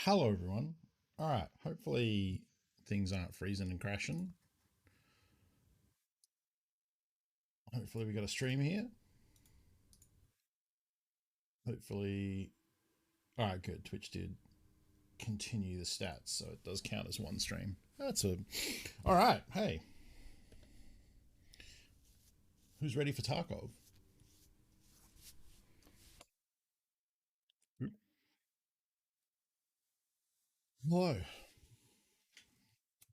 Hello, everyone. All right. Hopefully, things aren't freezing and crashing. Hopefully, we got a stream here. Hopefully, all right, good. Twitch did continue the stats, so it does count as one stream. That's a. All right. Hey, who's ready for Tarkov? Hello.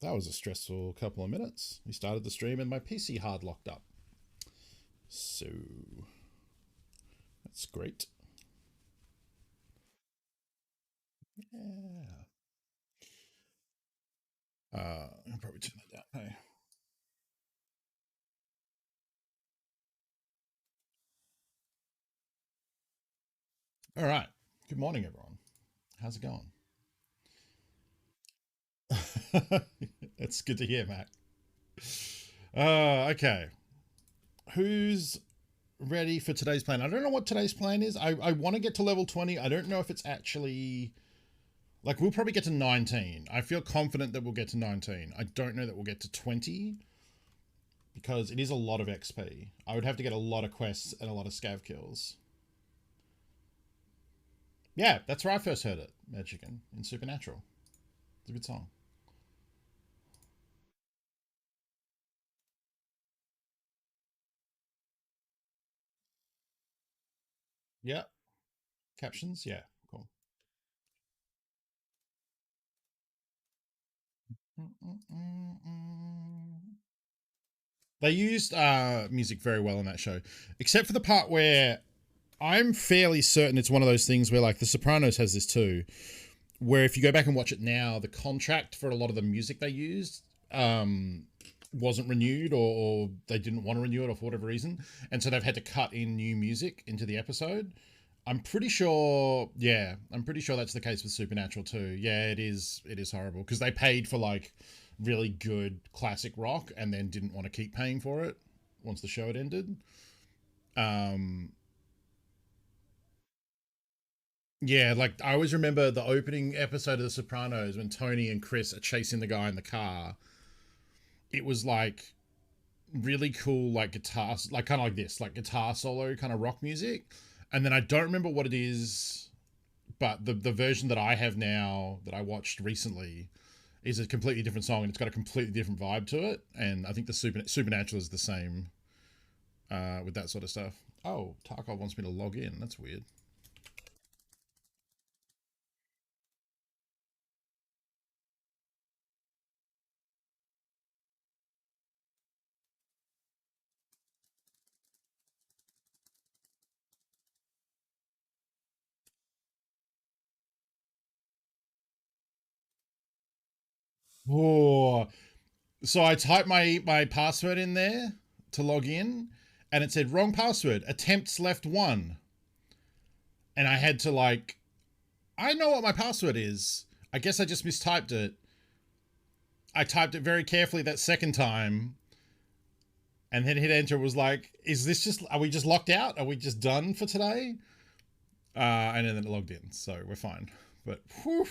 That was a stressful couple of minutes. We started the stream and my PC hard locked up. So that's great. Yeah. I'll probably turn that down. Hey. All right. Good morning, everyone. How's it going? It's good to hear, Matt. Okay. Who's ready for today's plan? I don't know what today's plan is. I want to get to level 20. I don't know if it's actually. Like, we'll probably get to 19. I feel confident that we'll get to 19. I don't know that we'll get to 20 because it is a lot of XP. I would have to get a lot of quests and a lot of scav kills. Yeah, that's where I first heard it, Mad Chicken, in Supernatural. It's a good song. Yeah. Captions? Yeah. Cool. They used music very well in that show, except for the part where I'm fairly certain it's one of those things where, like, The Sopranos has this too, where if you go back and watch it now, the contract for a lot of the music they used wasn't renewed, or they didn't want to renew it, or for whatever reason, and so they've had to cut in new music into the episode. I'm pretty sure, yeah, I'm pretty sure that's the case with Supernatural too. Yeah, it is. It is horrible because they paid for like really good classic rock and then didn't want to keep paying for it once the show had ended. Um, yeah, like I always remember the opening episode of The Sopranos when Tony and Chris are chasing the guy in the car. It was like really cool, like guitar, like kind of like this, like guitar solo kind of rock music. And then I don't remember what it is, but the version that I have now that I watched recently is a completely different song and it's got a completely different vibe to it. And I think the Supernatural is the same with that sort of stuff. Oh, Tarkov wants me to log in. That's weird. Oh, so I typed my password in there to log in, and it said wrong password. Attempts left one, and I had to like. I know what my password is. I guess I just mistyped it. I typed it very carefully that second time, and then hit enter. Was like, is this just? Are we just locked out? Are we just done for today? And then it logged in, so we're fine. But whew,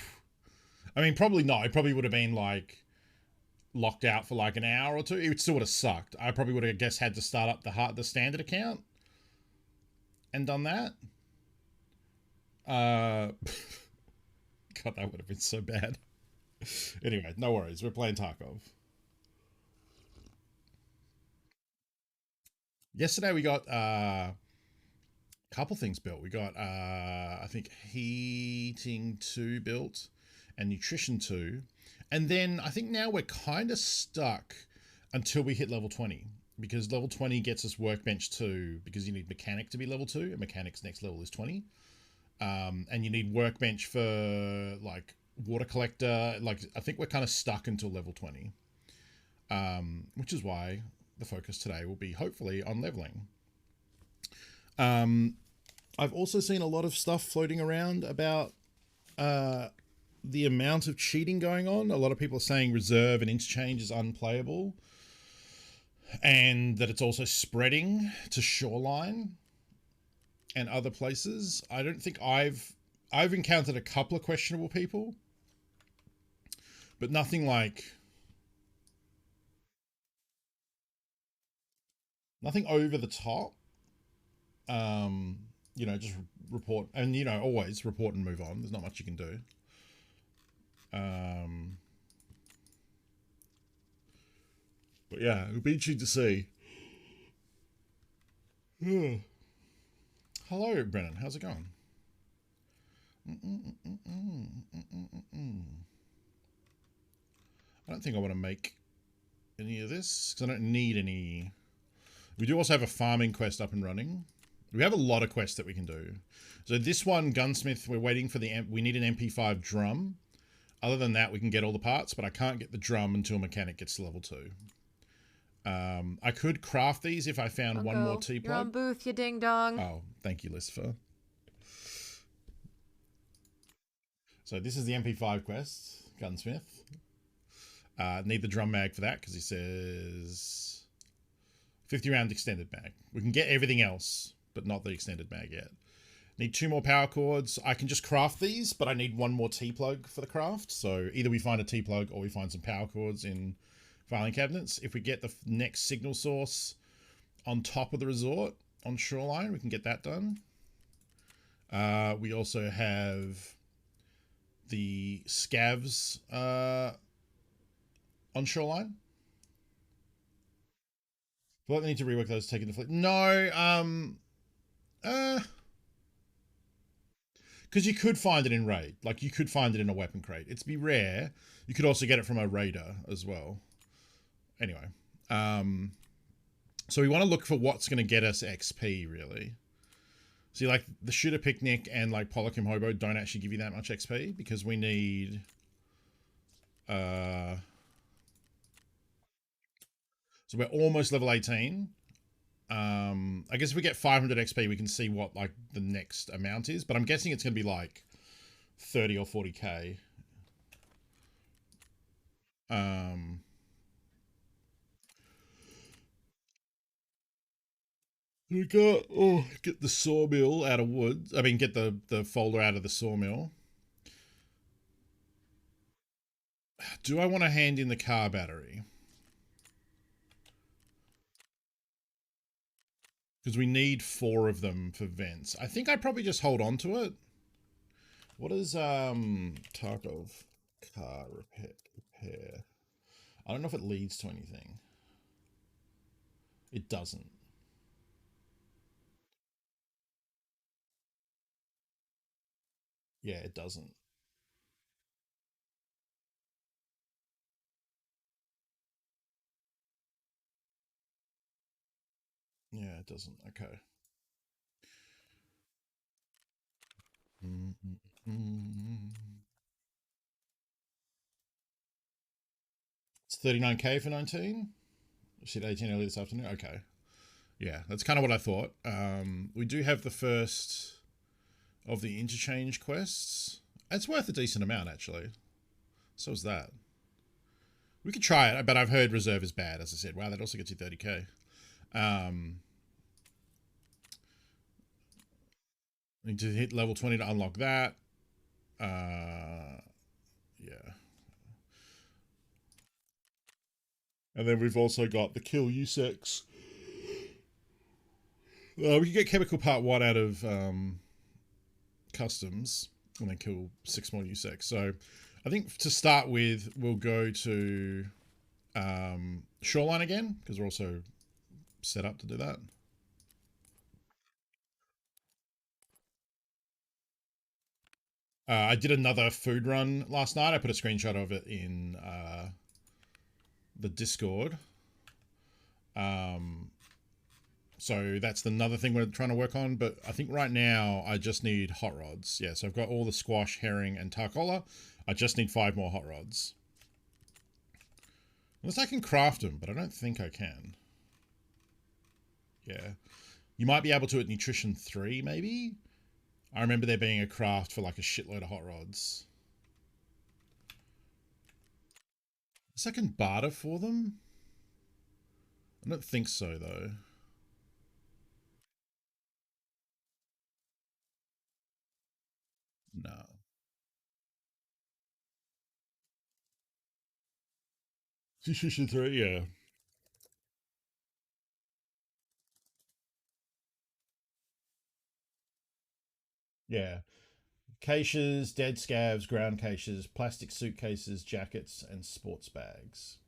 I mean, probably not. It probably would have been like locked out for like an hour or two. It still would have sucked. I probably would have, I guess, had to start up the standard account and done that. Uh, God, that would have been so bad. Anyway, no worries. We're playing Tarkov. Yesterday we got a couple things built. We got I think heating 2 built and nutrition 2. And then I think now we're kind of stuck until we hit level 20 because level 20 gets us workbench 2 because you need mechanic to be level 2 and mechanic's next level is 20. And you need workbench for like water collector. Like I think we're kind of stuck until level 20, which is why the focus today will be hopefully on leveling. I've also seen a lot of stuff floating around about the amount of cheating going on. A lot of people are saying reserve and interchange is unplayable, and that it's also spreading to shoreline and other places. I don't think I've encountered a couple of questionable people, but nothing like nothing over the top. Um, just report and always report and move on. There's not much you can do. Um, but yeah, it'll be interesting to see. Hello, Brennan. How's it going? I don't think I want to make any of this because I don't need any. We do also have a farming quest up and running. We have a lot of quests that we can do. So this one, Gunsmith, we're waiting for we need an MP5 drum. Other than that, we can get all the parts, but I can't get the drum until mechanic gets to level 2. I could craft these if I found one more T-plug. You're on booth, you ding dong. Oh, thank you, Lucifer. So this is the MP5 quest, Gunsmith. Need the drum mag for that because he says 50 round extended mag. We can get everything else, but not the extended mag yet. Need 2 more power cords. I can just craft these, but I need 1 more T-plug for the craft. So either we find a T-plug or we find some power cords in filing cabinets. If we get the next signal source on top of the resort on Shoreline, we can get that done. We also have the scavs on Shoreline. I feel like they need to rework those taking the fleet. No, because you could find it in raid. Like, you could find it in a weapon crate. It's be rare. You could also get it from a raider as well. Anyway, so we want to look for what's going to get us XP, really. See, like, the Shooter Picnic and, like, Polychem Hobo don't actually give you that much XP because we need... So we're almost level 18. I guess if we get 500 XP, we can see what, like, the next amount is. But I'm guessing it's going to be, like, 30 or 40k. We got get the sawmill out of wood. I mean, get the folder out of the sawmill. Do I want to hand in the car battery? Because we need 4 of them for vents. I think I'd probably just hold on to it. What is Tarkov car repair? I don't know if it leads to anything. It doesn't. Yeah, it doesn't. Yeah, it doesn't. Okay. It's 39k for 19. I said 18 earlier this afternoon. Okay. Yeah, that's kind of what I thought. We do have the first of the interchange quests. It's worth a decent amount, actually. So is that. We could try it, but I've heard reserve is bad, as I said. Wow, that also gets you 30k. Need to hit level 20 to unlock that. Yeah. And then we've also got the kill U6. We can get chemical part 1 out of customs and then kill 6 more U6. So I think to start with, we'll go to Shoreline again, because we're also set up to do that. I did another food run last night. I put a screenshot of it in the Discord. So that's another thing we're trying to work on. But I think right now I just need hot rods. Yeah, so I've got all the squash, herring, and tarcola. I just need 5 more hot rods. Unless I can craft them, but I don't think I can. Yeah. You might be able to at Nutrition 3, maybe? I remember there being a craft for like a shitload of hot rods. Unless I can barter for them? I don't think so, though. No. Three, yeah. Yeah. Caches, dead scavs, ground caches, plastic suitcases, jackets, and sports bags.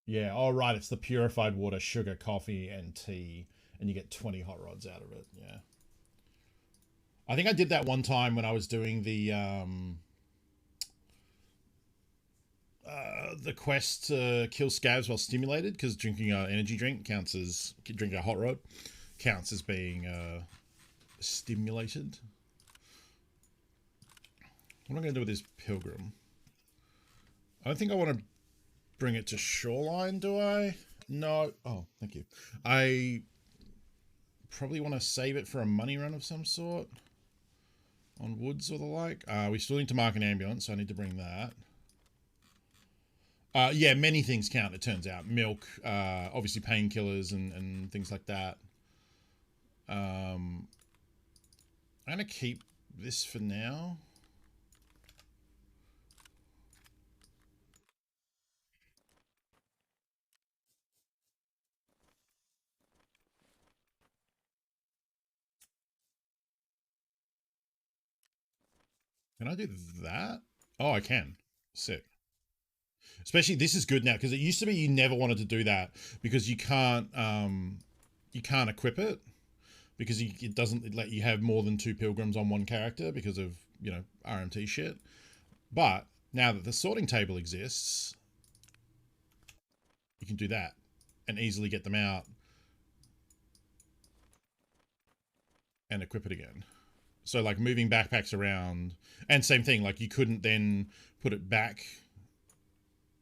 Yeah, oh right, it's the purified water, sugar, coffee, and tea, and you get 20 hot rods out of it. Yeah. I think I did that one time when I was doing the quest to kill scavs while stimulated, because drinking an energy drink counts as drinking a hot rod counts as being stimulated. What am I going to do with this pilgrim? I don't think I want to bring it to shoreline, do I? No. Oh, thank you. I probably want to save it for a money run of some sort on woods or the like. We still need to mark an ambulance, so I need to bring that. Yeah, many things count, it turns out. Milk, obviously painkillers and things like that. I'm going to keep this for now. Can I do that? Oh, I can. Sick. Especially this is good now because it used to be you never wanted to do that because you can't equip it because it doesn't let you have more than two pilgrims on one character because of RMT shit. But now that the sorting table exists, you can do that and easily get them out and equip it again. So like moving backpacks around, and same thing, like you couldn't then put it back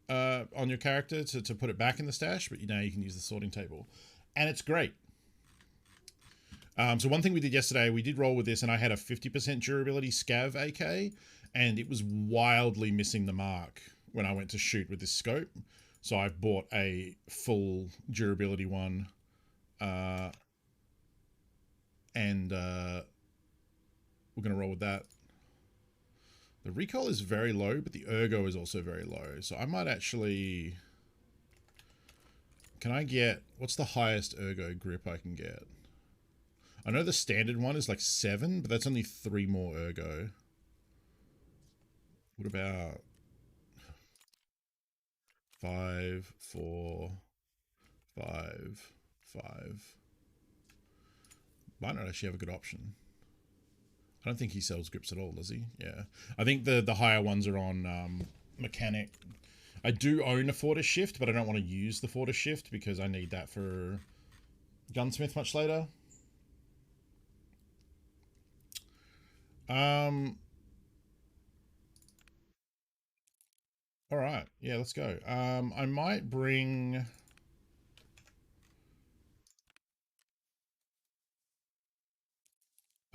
on your character to put it back in the stash, but now you can use the sorting table, and it's great. So one thing we did yesterday, we did roll with this, and I had a 50% durability scav AK, and it was wildly missing the mark when I went to shoot with this scope. So I've bought a full durability one, uh, and we're gonna roll with that. The recoil is very low, but the ergo is also very low. So I might actually... Can I get... What's the highest ergo grip I can get? I know the standard one is like 7, but that's only 3 more ergo. What about 5, 4, 5, 5? Might not actually have a good option. I don't think he sells grips at all, does he? Yeah. I think the higher ones are on mechanic. I do own a Fortis shift, but I don't want to use the Fortis shift because I need that for gunsmith much later. Um. All right. Yeah, let's go. I might bring...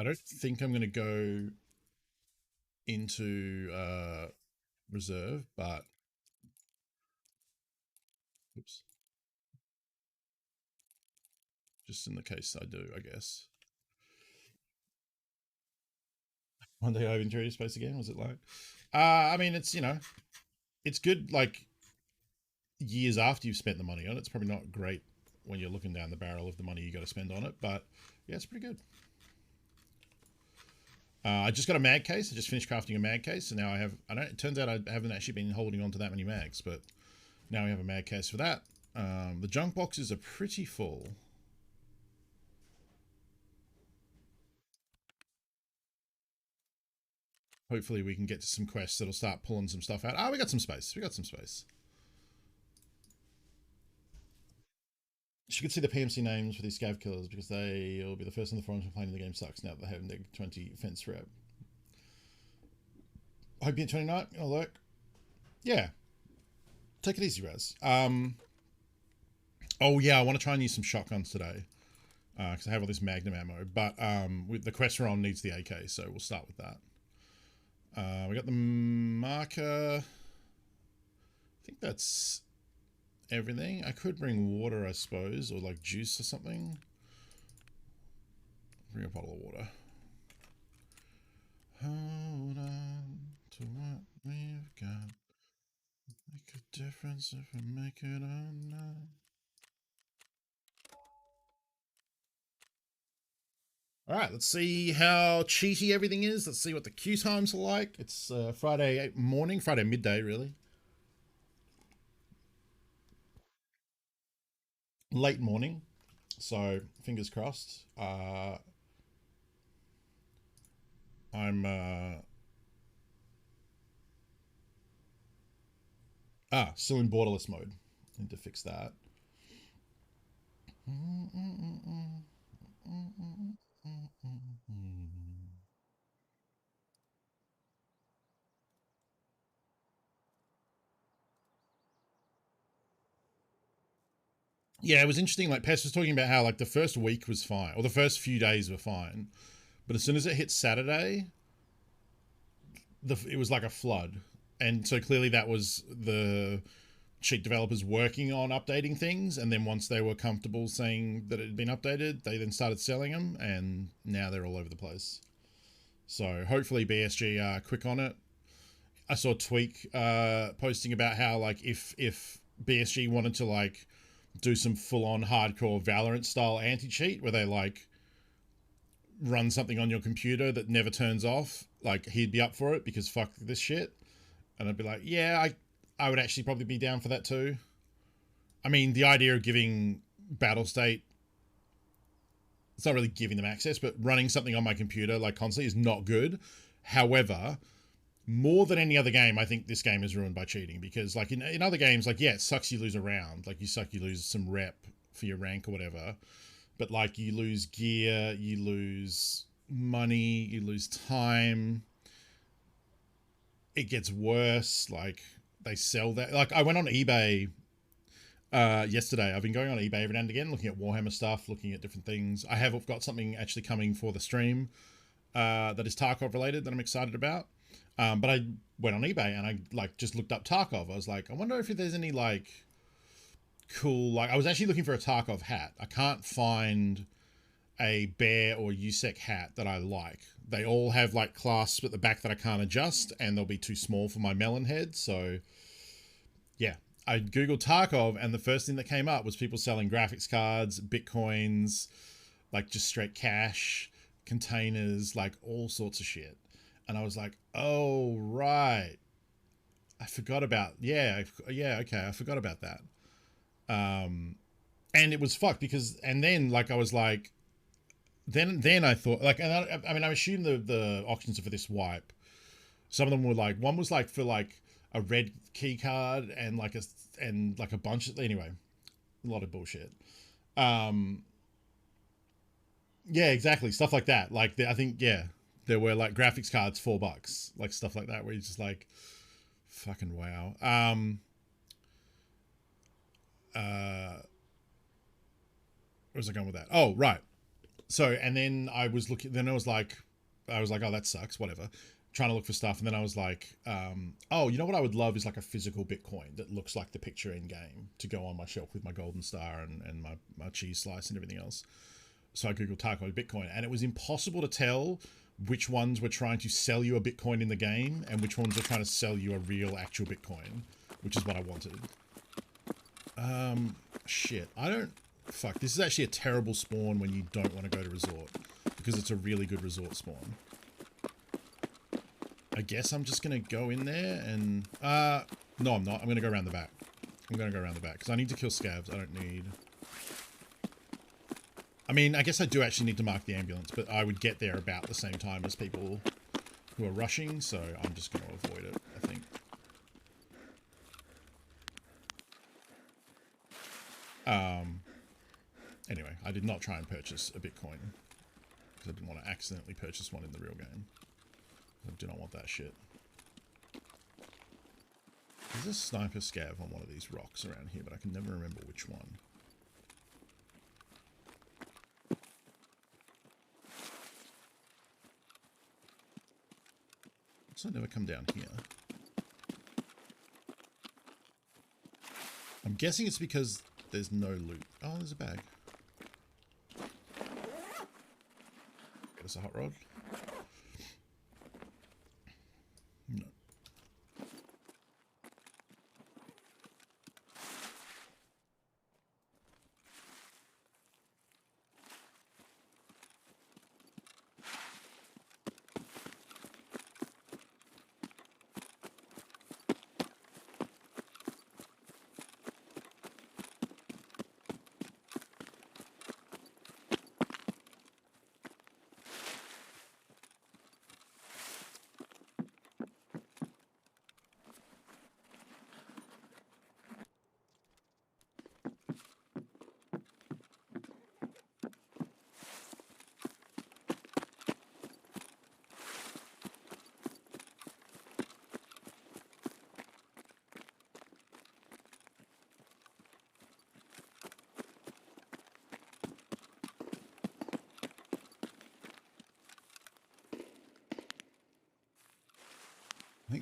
I don't think I'm going to go into reserve, but... Oops. Just in the case I do, I guess. One day I enjoy your space again, was it like? I mean, it's, it's good, like, years after you've spent the money on it. It's probably not great when you're looking down the barrel of the money you got to spend on it, but yeah, it's pretty good. I just got a mag case. I just finished crafting a mag case, and now I have... I don't... It turns out I haven't actually been holding on to that many mags, but now we have a mag case for that. The junk boxes are pretty full. Hopefully we can get to some quests that'll start pulling some stuff out. Ah, we got some space. We got some space. You could see the PMC names for these scav killers because they will be the first on the forums complaining the game sucks now that they have neg 20 fence rep. Hope you get 29. It'll work. Yeah. Take it easy, Raz. Oh yeah, I want to try and use some shotguns today because I have all this Magnum ammo. But with the quest we're on needs the AK, so we'll start with that. We got the marker. I think that's everything. I could bring water, I suppose, or like juice or something. Bring a bottle of water. Hold on to what we've got. difference if I make it or not? All right, let's see how cheaty everything is. Let's see what the queue times are like. It's Friday morning, Friday midday, really. Late morning, so fingers crossed. I'm still in borderless mode. Need to fix that. Yeah, it was interesting. Like Pest was talking about how like the first week was fine, or the first few days were fine, but as soon as it hit Saturday, it was like a flood, and so clearly that was the cheat developers working on updating things, and then once they were comfortable saying that it had been updated, they then started selling them, and now they're all over the place. So hopefully BSG are quick on it. I saw Tweak posting about how like if BSG wanted to like do some full on hardcore Valorant style anti cheat where they like run something on your computer that never turns off, like he'd be up for it because fuck this shit. And I'd be like, yeah, I would actually probably be down for that too. I mean, the idea of giving Battle State, it's not really giving them access, but running something on my computer like constantly is not good. However, more than any other game, I think this game is ruined by cheating because, like, in other games, like, yeah, it sucks you lose a round. Like, you lose some rep for your rank or whatever. But, like, you lose gear, you lose money, you lose time. It gets worse. Like, they sell that. Like, I went on eBay yesterday. I've been going on eBay every now and again, looking at Warhammer stuff, looking at different things. I have got something actually coming for the stream that is Tarkov related that I'm excited about. But I went on eBay and I like just looked up Tarkov. I was like, I wonder if there's any like cool, like I was actually looking for a Tarkov hat. I can't find a bear or USEC hat that I like. They all have like clasps at the back that I can't adjust, and they'll be too small for my melon head. So yeah, I googled Tarkov, and the first thing that came up was people selling graphics cards, bitcoins, like just straight cash, containers, like all sorts of shit. And I was like, oh right, I forgot about okay, I forgot about that. And it was fucked because and then like I was like then I thought like and I mean I assume the auctions for this wipe. Some of them were like one was like for like a red key card and like a bunch of anyway, a lot of bullshit. Um yeah, exactly, stuff like that. Like I think yeah, there were like graphics cards $4, like stuff like that where you're just like fucking wow. Uh Where's I going with that? Oh, right. So, and then I was like, oh, that sucks, whatever. Trying to look for stuff. And then I was like, oh, you know what I would love is like a physical Bitcoin that looks like the picture in game to go on my shelf with my golden star and my cheese slice and everything else. So I Googled Tarkov Bitcoin, and it was impossible to tell which ones were trying to sell you a Bitcoin in the game and which ones were trying to sell you a real actual Bitcoin, which is what I wanted. Shit. I don't... Fuck, this is actually a terrible spawn when you don't want to go to resort. Because it's a really good resort spawn. I guess I'm just going to go in there and... no, I'm not. I'm going to go around the back. I'm going to go around the back. Because I need to kill scavs. I don't need... I mean, I guess I do actually need to mark the ambulance. But I would get there about the same time as people who are rushing. So I'm just going to avoid it, I think. Anyway, I did not try and purchase a Bitcoin because I didn't want to accidentally purchase one in the real game. I do not want that shit. There's a sniper scav on one of these rocks around here, but I can never remember which one. So I never come down here. I'm guessing it's because there's no loot. Oh, there's a bag. Get us a hot rod. No.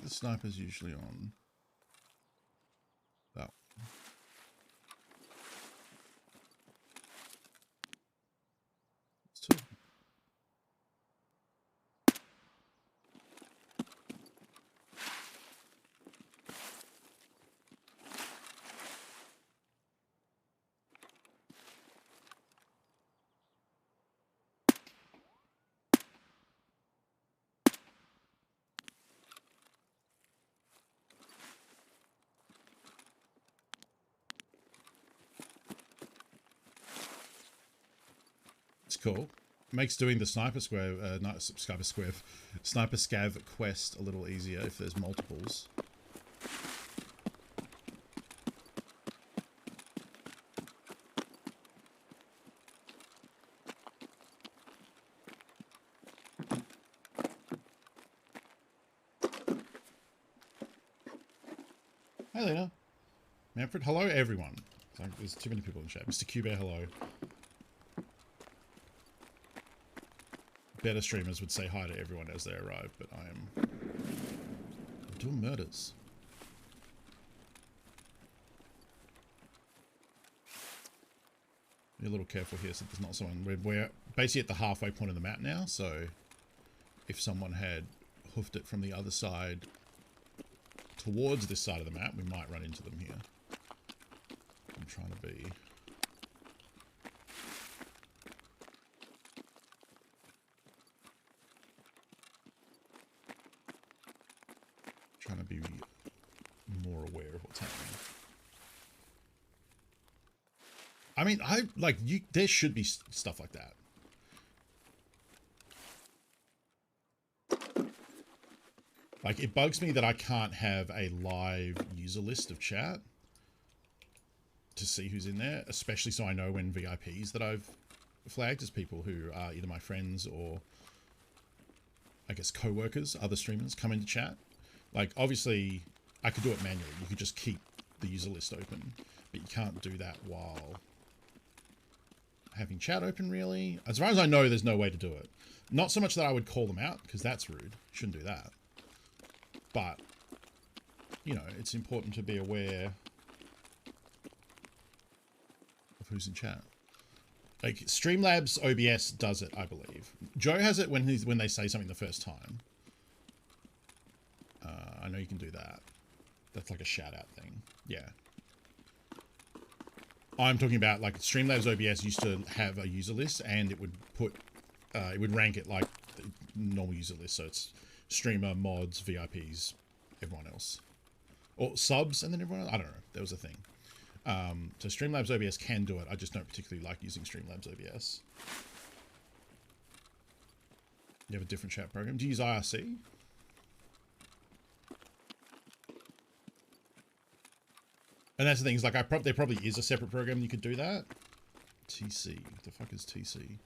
the sniper's usually on? That one. It's two. It's cool. Makes doing the sniper scav quest a little easier if there's multiples. Hi, Lena. Manfred, hello, everyone. There's too many people in chat. Mr. Q-Bear, hello. Better streamers would say hi to everyone as they arrive, but I'm doing murders. Be a little careful here so there's not someone... We're basically at the halfway point of the map now, so if someone had hoofed it from the other side towards this side of the map, we might run into them here. I'm trying to be... trying to be more aware of what's happening. I mean, there should be stuff like that. Like, it bugs me that I can't have a live user list of chat to see who's in there, especially so I know when VIPs that I've flagged as people who are either my friends or, I guess, co-workers, other streamers, come into chat. Like, obviously, I could do it manually. You could just keep the user list open, but you can't do that while having chat open, really. As far as I know, there's no way to do it. Not so much that I would call them out, because that's rude. Shouldn't do that. But, you know, it's important to be aware of who's in chat. Like, Streamlabs OBS does it, I believe. Joe has it when they say something the first time. I know you can do that. That's like a shout-out thing. Yeah. I'm talking about, like, Streamlabs OBS used to have a user list, and it would put... it would rank it like the normal user list, so it's streamer, mods, VIPs, everyone else. Or subs, and then everyone else? I don't know. There was a thing. So Streamlabs OBS can do it. I just don't particularly like using Streamlabs OBS. You have a different chat program. Do you use IRC? And that's the thing, is like, there probably is a separate program you could do that. TC. What the fuck is TC?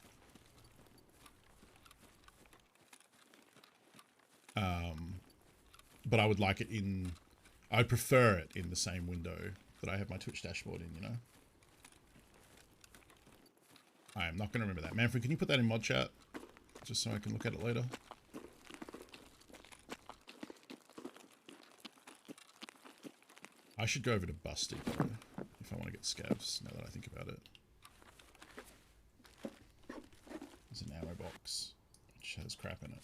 But I would like it in... I'd prefer it in the same window that I have my Twitch dashboard in, you know? I am not going to remember that. Manfred, can you put that in mod chat? Just so I can look at it later. I should go over to Busty, though, if I want to get scavs, now that I think about it. There's an ammo box, which has crap in it.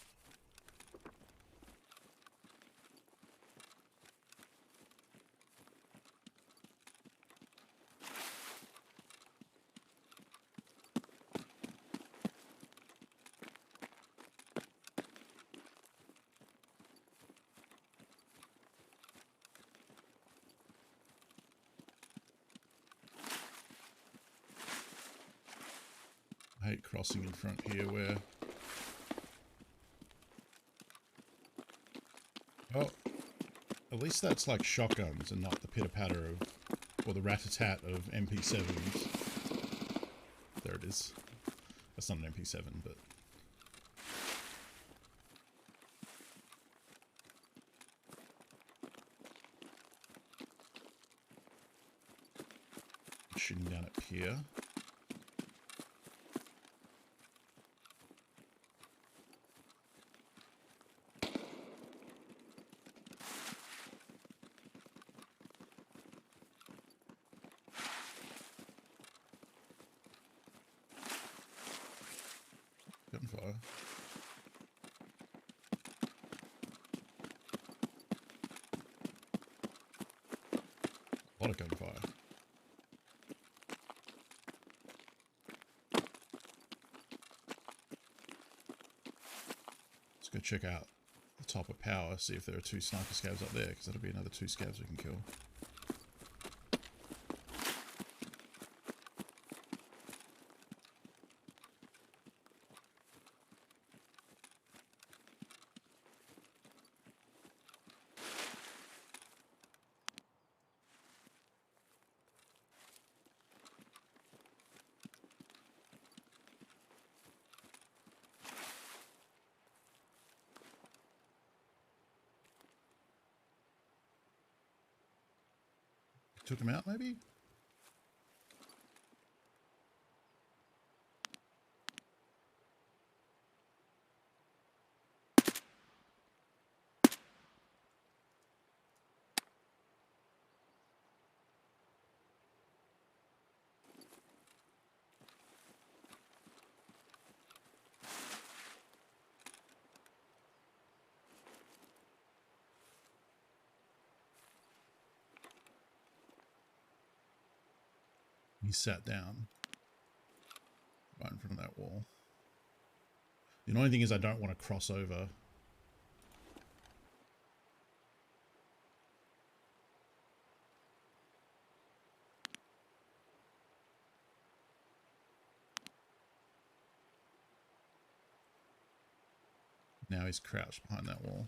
I hate crossing in front here where... Oh, at least that's like shotguns and not the pitter-patter of... or the rat-a-tat of MP7s. There it is. That's not an MP7, but... shooting down at Pier. lot of gunfire. Let's go check out the top of power, see if there are 2 sniper scavs up there, because that'll be another 2 scavs we can kill. Took him out, maybe? He sat down right in front of that wall. The annoying thing is I don't want to cross over. Now he's crouched behind that wall.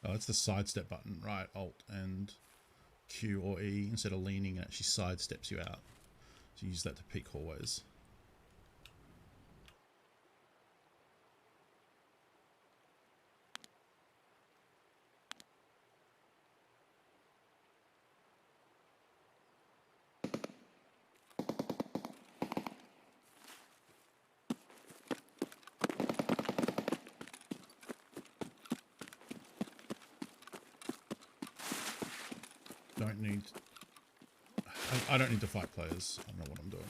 Oh, that's the sidestep button, right? Alt and Q or E, instead of leaning, it actually sidesteps you out. So you use that to peek hallways. I don't need to fight players. I don't know what I'm doing.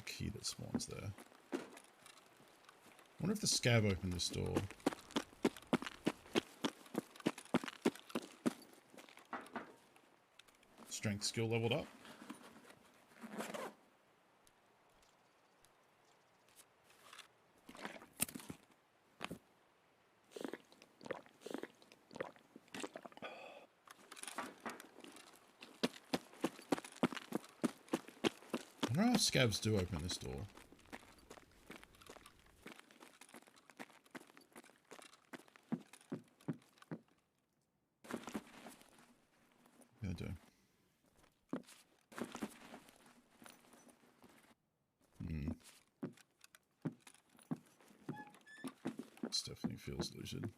Key that spawns there. I wonder if the scav opened this door. Strength skill leveled up. I wonder how scavs do open this door. Yeah, they do. This definitely feels looted.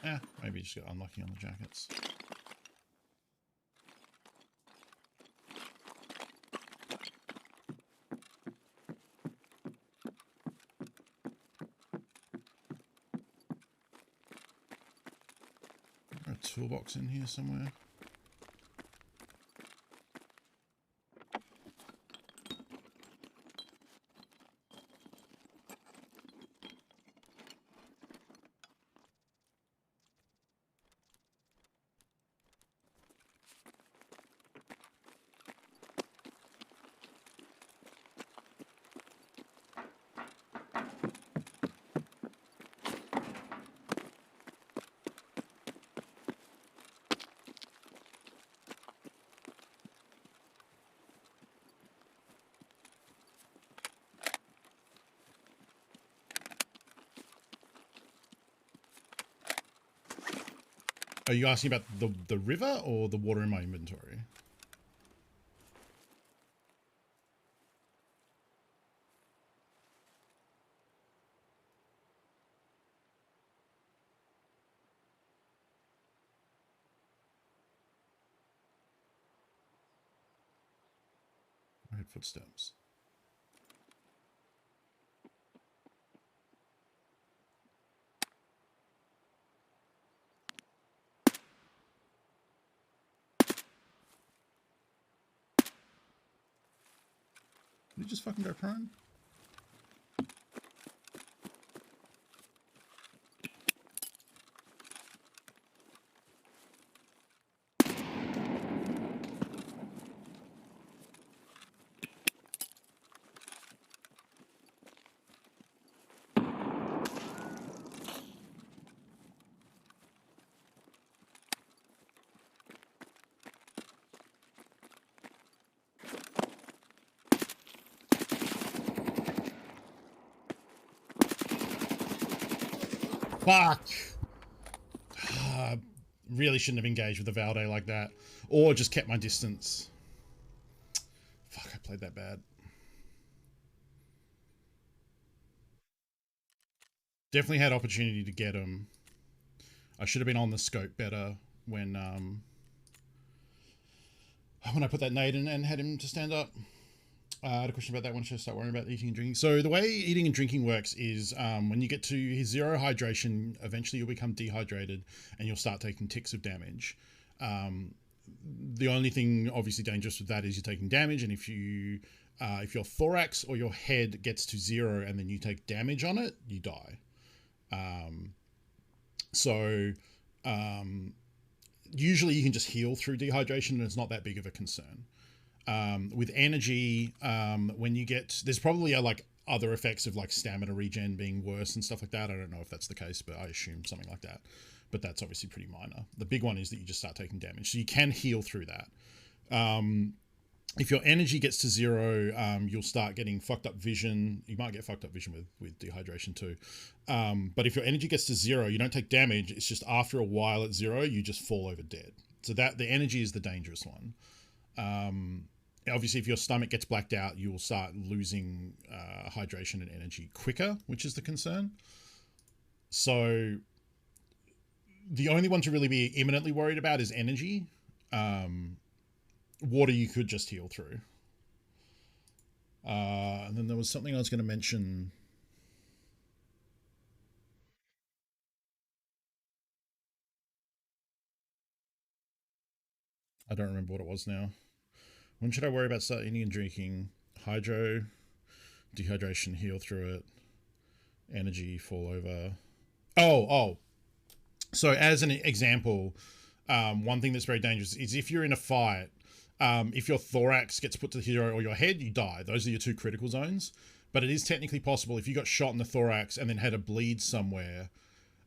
Yeah, maybe just got unlucky on the jackets. toolbox in here somewhere. Are you asking about the river or the water in my inventory? I heard footsteps. Did you just fucking go prone? Fuck! Really shouldn't have engaged with the Valde like that. Or just kept my distance. Fuck, I played that bad. Definitely had opportunity to get him. I should have been on the scope better when I put that nade in and had him to stand up. I had a question about that one. Should I start worrying about eating and drinking? So the way eating and drinking works is when you get to zero hydration, eventually you'll become dehydrated and you'll start taking ticks of damage. The only thing obviously dangerous with that is you're taking damage, and if your thorax or your head gets to zero and then you take damage on it, you die. Usually you can just heal through dehydration and it's not that big of a concern. With energy, when you get, there's probably like other effects of like stamina regen being worse and stuff like that. I don't know if that's the case, but I assume something like that. But that's obviously pretty minor. The big one is that you just start taking damage. So you can heal through that. If your energy gets to zero, you'll start getting fucked up vision. You might get fucked up vision with dehydration too. But if your energy gets to zero, you don't take damage. It's just after a while at zero, you just fall over dead. So that the energy is the dangerous one. Obviously, if your stomach gets blacked out, you will start losing hydration and energy quicker, which is the concern. So the only one to really be imminently worried about is energy. Water you could just heal through. And then there was something I was going to mention. I don't remember what it was now. When should I worry about start eating and drinking? Hydro, dehydration, heal through it. Energy, fall over. Oh. So as an example, one thing that's very dangerous is if you're in a fight, if your thorax gets put to zero or your head, you die. Those are your two critical zones. But it is technically possible if you got shot in the thorax and then had a bleed somewhere,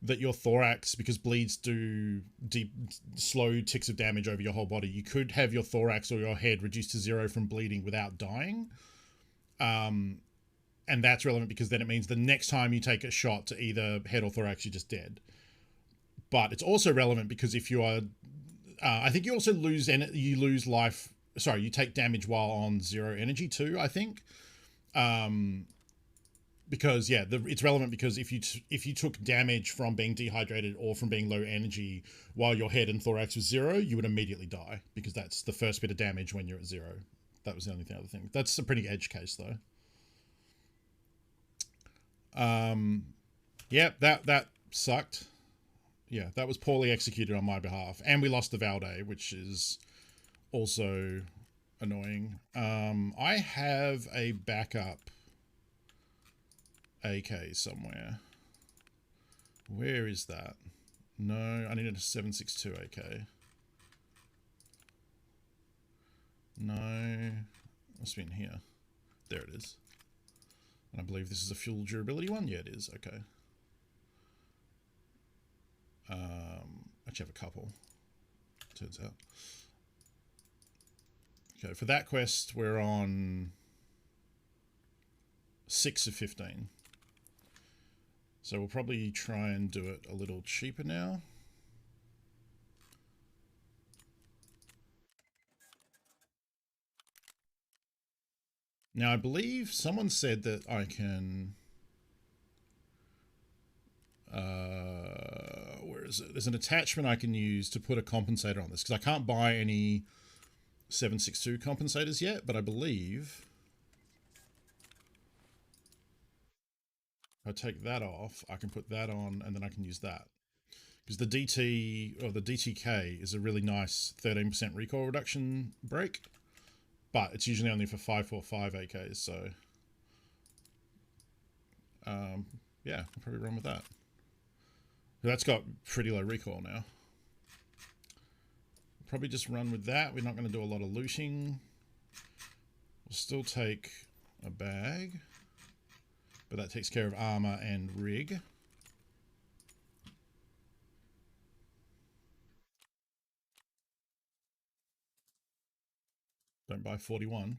that your thorax, because bleeds do deep, slow ticks of damage over your whole body, you could have your thorax or your head reduced to zero from bleeding without dying. And that's relevant because then it means the next time you take a shot to either head or thorax, you're just dead. But it's also relevant because if you are, I think you also lose life. Sorry, you take damage while on zero energy too, I think. Because yeah, it's relevant because if you took damage from being dehydrated or from being low energy while your head and thorax was zero, you would immediately die because that's the first bit of damage when you're at zero. That was the only other thing. That's a pretty edge case though. Yeah, that sucked. Yeah, that was poorly executed on my behalf. And we lost the Valde, which is also annoying. I have a backup AK somewhere. Where is that? No, I needed a 7.62 AK. No, must be in here. There it is. And I believe this is a fuel durability one. Yeah, it is. Okay. Actually have a couple, turns out. Okay, for that quest, we're on 6 of 15. So we'll probably try and do it a little cheaper now. Now, I believe someone said that I can... where is it? There's an attachment I can use to put a compensator on this, because I can't buy any 7.62 compensators yet, but I believe if I take that off, I can put that on, and then I can use that. Because the DT, or the DTK, is a really nice 13% recoil reduction brake, but it's usually only for 5.45 AKs, so yeah, I'll probably run with that. That's got pretty low recoil now. Probably just run with that. We're not going to do a lot of looting. We'll still take a bag, but that takes care of armor and rig. Don't buy 41.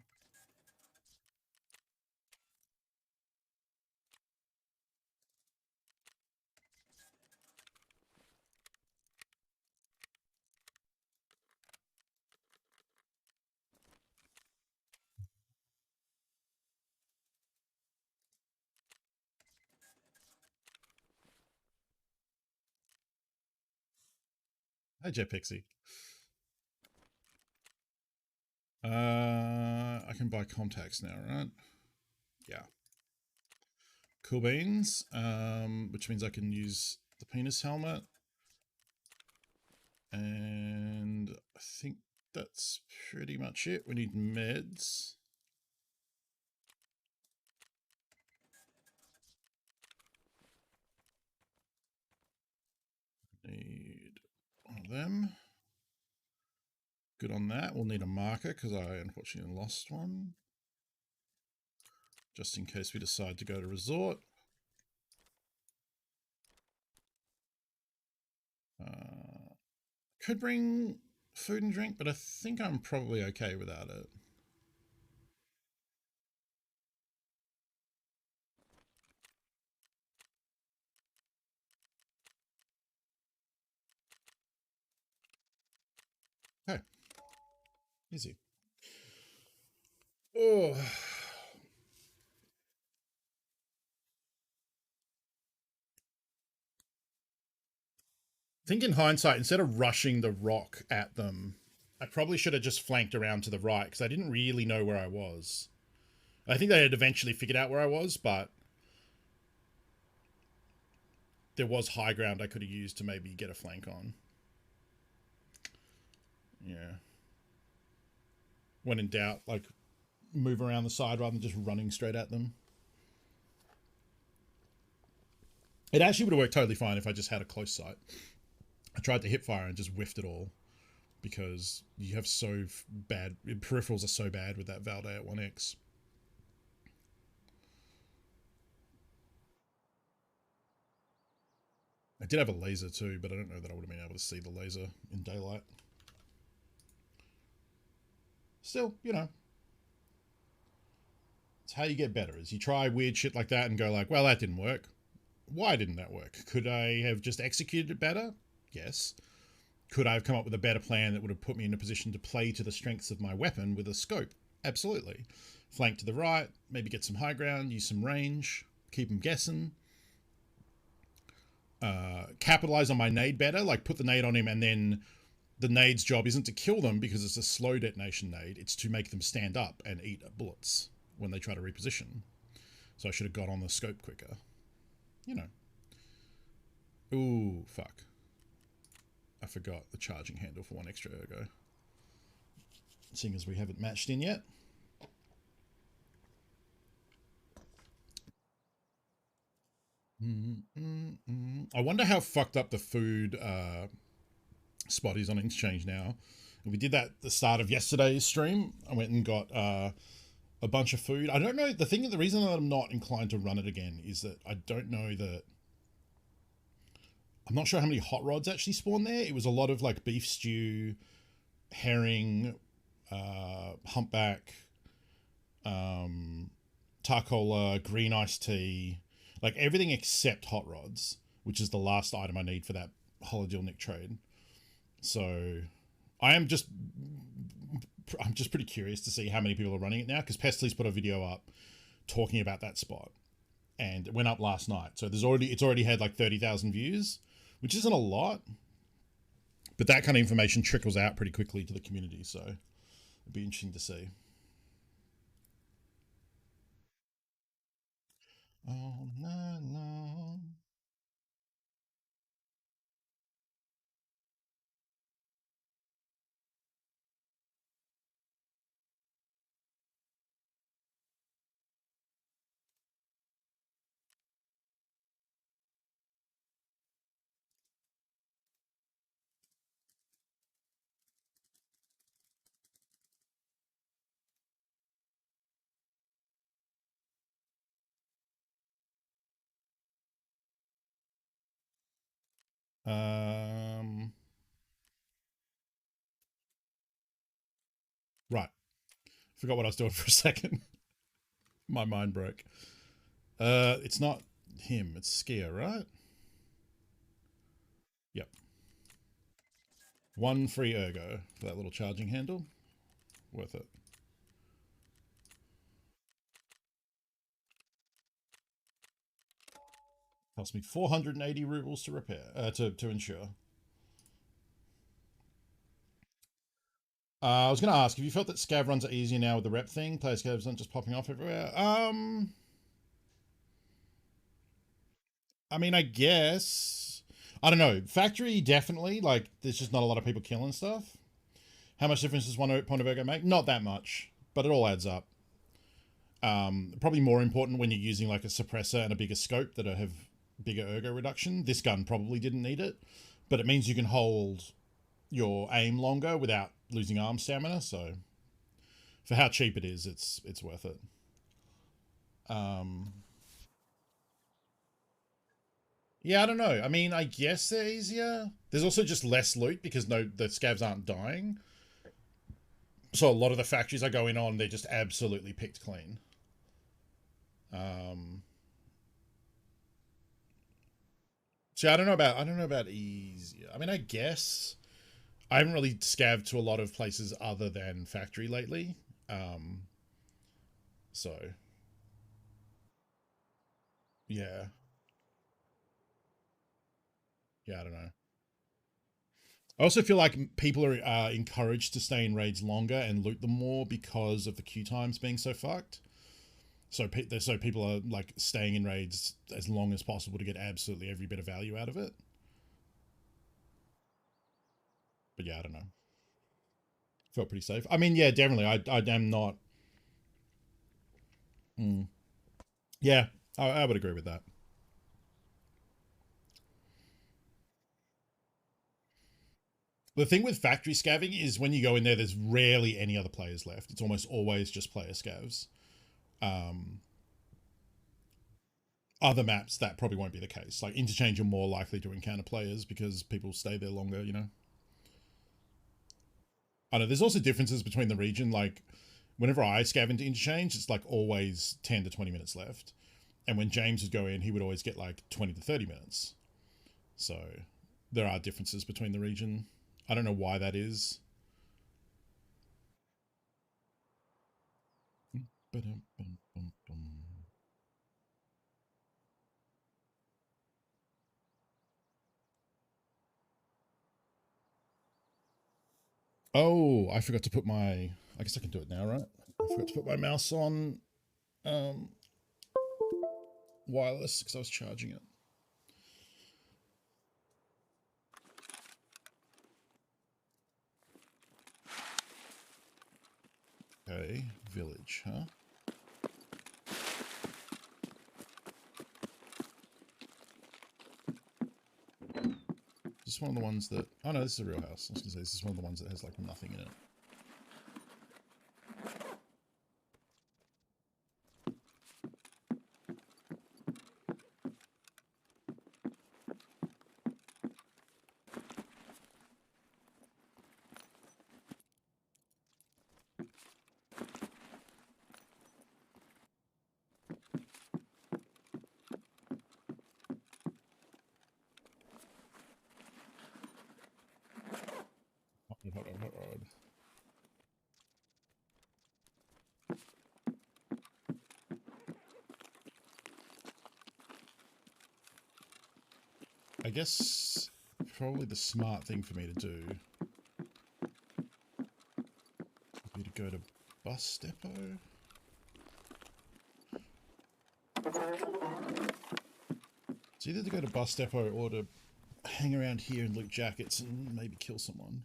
Hi, Jet Pixie. I can buy contacts now, right? Yeah. Cool beans, which means I can use the penis helmet. And I think that's pretty much it. We need meds. Need one of them. Good on that. We'll need a marker because I unfortunately lost one. Just in case we decide to go to resort. Could bring food and drink, but I think I'm probably okay without it. Okay. Easy. Oh. I think in hindsight, instead of rushing the rock at them, I probably should have just flanked around to the right because I didn't really know where I was. I think they had eventually figured out where I was, but there was high ground I could have used to maybe get a flank on. Yeah. When in doubt, like, move around the side rather than just running straight at them. It actually would have worked totally fine if I just had a close sight. I tried to hip fire and just whiffed it all because you have so bad... Peripherals are so bad with that Valde at 1x. I did have a laser too, but I don't know that I would have been able to see the laser in daylight. Still, you know, it's how you get better, is you try weird shit like that and go like, well, that didn't work. Why didn't that work? Could I have just executed it better? Yes. Could I have come up with a better plan that would have put me in a position to play to the strengths of my weapon with a scope? Absolutely. Flank to the right, maybe get some high ground, use some range, keep them guessing. Capitalize on my nade better, like put the nade on him, and then the nade's job isn't to kill them because it's a slow detonation nade, it's to make them stand up and eat bullets when they try to reposition. So I should have got on the scope quicker. You know. Ooh, fuck. I forgot the charging handle for 1 extra ergo. Seeing as we haven't matched in yet. I wonder how fucked up the food spot is on Exchange now. We did that at the start of yesterday's stream. I went and got a bunch of food. I don't know. The reason that I'm not inclined to run it again is that I don't know that. I'm not sure how many hot rods actually spawn there. It was a lot of like beef stew, herring, humpback, tarcola, green iced tea, like everything except hot rods, which is the last item I need for that Holodeal Nick trade. So I'm just pretty curious to see how many people are running it now, because Pestly's put a video up talking about that spot, and it went up last night. So it's already had like 30,000 views, which isn't a lot, but that kind of information trickles out pretty quickly to the community. So it'd be interesting to see. Oh no no. Right. Forgot what I was doing for a second. My mind broke. It's not him. It's Skier, right? Yep. 1 free ergo for that little charging handle. Worth it. Cost me 480 rubles to repair, to insure. I was going to ask, have you felt that scav runs are easier now with the rep thing? Player scavs aren't just popping off everywhere. I mean, I guess. I don't know. Factory, definitely. Like, there's just not a lot of people killing stuff. How much difference does 1 point of ergo make? Not that much, but it all adds up. Probably more important when you're using like a suppressor and a bigger scope that have bigger ergo reduction. This gun probably didn't need it, but it means you can hold your aim longer without losing arm stamina. So for how cheap it is, it's worth it. Yeah, I don't know. I mean, I guess they're easier. There's also just less loot because the scavs aren't dying. So a lot of the factories I go in on, they're just absolutely picked clean. See, I don't know about easier. I mean, I guess I haven't really scavved to a lot of places other than factory lately. Um, so yeah, yeah, I don't know. I also feel like people are encouraged to stay in raids longer and loot them more because of the queue times being so fucked. So people are like staying in raids as long as possible to get absolutely every bit of value out of it. But yeah, I don't know. Felt pretty safe. I mean, yeah, definitely. I am not. Mm, yeah, I would agree with that. The thing with factory scavving is when you go in there, there's rarely any other players left. It's almost always just player scavs. Um, Other maps, that probably won't be the case. Like Interchange, you're more likely to encounter players because people stay there longer, you know? I know there's also differences between the region. Like, whenever I scav into Interchange, it's like always 10 to 20 minutes left. And when James would go in, he would always get like 20 to 30 minutes. So there are differences between the region. I don't know why that is. Oh, I forgot to put my. I guess I can do it now, right? I forgot to put my mouse on um, wireless because I was charging it. Okay, village, huh? Is this one of the ones that... Oh no, this is a real house. I was going to say, this is one of the ones that has like nothing in it. Hot rod. I guess probably the smart thing for me to do would be to go to bus depot. It's either to go to bus depot or to hang around here and loot jackets and maybe kill someone.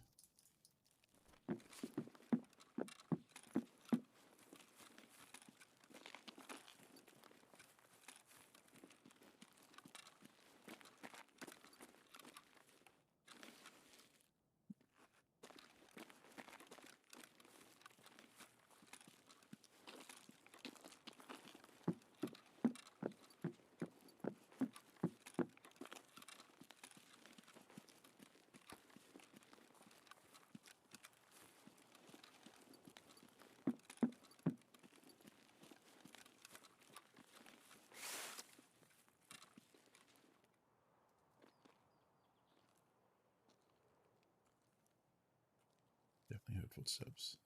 Definitely heard footsteps.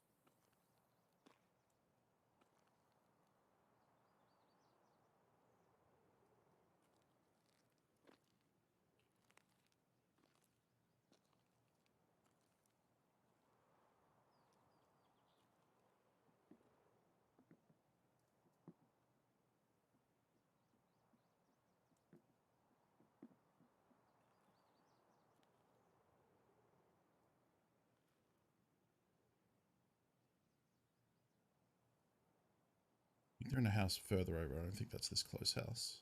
I think they're in a house further over. I don't think that's this close house.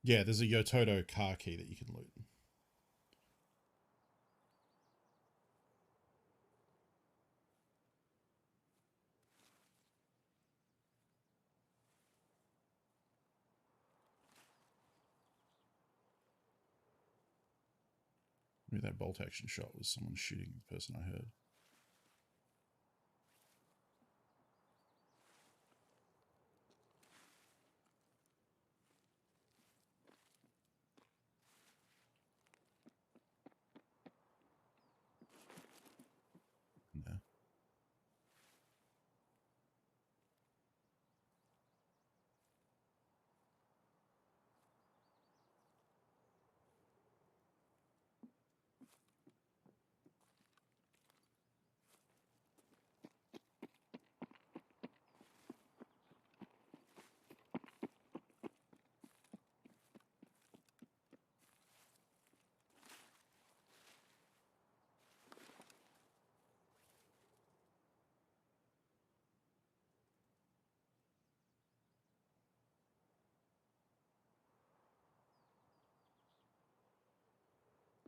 Yeah, there's a Yototo car key that you can loot. Maybe that bolt action shot was someone shooting the person I heard. Yeah.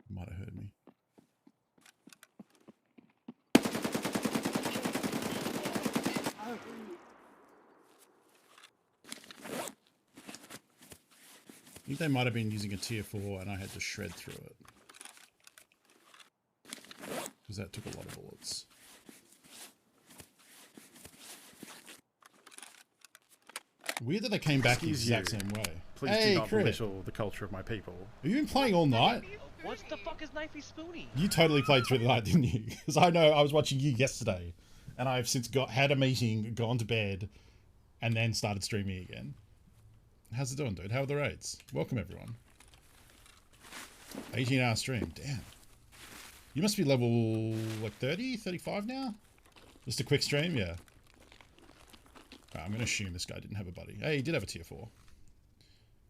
Might have heard me. I think they might have been using a tier 4 and I had to shred through it. Because that took a lot of bullets. Weird that they came back the exact same way. Please do not belittle the culture of my people. Have you been playing all night? What the fuck is Knifey Spoony? You totally played through the night, didn't you? Because I know I was watching you yesterday, and I've since had a meeting, gone to bed, and then started streaming again. How's it doing, dude? How are the raids? Welcome, everyone. 18-hour stream. Damn. You must be level, like, 30, 35 now? Just a quick stream? Yeah. Right, I'm going to assume this guy didn't have a buddy. Hey, he did have a tier 4.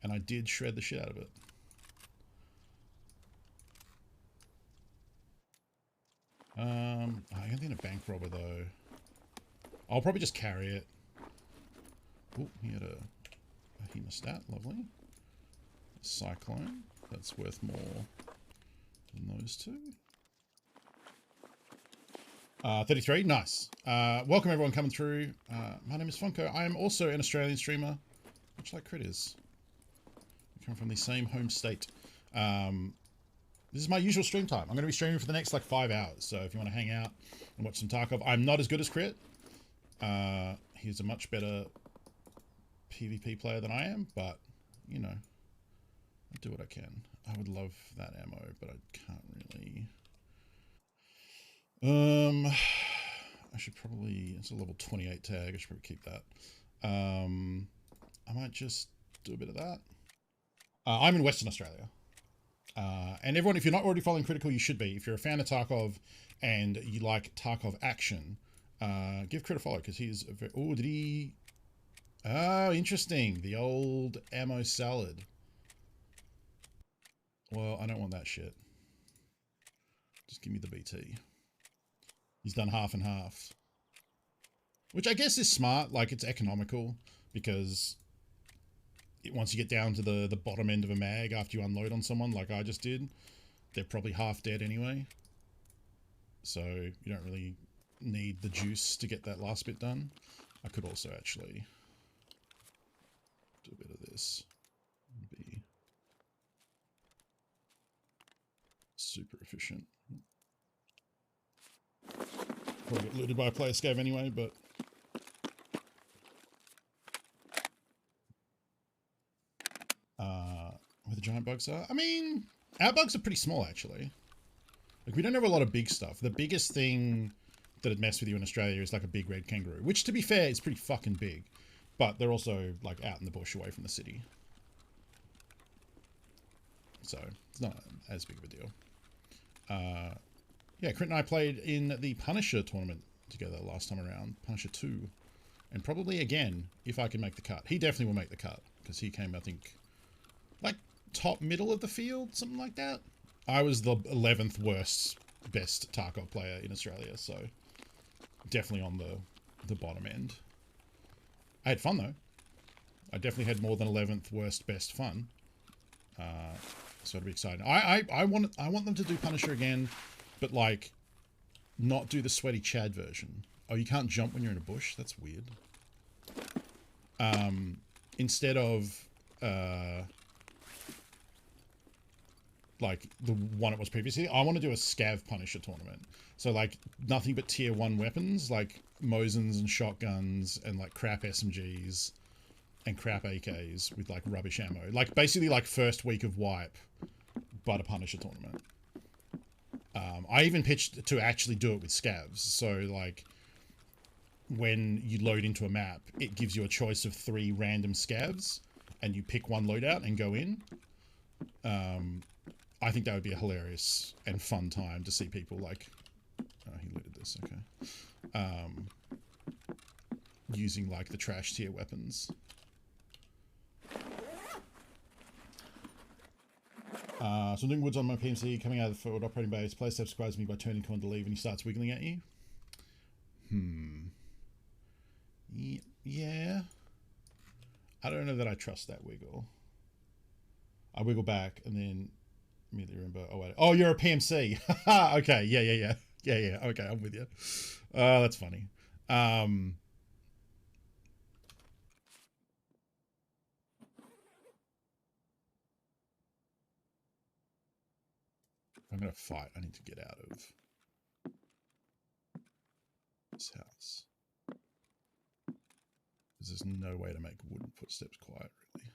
And I did shred the shit out of it. I don't think a bank robber, though. I'll probably just carry it. Oh, he had a hemostat. Lovely. Cyclone. That's worth more than those two. 33. Nice. Welcome, everyone coming through. My name is Funko. I am also an Australian streamer, much like Crit is. We come from the same home state. This is my usual stream time. I'm going to be streaming for the next, like, 5 hours. So if you want to hang out and watch some Tarkov, I'm not as good as Crit. He's a much better PvP player than I am, but, you know, I do what I can. I would love that ammo, but I can't really. I should probably, it's a level 28 tag. I should probably keep that. I might just do a bit of that. I'm in Western Australia. And everyone, if you're not already following Critical, you should be. If you're a fan of Tarkov and you like Tarkov action, give Crit a follow, because he's a very... Oh, did he... Oh, interesting. The old ammo salad. Well, I don't want that shit. Just give me the BT. He's done half and half. Which I guess is smart. Like, it's economical, because once you get down to the bottom end of a mag after you unload on someone, like I just did, they're probably half dead anyway. So you don't really need the juice to get that last bit done. I could also actually do a bit of this. Be super efficient. Probably get looted by a player scav anyway, but where the giant bugs are? I mean, our bugs are pretty small, actually. Like, we don't have a lot of big stuff. The biggest thing that'd mess with you in Australia is like a big red kangaroo, which, to be fair, is pretty fucking big. But they're also, like, out in the bush away from the city. So, it's not as big of a deal. Yeah, Crit and I played in the Punisher tournament together last time around. Punisher 2. And probably again, if I can make the cut. He definitely will make the cut, because he came, I think, like, top middle of the field, something like that. I was the 11th worst best Tarkov player in Australia, so definitely on the bottom end. I had fun, though. I definitely had more than 11th worst best fun. So it'll be exciting. I want them to do Punisher again, but, like, not do the sweaty Chad version. Oh, you can't jump when you're in a bush? That's weird. Instead of like the one it was previously, I want to do a Scav Punisher tournament. So, like, nothing but tier 1 weapons, like Mosins and shotguns and, like, crap SMGs and crap AKs with, like, rubbish ammo. Like, basically, like, first week of wipe, but a Punisher tournament. I even pitched to actually do it with scavs. So, like, when you load into a map, it gives you a choice of 3 random scavs, and you pick one loadout and go in. I think that would be a hilarious and fun time to see people, like... Oh, he looted this, okay. Using, like, the trash tier weapons. So I'm doing woods on my PMC, coming out of the forward operating base. Player subscribes me by turning to one to leave, and he starts wiggling at you. Yeah. I don't know that I trust that wiggle. I wiggle back, and then immediately remember, oh, wait. Oh, you're a PMC. Okay, yeah. Yeah, okay, I'm with you. That's funny. I'm gonna fight. I need to get out of this house. Because there's no way to make wooden footsteps quiet, really.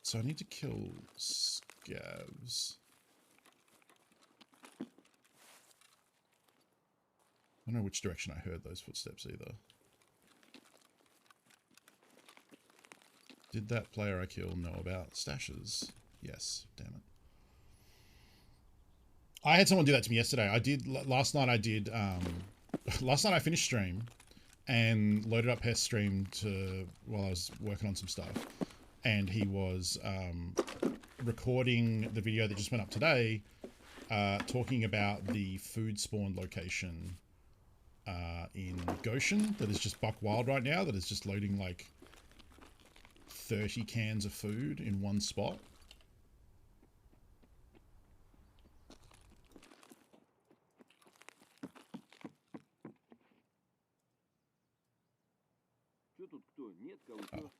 So I need to kill scavs. I don't know which direction I heard those footsteps either. Did that player I killed know about stashes? Yes, damn it. I had someone do that to me yesterday. I did, last night I did, last night I finished stream and loaded up Hess stream while I was working on some stuff. And he was recording the video that just went up today, talking about the food spawn location in Goshen that is just buck wild right now, that is just loading like 30 cans of food in one spot. Oh.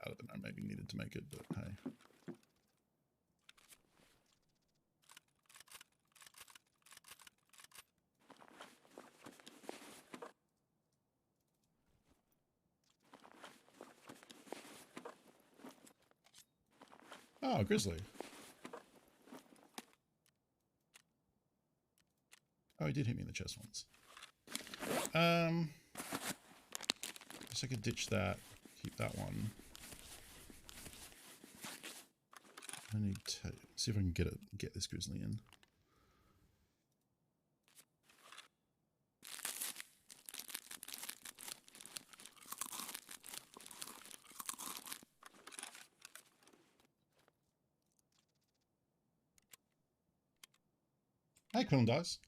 I don't know, maybe needed to make it, but hey. Oh, grizzly. Oh, he did hit me in the chest once. Guess I could ditch that. Keep that one. I need to see if I can get this grizzly in. Hey, Quillen Dice.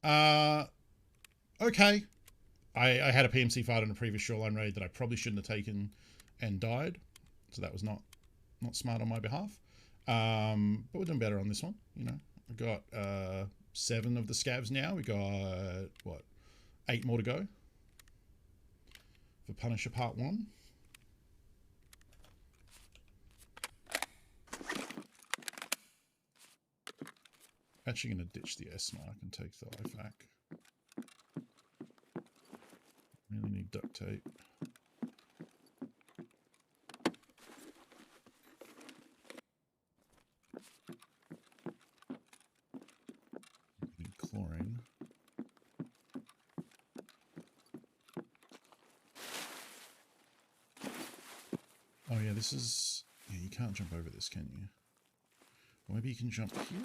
Okay. I had a PMC fight on a previous shoreline raid that I probably shouldn't have taken and died. So that was not smart on my behalf. But we're doing better on this one, you know. I've got 7 of the scavs now. We got, what, 8 more to go for Punisher Part 1. Actually going to ditch the S mark and take the IFAC. Really need duct tape. Need chlorine. Oh yeah, this is... Yeah, you can't jump over this, can you? Or maybe you can jump here?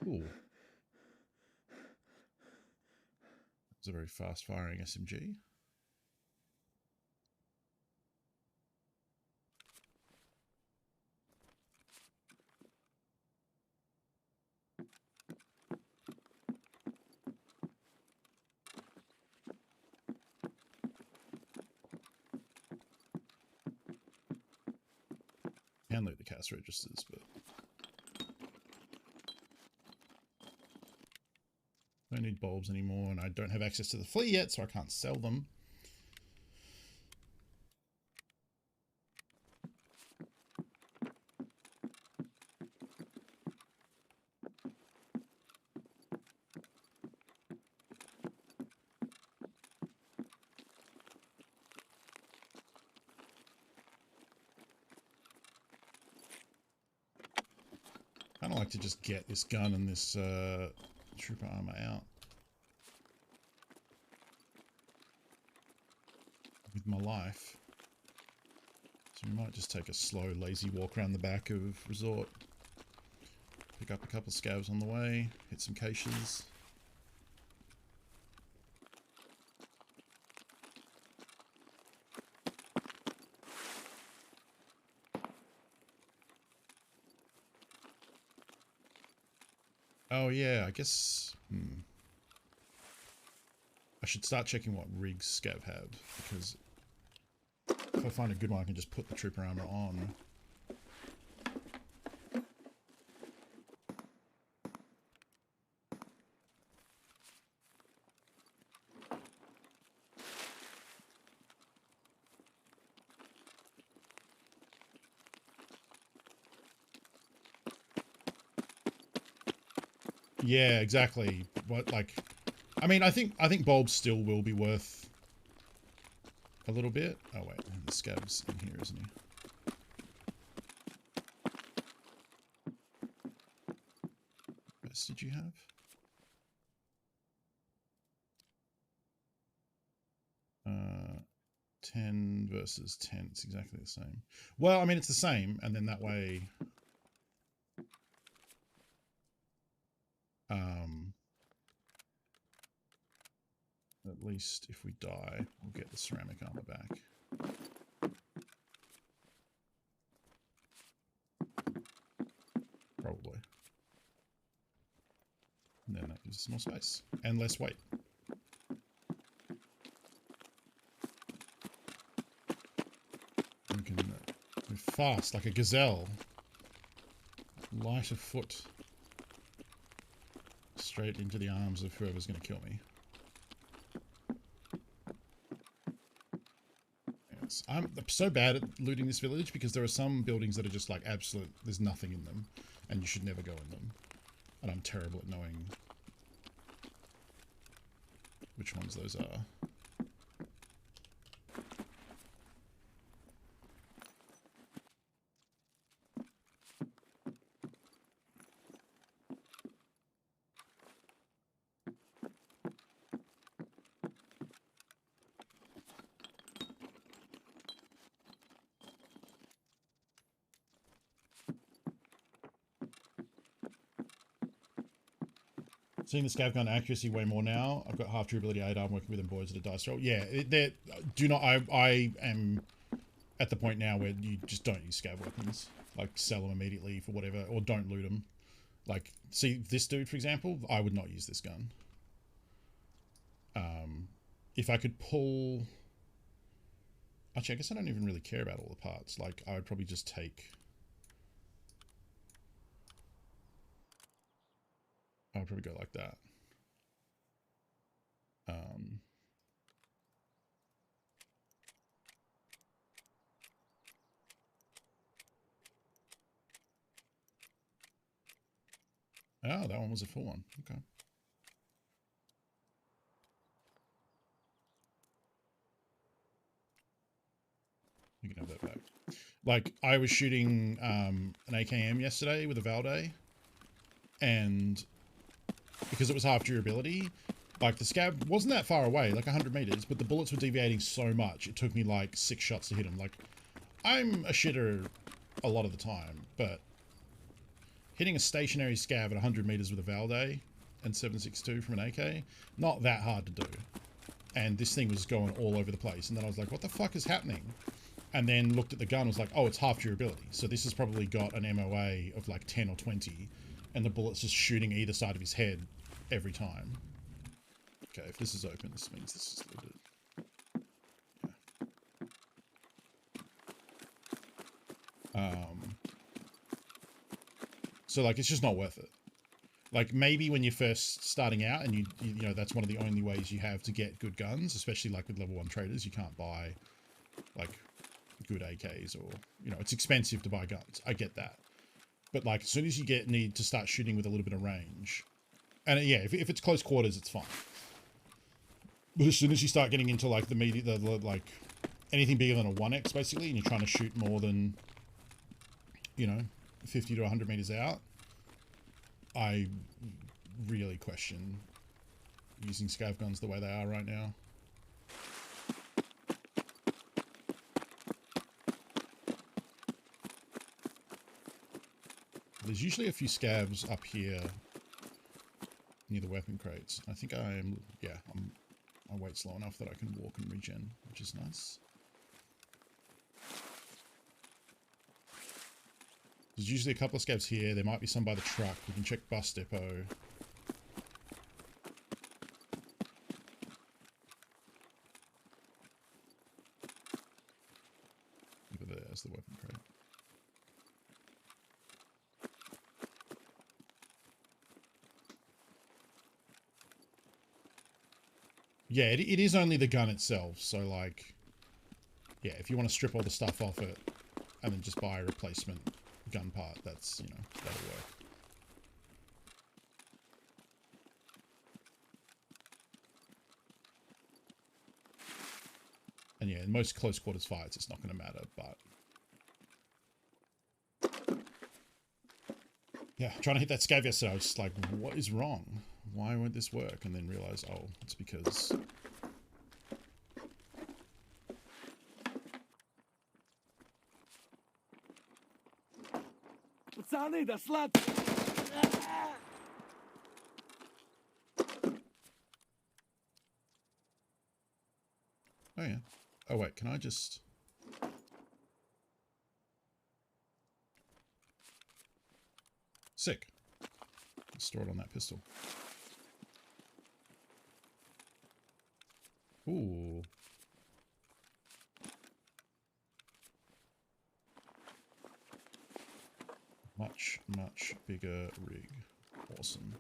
Cool. It's a very fast-firing SMG. Can loot the cast registers, but I don't need bulbs anymore, and I don't have access to the flea yet, so I can't sell them. I don't like to just get this gun and this trooper armor out with my life. So we might just take a slow, lazy walk around the back of Resort. Pick up a couple of scavs on the way, hit some caches. Oh yeah, I guess... I should start checking what rigs scav have, because if I find a good one I can just put the trooper armor on. Yeah, exactly. What, like, I mean, I think bulbs still will be worth a little bit. Oh wait, the scab's in here, isn't he? What else did you have? Uh, 10 versus 10. It's exactly the same. Well, I mean, it's the same, and then that way, at least if we die, we'll get the ceramic armor back. Probably. And then that gives us more space and less weight. We can move fast like a gazelle. Light of foot. Straight into the arms of whoever's going to kill me. Yes. I'm so bad at looting this village because there are some buildings that are just like absolute, there's nothing in them and you should never go in them. And I'm terrible at knowing which ones those are. Seeing the scav gun accuracy way more now. I've got half durability 8. I'm working with them boys at a dice roll. Yeah, do not. I am at the point now where you just don't use scav weapons. Like sell them immediately for whatever, or don't loot them. Like, see this dude for example. I would not use this gun. If I could pull. Actually, I guess I don't even really care about all the parts. Like, I would probably just take. I would probably go like that. Oh, that one was a full one. Okay. You can have that back. Like, I was shooting an AKM yesterday with a Valde, and because it was half durability, like the scab wasn't that far away, like 100 meters, but the bullets were deviating so much, it took me like 6 shots to hit him. Like, I'm a shitter a lot of the time, but hitting a stationary scab at 100 meters with a Valde and 7.62 from an AK, not that hard to do. And this thing was going all over the place, and then I was like, what the fuck is happening? And then looked at the gun, was like, oh, it's half durability. So this has probably got an MOA of like 10 or 20, and the bullet's just shooting either side of his head every time. Okay, if this is open, this means this is looted. Yeah. So like, it's just not worth it. Like, maybe when you're first starting out and you know, that's one of the only ways you have to get good guns, especially like with level 1 traders, you can't buy like good AKs, or, you know, it's expensive to buy guns. I get that. But like, as soon as you need to start shooting with a little bit of range, and yeah, if it's close quarters, it's fine. But as soon as you start getting into like like anything bigger than a 1x basically, and you're trying to shoot more than, you know, 50 to 100 meters out, I really question using scav guns the way they are right now. There's usually a few scavs up here near the weapon crates. I think I wait slow enough that I can walk and regen, which is nice. There's usually a couple of scavs here. There might be some by the truck. We can check bus depot. Over there's the weapon crate. Yeah, it is only the gun itself, so like, yeah, if you want to strip all the stuff off it and then just buy a replacement gun part, that's, you know, that'll work. And yeah, in most close quarters fights, it's not going to matter, but... Yeah, trying to hit that scav yesterday, I was just like, what is wrong? Why won't this work? And then realize, oh, it's because... Oh yeah. Oh wait, can I just... Sick. Store it on that pistol. Ooh. Much, much bigger rig. Awesome.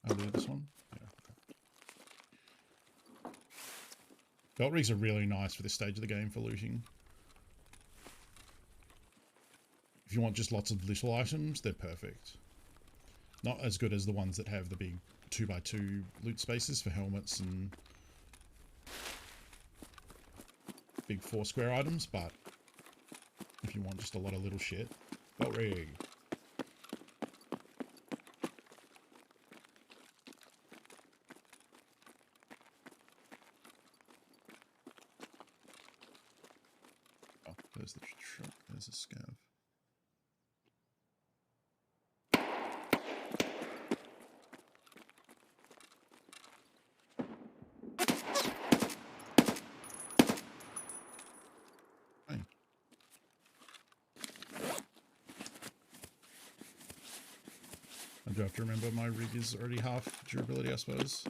Oh, this one? Yeah. Okay. Belt rigs are really nice for this stage of the game for looting. If you want just lots of little items, they're perfect. Not as good as the ones that have the big 2x2 loot spaces for helmets and big 4 square items, but if you want just a lot of little shit, belt rig. Oh, there's the truck, there's a scav. I do have to remember my rig is already half durability, I suppose.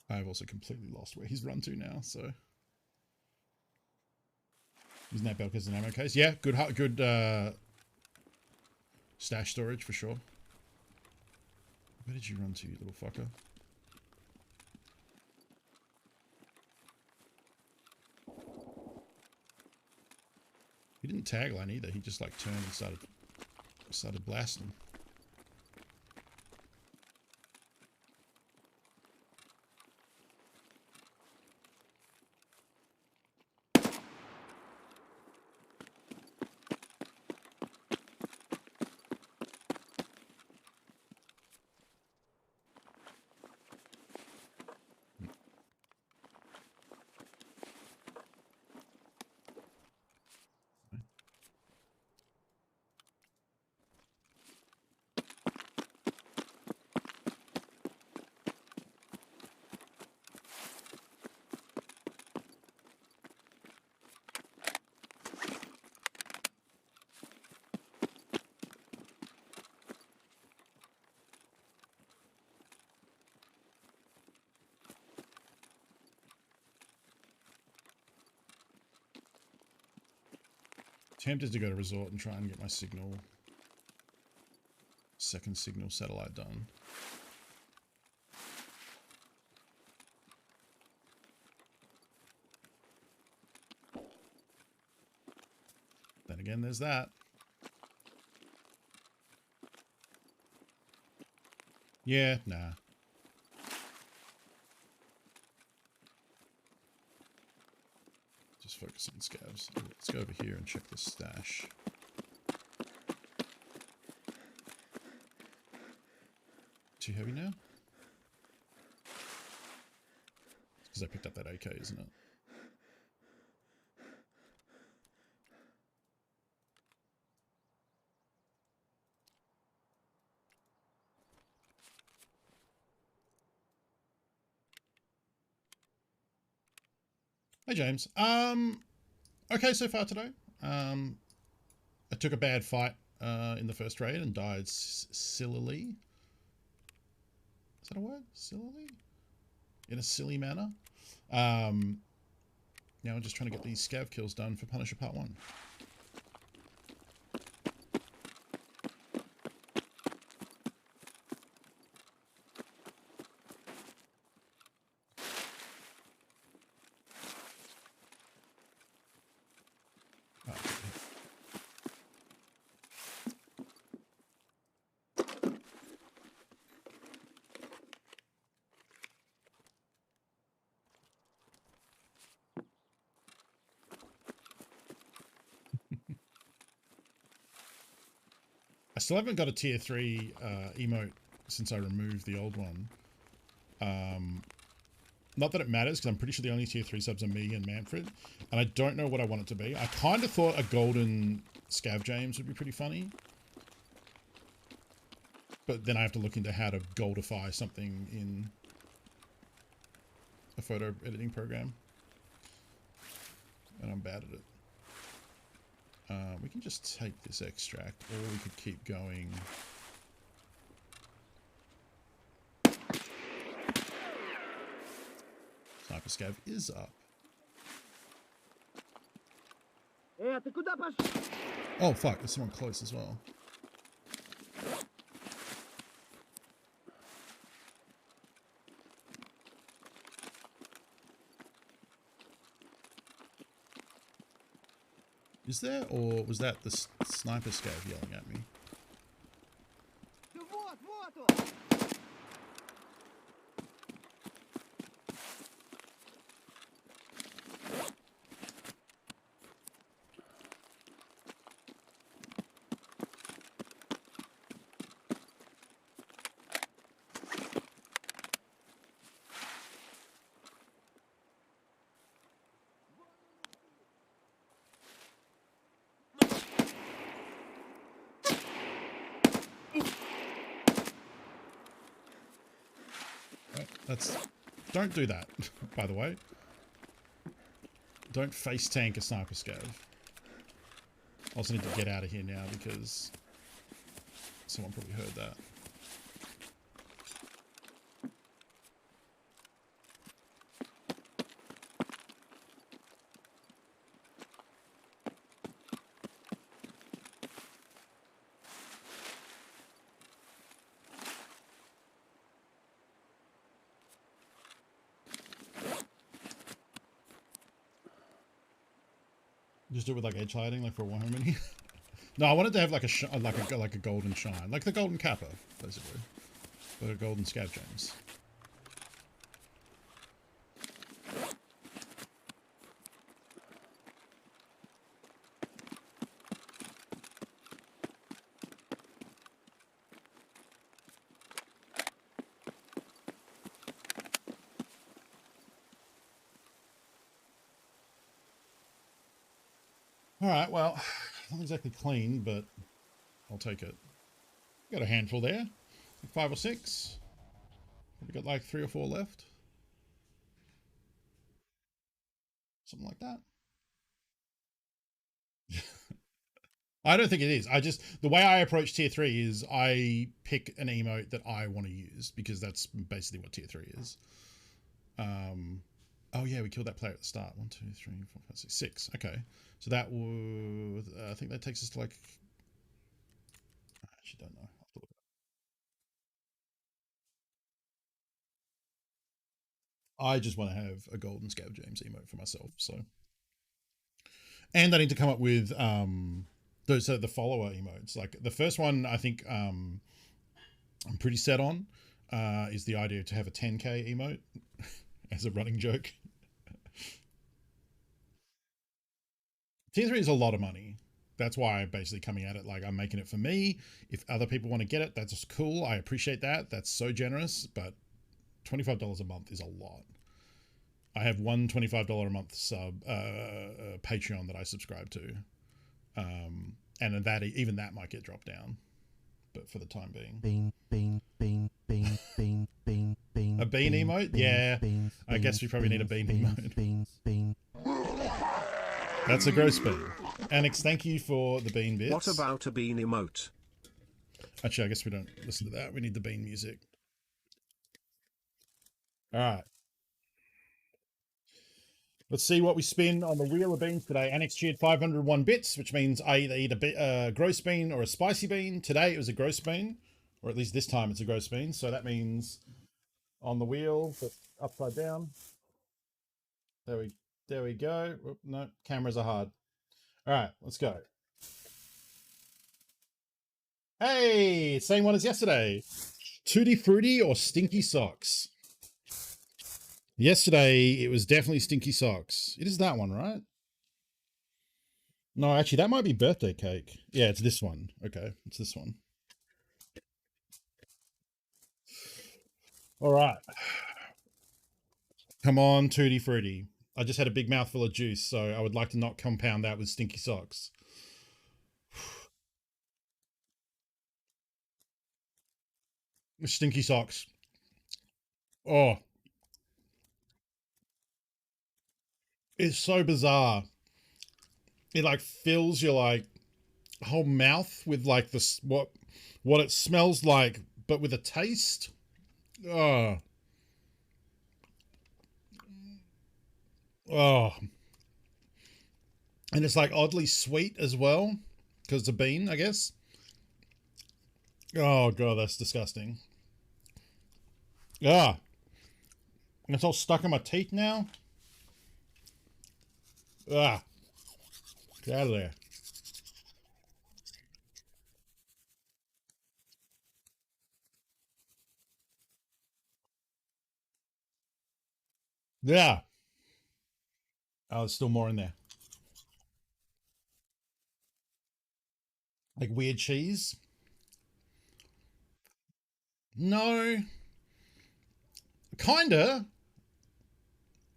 I've also completely lost where he's run to now, so... Using that belt as an ammo case. Yeah, good stash storage for sure. Where did you run to, you little fucker? He didn't tagline either. He just like turned and started blasting. Tempted to go to resort and try and get my second signal satellite done. Then again, there's that. Yeah, nah. Just focus on scavs. Let's go over here and check the stash. Too heavy now? It's because I picked up that AK, isn't it? Hey James. Okay so far today. I took a bad fight in the first raid and died sillily. Is that a word? Sillily? In a silly manner. Now I'm just trying to get these scav kills done for Punisher Part 1. I still haven't got a tier 3 emote since I removed the old one. Not that it matters, because I'm pretty sure the only tier 3 subs are me and Manfred, and I don't know what I want it to be. I kind of thought a golden Scav James would be pretty funny, but then I have to look into how to goldify something in a photo editing program, and I'm bad at it. We can just take this extract, or we could keep going. Sniper Scav is up. Oh fuck, there's someone close as well. Is there, or was that the Sniper Scav yelling at me? Don't do that, by the way. Don't face tank a Sniper Scav. I also need to get out of here now because someone probably heard that. Just do it with like edge lighting, like for a Warhammer mini. No, I wanted to have like a golden shine, like the golden Kappa, basically, but a golden Scav James. All right, well, not exactly clean, but I'll take it. Got a handful there, like 5 or 6. Probably got like 3 or 4 left. Something like that. I don't think it is. The way I approach tier 3 is I pick an emote that I want to use, because that's basically what tier 3 is. Oh yeah, we killed that player at the start. 1, 2, 3, 4, 5, 6, 6. Okay, so that would I think that takes us to like. I actually don't know. I just want to have a golden Scav James emote for myself. So, and I need to come up with the follower emotes. Like the first one, I think I'm pretty set on is the idea to have a 10k emote as a running joke. Tier 3 is a lot of money. That's why I'm basically coming at it like I'm making it for me. If other people want to get it, that's cool. I appreciate that. That's so generous, but $25 a month is a lot. I have one $25 a month sub Patreon that I subscribe to, and that even that might get dropped down, but for the time being. A bean emote? Yeah, I guess we probably need a bean emote. That's a gross bean. Annex, thank you for the bean bits. What about a bean emote? Actually, I guess we don't listen to that. We need the bean music. All right. Let's see what we spin on the wheel of beans today. Annex cheered 501 bits, which means I either eat a gross bean or a spicy bean. Today it was a gross bean, or at least this time it's a gross bean. So that means on the wheel, upside down. There we go. Oop, no, cameras are hard. All right, let's go. Hey, same one as yesterday. Tutti Frutti or Stinky Socks? Yesterday, it was definitely Stinky Socks. It is that one, right? No, actually, that might be birthday cake. Yeah, it's this one. Okay, it's this one. All right. Come on, Tutti Frutti. I just had a big mouthful of juice, so I would like to not compound that with Stinky Socks. Stinky Socks. Oh. It's so bizarre. It like fills your like whole mouth with like this what it smells like, but with a taste. Oh. Oh. And it's like oddly sweet as well, because it's a bean, I guess. Oh god, that's disgusting. Ah. And it's all stuck in my teeth now. Ah. Get out of there. Yeah. Oh, there's still more in there. Like weird cheese? No. Kinda.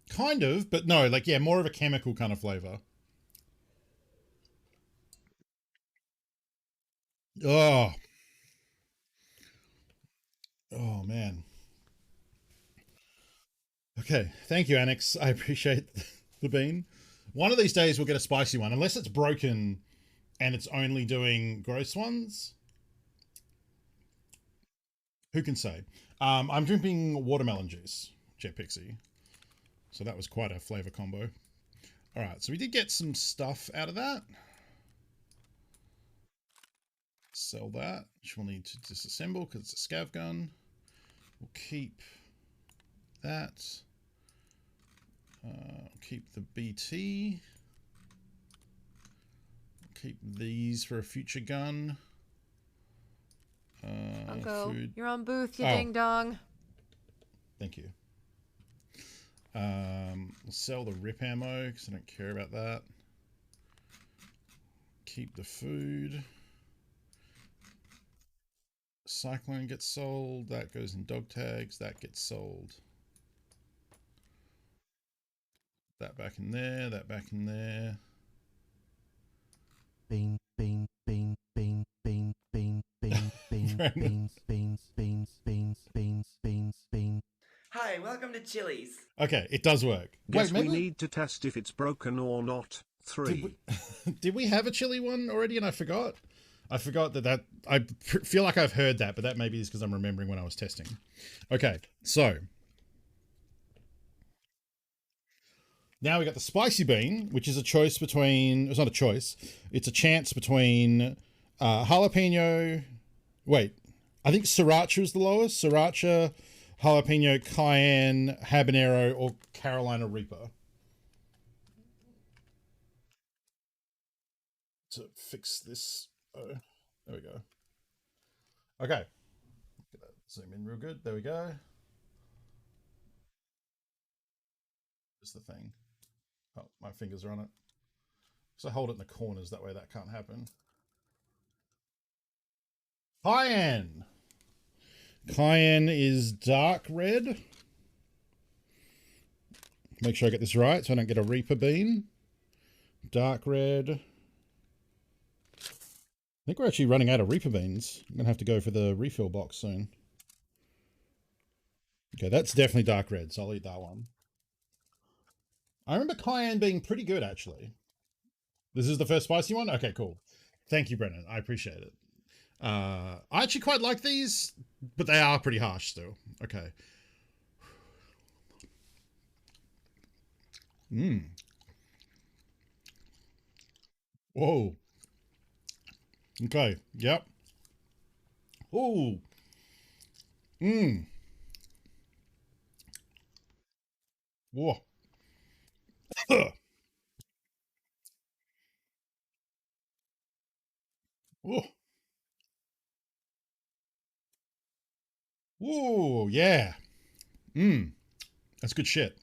Kind of, but no, like, yeah, more of a chemical kind of flavor. Oh. Oh, man. Okay, thank you, Annex. I appreciate the bean. One of these days we'll get a spicy one, unless it's broken and it's only doing gross ones. Who can say? I'm drinking watermelon juice, Jet Pixie. So that was quite a flavor combo. All right, so we did get some stuff out of that. Sell that, which we'll need to disassemble because it's a scav gun. We'll keep that. Keep the BT. Keep these for a future gun. Uncle, food. you're on booth, you ding dong. Thank you. We'll sell the rip ammo because I don't care about that. Keep the food. Cyclone gets sold. That goes in dog tags. That gets sold. That back in there. That back in there. Bean, bean, bean, bean, bean, bean, bean, bean, beans, beans, beans, beans, beans, beans, beans. Hi, welcome to Chili's. Okay, it does work. Guess we need to test if it's broken or not. 3. Did we have a chili one already and I forgot? I forgot that I feel like I've heard that, but that maybe is because I'm remembering when I was testing. Okay, so now we got the spicy bean, which is a choice between, it's not a choice, it's a chance between jalapeno, wait, I think sriracha is the lowest, sriracha, jalapeno, cayenne, habanero, or Carolina Reaper. To fix this, oh, there we go. Okay, zoom in real good, there we go. Just the thing. Oh, my fingers are on it. So I hold it in the corners, that way that can't happen. Cayenne. Cayenne is dark red. Make sure I get this right so I don't get a Reaper bean. Dark red. I think we're actually running out of Reaper beans. I'm going to have to go for the refill box soon. Okay, that's definitely dark red, so I'll eat that one. I remember cayenne being pretty good, actually. This is the first spicy one? Okay, cool. Thank you, Brennan. I appreciate it. I actually quite like these, but they are pretty harsh still. Okay. Whoa. Okay. Yep. Ooh. Whoa. Whoa. Ooh, yeah. That's good shit.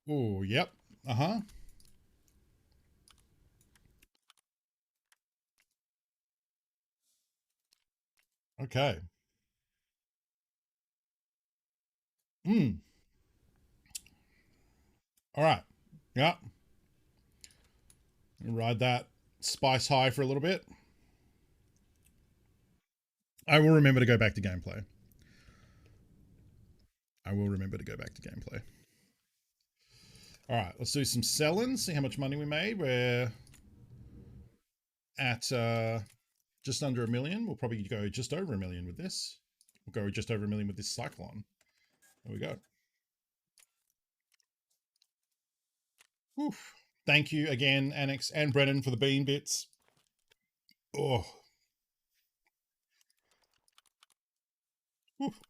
Ooh, yep. Uh-huh. Okay. All right. Yep. Ride that spice high for a little bit. I will remember to go back to gameplay. I will remember to go back to gameplay. All right, let's do some selling, see how much money we made. We're at just under 1 million. We'll probably go just over 1 million with this. We'll go just over 1 million with this Cyclone. There we go. Oof. Thank you again, Annex and Brennan, for the bean bits. Oh. Oof.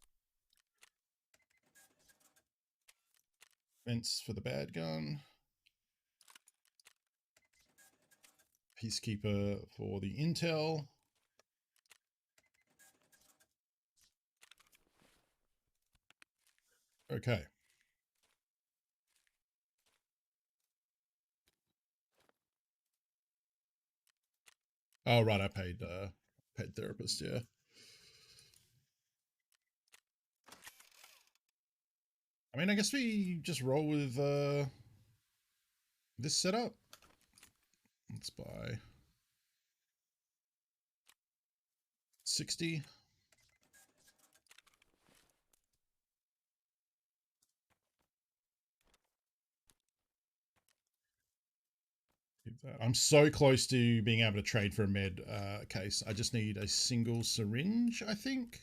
Vents for the bad gun. Peacekeeper for the intel. Okay. Oh, right. I paid therapist. Yeah. I mean, I guess we just roll with this setup. Let's buy 60. I'm so close to being able to trade for a med case. I just need a single syringe, I think.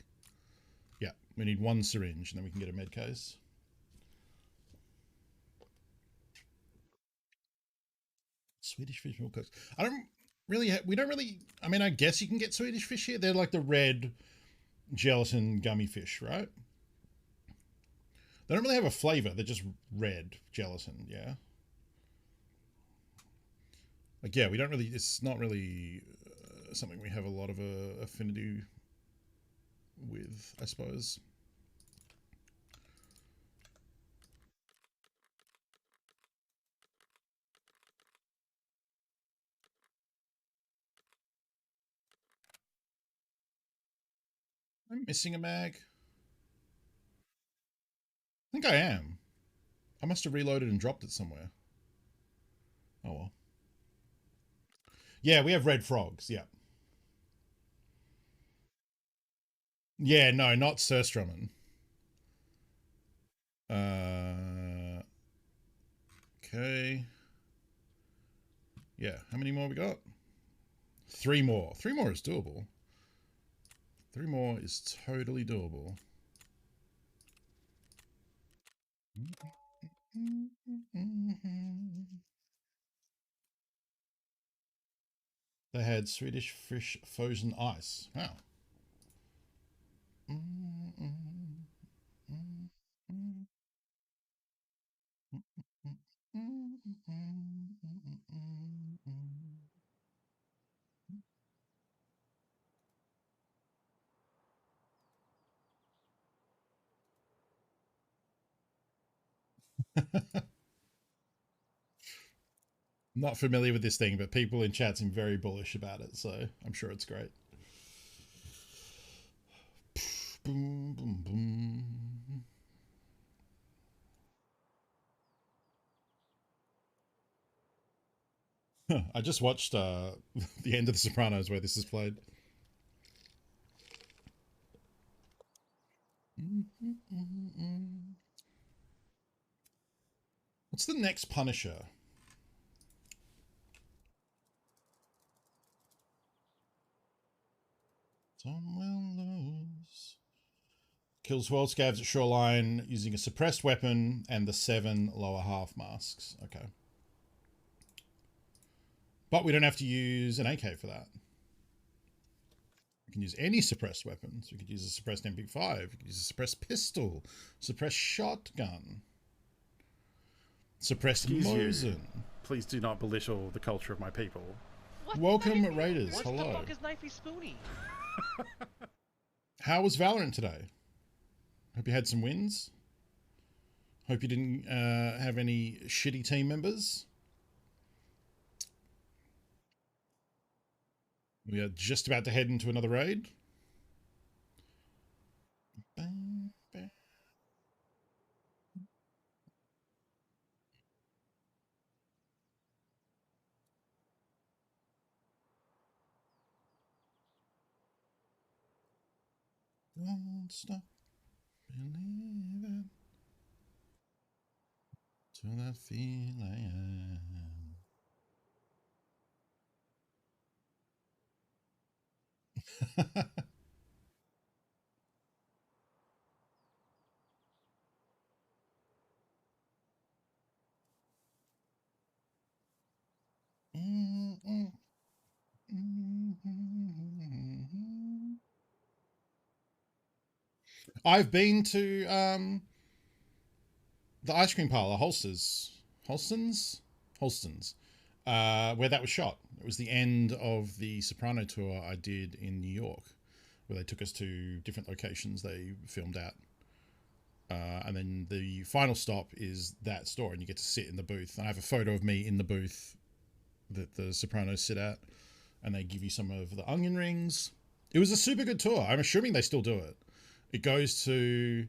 Yeah, we need one syringe, and then we can get a med case. Swedish fish milk cokes. I don't really. We don't really. I mean, I guess you can get Swedish fish here. They're like the red gelatin gummy fish, right? They don't really have a flavor. They're just red gelatin. Yeah. Like, yeah, we don't really. It's not really something we have a lot of affinity with, I suppose. I'm missing a mag. I think I am. I must have reloaded and dropped it somewhere. Oh well. Yeah, we have red frogs. Yeah. Yeah, no, not Surströmmen. Okay. Yeah, how many more we got? 3 more. 3 more is doable. 3 more is totally doable. They had Swedish fish frozen ice. Wow. Not familiar with this thing, but people in chat seem very bullish about it, so I'm sure it's great. Boom, boom, boom. I just watched the end of The Sopranos where this is played. What's the next Punisher? Tom will lose. Kills 12 scavs at shoreline using a suppressed weapon and the 7 lower half masks. Okay. But we don't have to use an AK for that. We can use any suppressed weapons. We could use a suppressed MP5. We could use a suppressed pistol. Suppressed shotgun. Suppressed Mosin. Please do not belittle the culture of my people. Welcome, Raiders. What Hello. the fuck is Knifey Spoony? How was Valorant today? Hope you had some wins. Hope you didn't have any shitty team members. We are just about to head into another raid. Bang, bang. Don't stop believing till that feeling. I've been to the ice cream parlor, Holstons, where that was shot. It was the end of the Soprano tour I did in New York, where they took us to different locations they filmed at. And then the final stop is that store, and you get to sit in the booth. I have a photo of me in the booth that the Sopranos sit at, and they give you some of the onion rings. It was a super good tour. I'm assuming they still do it. It goes to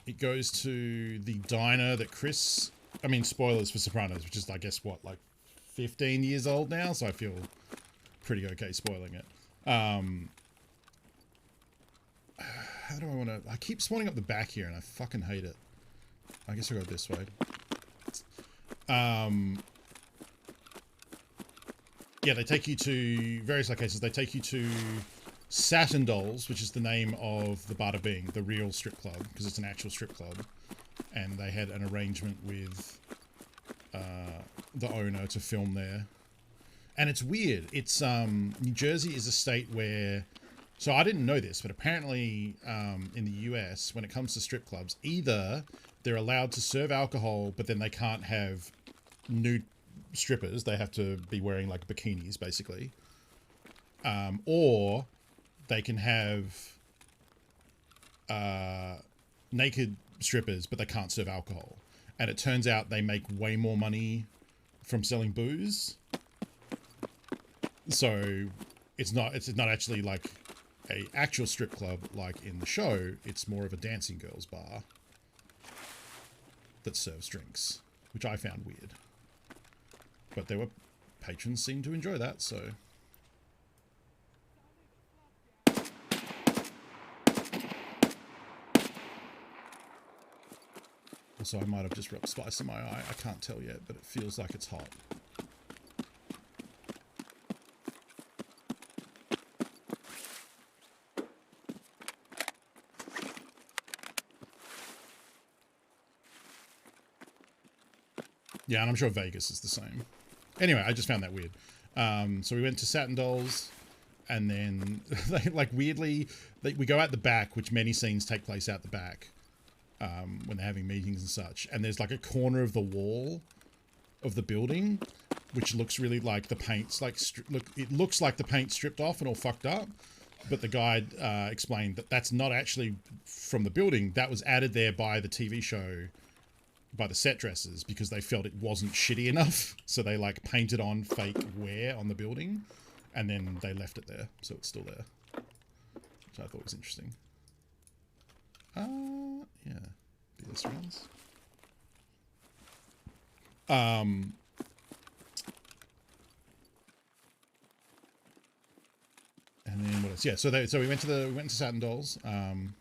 the diner that Chris, I mean, spoilers for Sopranos, which is, I guess, what, like 15 years old now, so I feel pretty okay spoiling it. How do I want to... I keep spawning up the back here, and I fucking hate it. I guess I'll go this way. Yeah, they take you to various locations. They take you to Satin Dolls, which is the name of the Bada Bing, the real strip club, because it's an actual strip club. And they had an arrangement with the owner to film there. And it's weird. It's New Jersey is a state where... So I didn't know this, but apparently in the US, when it comes to strip clubs, either they're allowed to serve alcohol, but then they can't have nude strippers. They have to be wearing like bikinis, basically. Or they can have naked strippers, but they can't serve alcohol. And it turns out they make way more money from selling booze. So it's not actually like a actual strip club like in the show. It's more of a dancing girls bar that serves drinks, which I found weird. But there were patrons seemed to enjoy that, so... Also, I might have just rubbed spice in my eye. I can't tell yet, but it feels like it's hot. Yeah, and I'm sure Vegas is the same. Anyway, I just found that weird. So we went to Satin Dolls, and then, like, weirdly, we go out the back, which many scenes take place out the back, when they're having meetings and such. And there's, like, a corner of the wall of the building, which looks really like the paint's, like, it looks like the paint stripped off and all fucked up. But the guide explained that that's not actually from the building. That was added there by the TV show, by the set dressers, because they felt it wasn't shitty enough, so they like painted on fake wear on the building, and then they left it there, so it's still there, which I thought was interesting. Yeah, do this rounds. And then what else? Yeah, so we went to Satin Dolls, and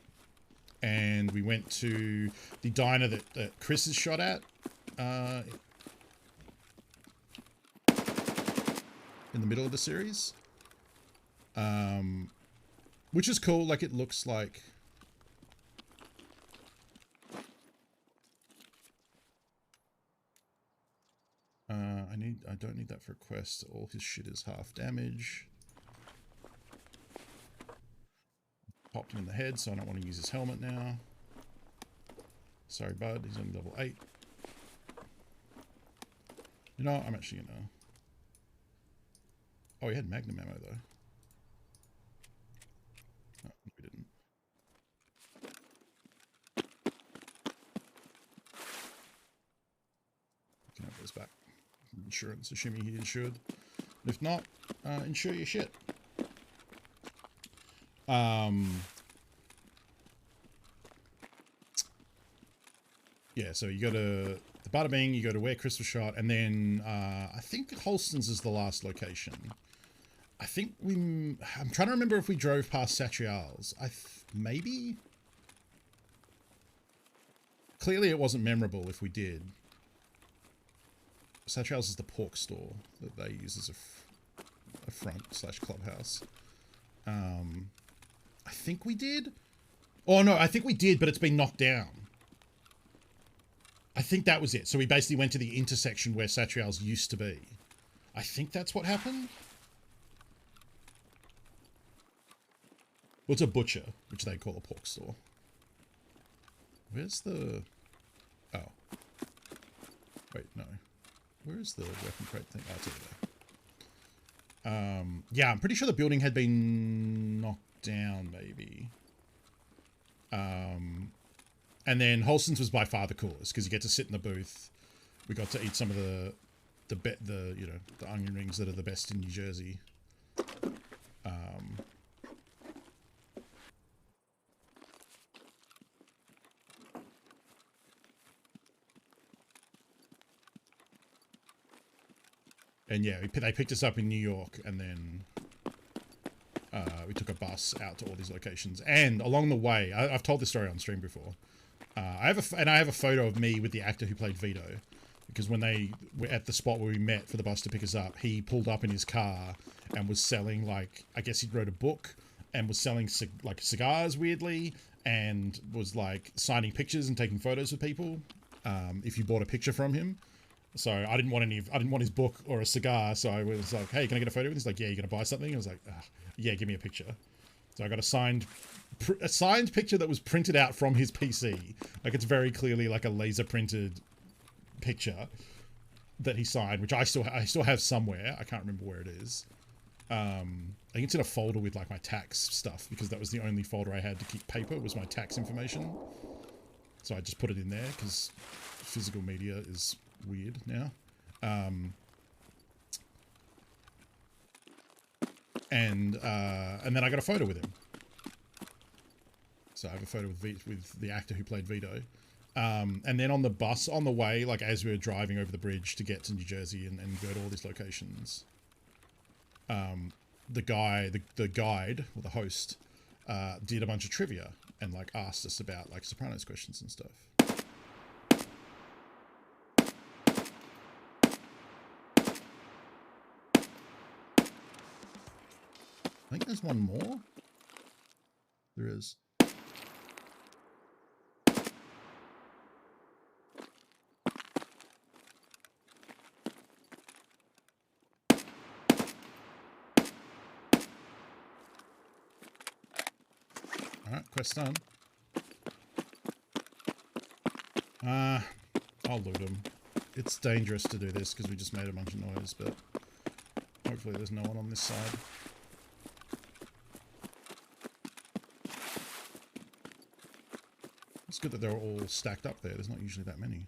and we went to the diner that Chris is shot at. In the middle of the series. Which is cool. Like, it looks like... I don't need that for a quest. All his shit is half damage. Popped him in the head, so I don't want to use his helmet now. Sorry, bud. He's only level 8. You know, I'm actually gonna... Oh, he had Magnum ammo, though. No, we didn't. You can have those back. Insurance, assuming he insured. If not, insure your shit. Yeah, so you go to the Bada Bing, you go to where Chris was shot, and then I think Holston's is the last location. I think I'm trying to remember if we drove past Satrial's. Maybe? Clearly it wasn't memorable if we did. Satrial's is the pork store that they use as a front/clubhouse. I think we did. Oh no, I think we did, but it's been knocked down. I think that was it. So we basically went to the intersection where Satrial's used to be. I think that's what happened. Well, it's a butcher, which they call a pork store. Where's the... Oh. Wait, no. Where's the weapon crate thing? Oh, it's over there. Yeah, I'm pretty sure the building had been knocked down, maybe. And then Holston's was by far the coolest because you get to sit in the booth. We got to eat some of the onion rings that are the best in New Jersey. And yeah, they picked us up in New York, and then we took a bus out to all these locations. And along the way, I've told this story on stream before. I have a photo of me with the actor who played Vito, because when they were at the spot where we met for the bus to pick us up, he pulled up in his car and was selling, like, I guess he wrote a book and was selling like cigars weirdly, and was like signing pictures and taking photos of people if you bought a picture from him. So I didn't want his book or a cigar. So I was like, hey, can I get a photo with him? He's like, yeah, you gonna buy something? I was like, yeah, give me a picture. So I got a signed picture that was printed out from his PC. Like, it's very clearly like a laser printed picture that he signed, which I still have somewhere. I can't remember where it is. I think it's in a folder with like my tax stuff, because that was the only folder I had to keep paper, was my tax information. So I just put it in there because physical media is weird now. And then I got a photo with him. So I have a photo with the actor who played Vito. And then on the bus on the way, like as we were driving over the bridge to get to New Jersey and go to all these locations, the guide or the host did a bunch of trivia and like asked us about like Sopranos questions and stuff. I think there's one more. There is. Alright, quest done. I'll loot them. It's dangerous to do this because we just made a bunch of noise, but hopefully there's no one on this side. It's good that they're all stacked up there. There's not usually that many.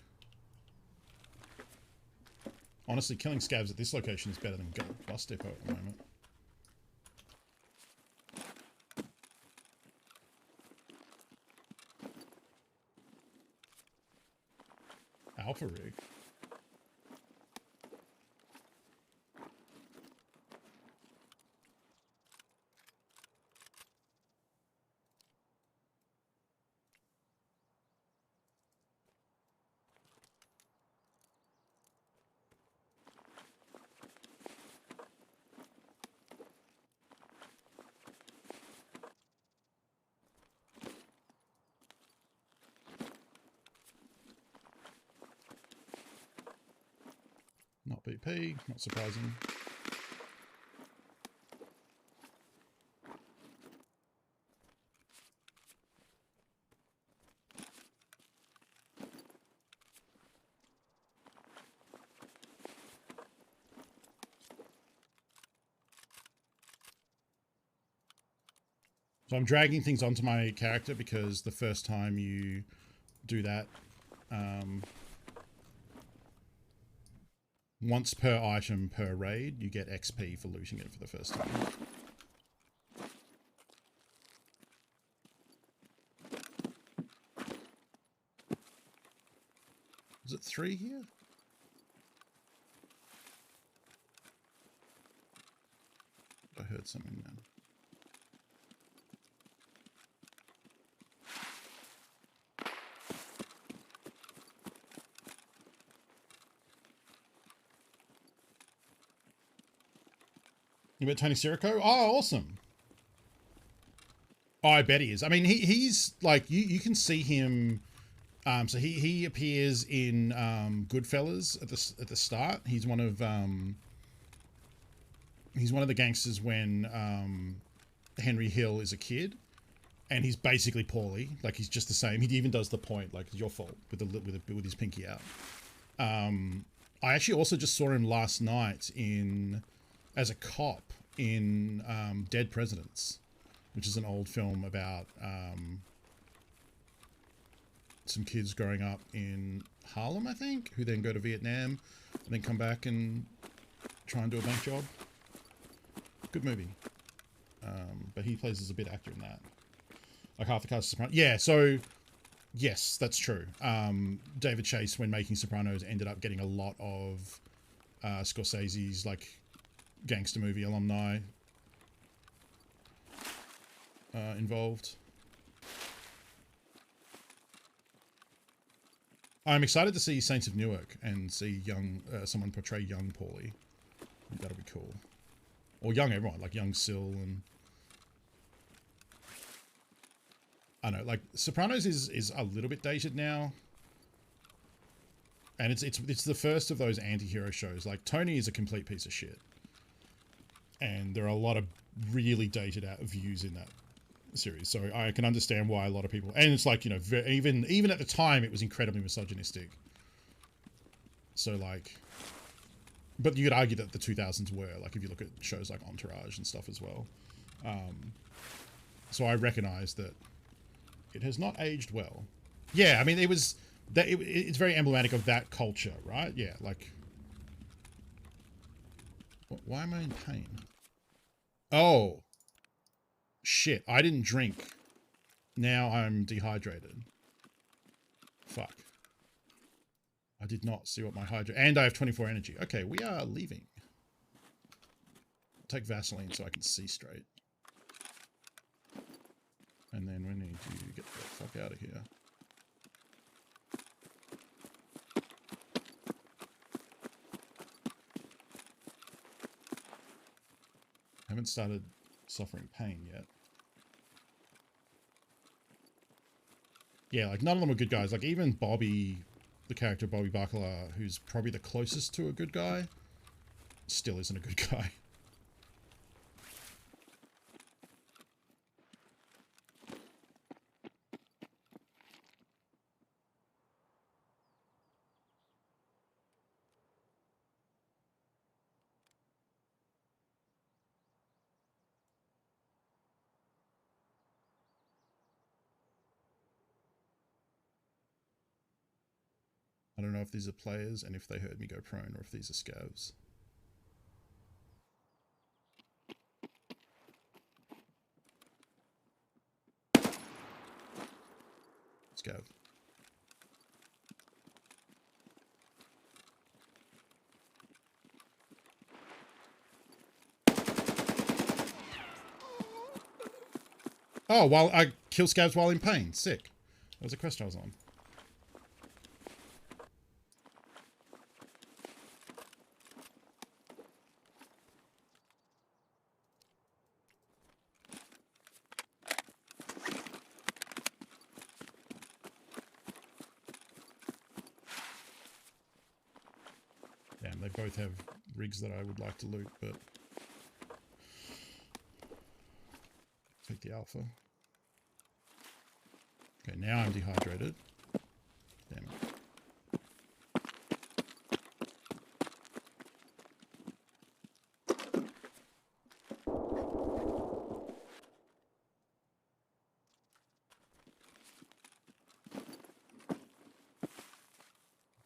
Honestly, killing scavs at this location is better than bus depot at the moment. Alpha rig. BP, not surprising. So I'm dragging things onto my character because the first time you do that, once per item per raid, you get XP for looting it for the first time. Is it 3 here? I heard something then. You met Tony Sirico? Oh, awesome. Oh, I bet he is. I mean, he's like, you can see him. So he appears in Goodfellas at the start. He's one of the gangsters when Henry Hill is a kid, and he's basically Paulie. Like, he's just the same. He even does the point, like, it's your fault, with his pinky out. I actually also just saw him last night as a cop in Dead Presidents, which is an old film about some kids growing up in Harlem, I think, who then go to Vietnam and then come back and try and do a bank job. Good movie. But he plays as a bit actor in that. Like half the cast is Sopranos. Yeah, so yes, that's true. David Chase, when making Sopranos, ended up getting a lot of Scorsese's like gangster movie alumni involved. I'm excited to see Saints of Newark and see someone portray young Paulie. That'll be cool. Or young everyone, like young Syl and I don't know, like Sopranos is a little bit dated now. And it's the first of those anti-hero shows. Like Tony is a complete piece of shit. And there are a lot of really dated out views in that series. So I can understand why a lot of people, and it's like, you know, even at the time it was incredibly misogynistic. So like, but you could argue that the 2000s were, like, if you look at shows like Entourage and stuff as well. So I recognize that it has not aged well. Yeah, I mean, it's very emblematic of that culture, right? Yeah, like, why am I in pain? Oh, shit, I didn't drink. Now I'm dehydrated. Fuck. I did not see what my and I have 24 energy. Okay, we are leaving. Take Vaseline so I can see straight. And then we need to get the fuck out of here. Haven't started suffering pain yet. Yeah, like none of them are good guys. Like even Bobby, the character Bobby Bacala, who's probably the closest to a good guy, still isn't a good guy. I don't know if these are players and if they heard me go prone or if these are scavs. Scav. Oh, while I kill scavs while in pain. Sick. That was a quest I was on. Damn. fine. They both have rigs that I would like to loot, but take the alpha. Okay, now I'm dehydrated. Damn it.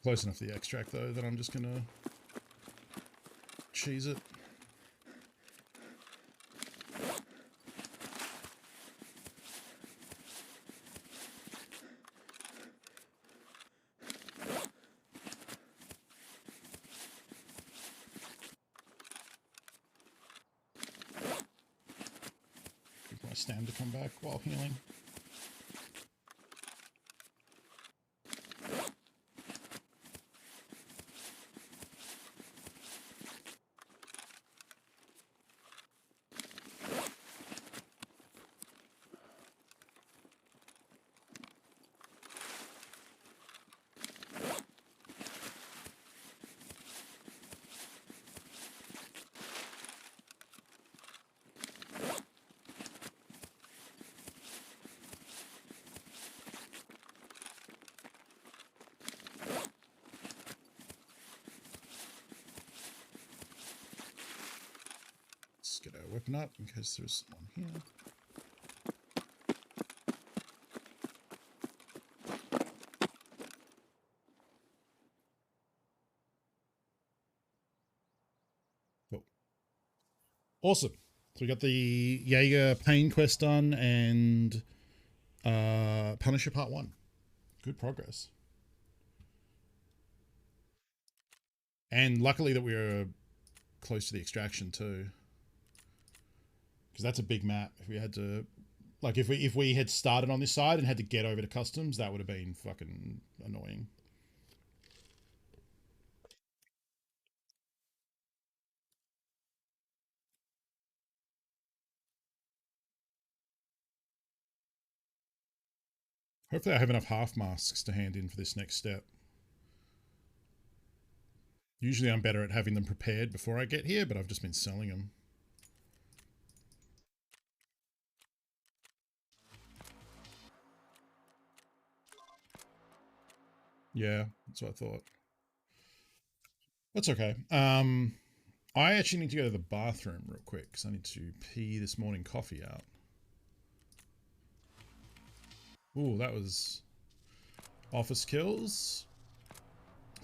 Close enough to the extract though that I'm just gonna cheese it. Give my stam to come back while healing. Let's get our weapon up in case there's someone here. Cool. Awesome. So we got the Jaeger Pain quest done and Punisher Part 1. Good progress. And luckily that we were close to the extraction too. Because that's a big map. If we had to, like, if we had started on this side and had to get over to customs, that would have been fucking annoying. Hopefully I have enough half masks to hand in for this next step. Usually I'm better at having them prepared before I get here, but I've just been selling them. Yeah, that's what I thought. That's okay. I actually need to go to the bathroom real quick because I need to pee this morning coffee out. Ooh, that was office kills.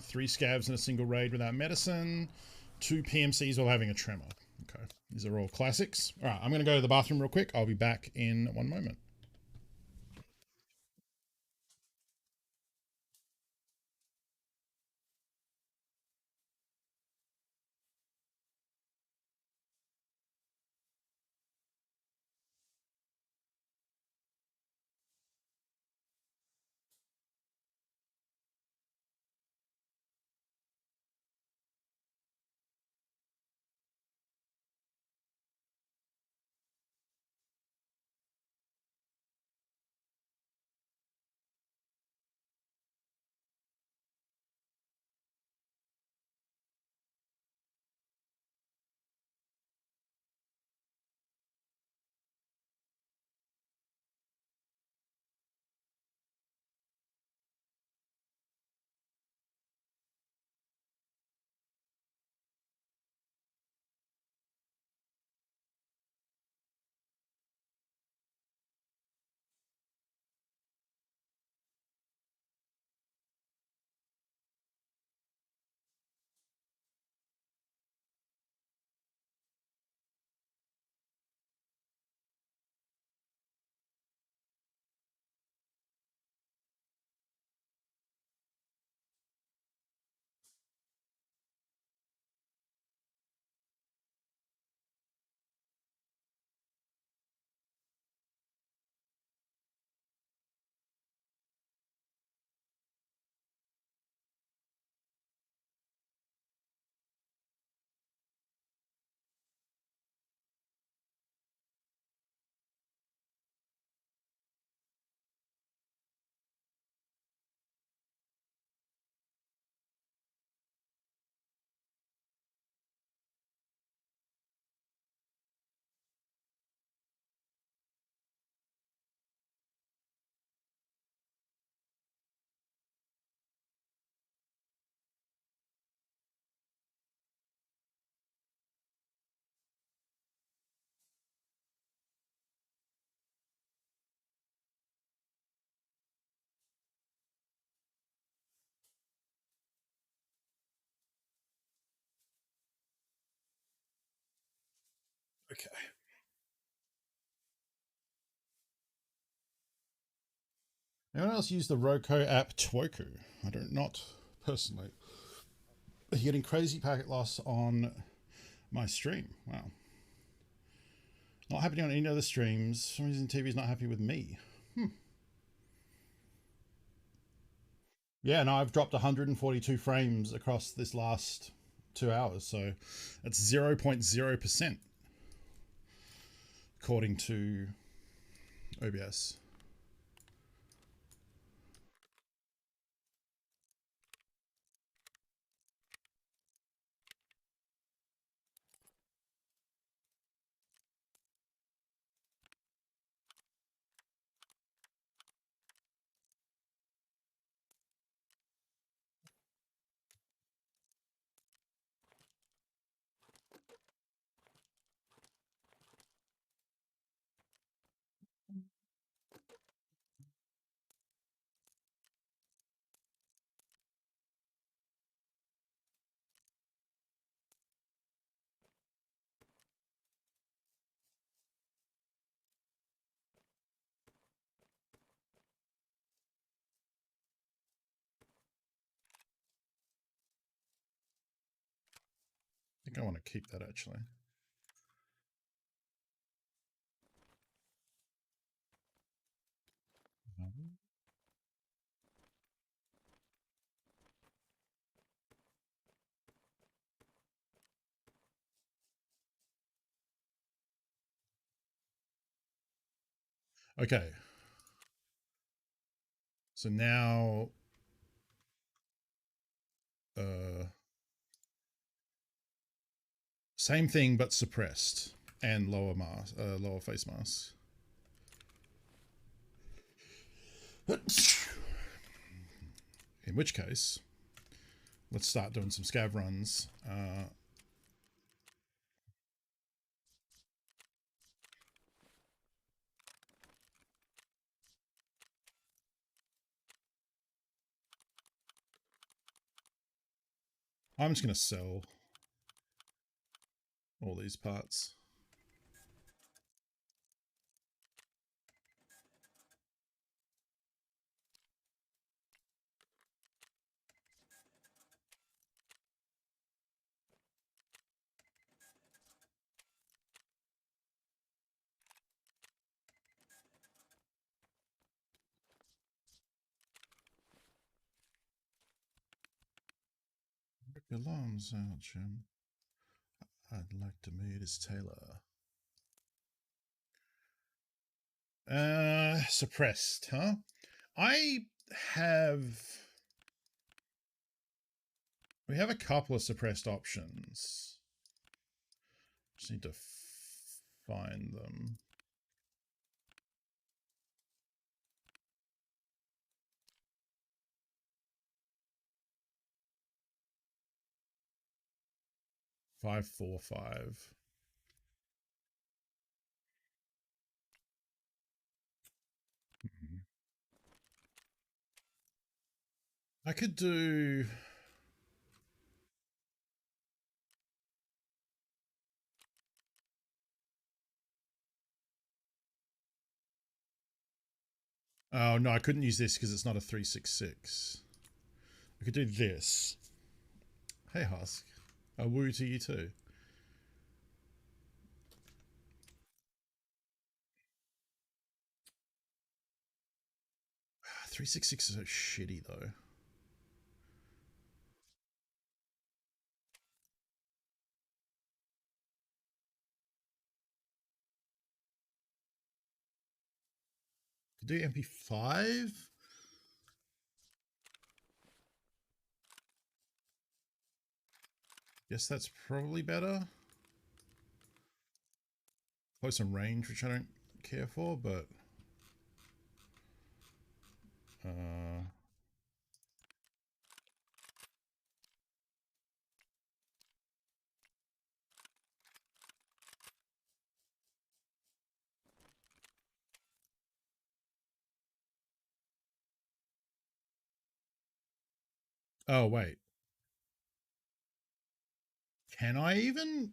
3 scavs in a single raid without medicine. 2 PMCs while having a tremor. Okay, these are all classics. All right, I'm going to go to the bathroom real quick. I'll be back in 1 moment. Okay. Anyone else use the Roku app Twoku? I don't, not personally. You're getting crazy packet loss on my stream. Wow. Not happening on any other streams. For some reason TV's not happy with me. Yeah, no, I've dropped 142 frames across this last 2 hours, so that's 0.0% according to OBS. I think I want to keep that actually. Okay. So now same thing but suppressed and lower mask, lower face mask. In which case, let's start doing some scav runs. I'm just going to sell all these parts. Rip your alarms out, Jim. I'd like to meet his tailor. Suppressed, huh? We have a couple of suppressed options. Just need to find them. Five, 4, 5. I could do. Oh no, I couldn't use this because it's not a 366. I could do this. Hey Husk, a woo to you too. 366 is so shitty though. Could do MP5. Guess that's probably better. Close and range, which I don't care for, but oh wait. Can I even?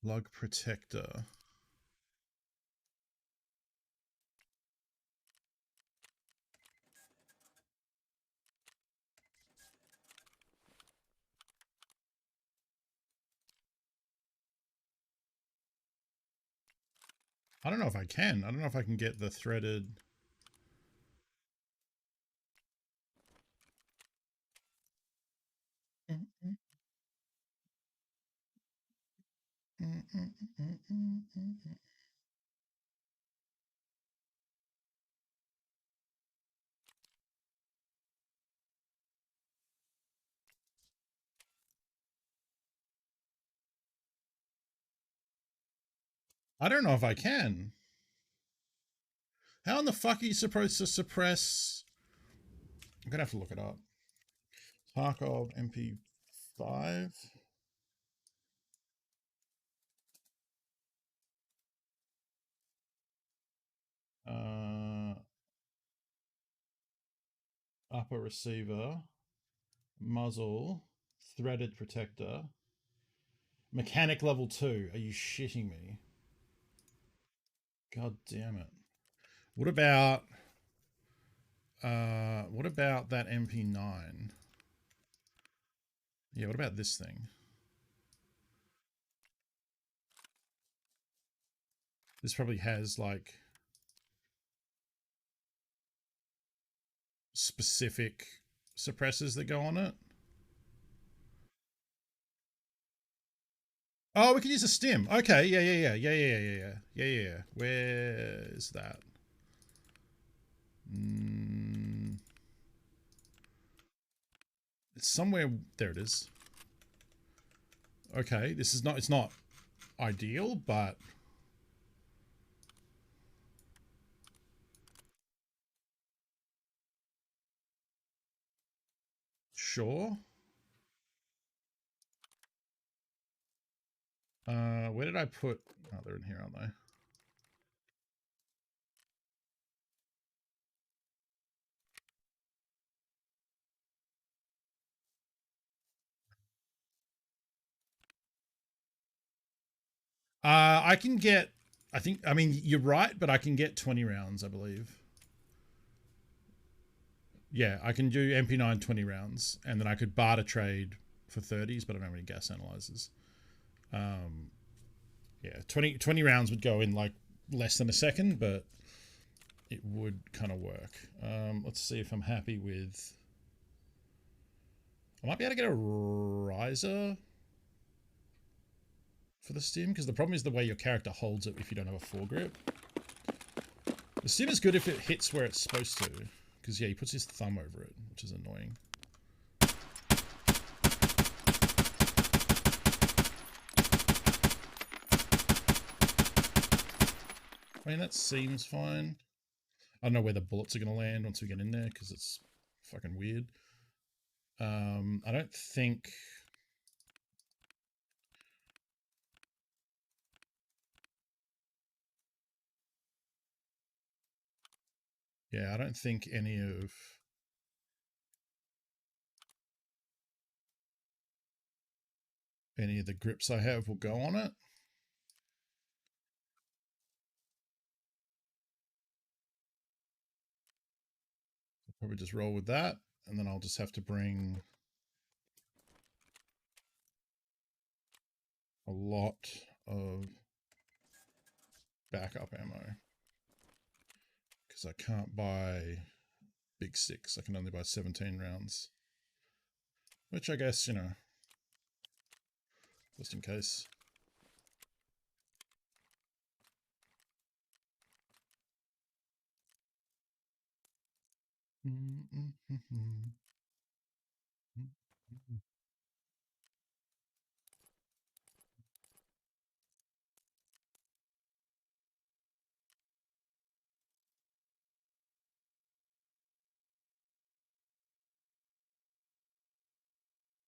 Lug protector. I don't know if I can. I don't know if I can get the threaded. I don't know if I can. How in the fuck are you supposed to suppress? I'm gonna have to look it up. Tarkov MP5. Upper receiver, muzzle, threaded protector, mechanic level 2. Are you shitting me? God damn it. What about that MP9? Yeah, what about this thing? This probably has like specific suppressors that go on it. Oh, we can use a stim. Okay, yeah. Where is that? It's somewhere. There it is. Okay, this is not. It's not ideal, but sure. Where did I put? Oh, they're in here, aren't they? I can get. I mean, you're right, but I can get 20 rounds, I believe. Yeah, I can do MP9 20 rounds, and then I could barter trade for 30s, but I don't have any gas analyzers. Yeah, 20 rounds would go in like less than a second, but it would kind of work. Let's see if I'm happy with. I might be able to get a riser for the stim, because the problem is the way your character holds it if you don't have a foregrip. The stim is good if it hits where it's supposed to, because yeah, he puts his thumb over it, which is annoying. I mean, that seems fine. I don't know where the bullets are going to land once we get in there, because it's fucking weird. I don't think... Yeah, I don't think any of the grips I have will go on it. I'll probably just roll with that, and then I'll just have to bring a lot of backup ammo, because I can't buy big sticks. I can only buy 17 rounds, which I guess, you know, just in case.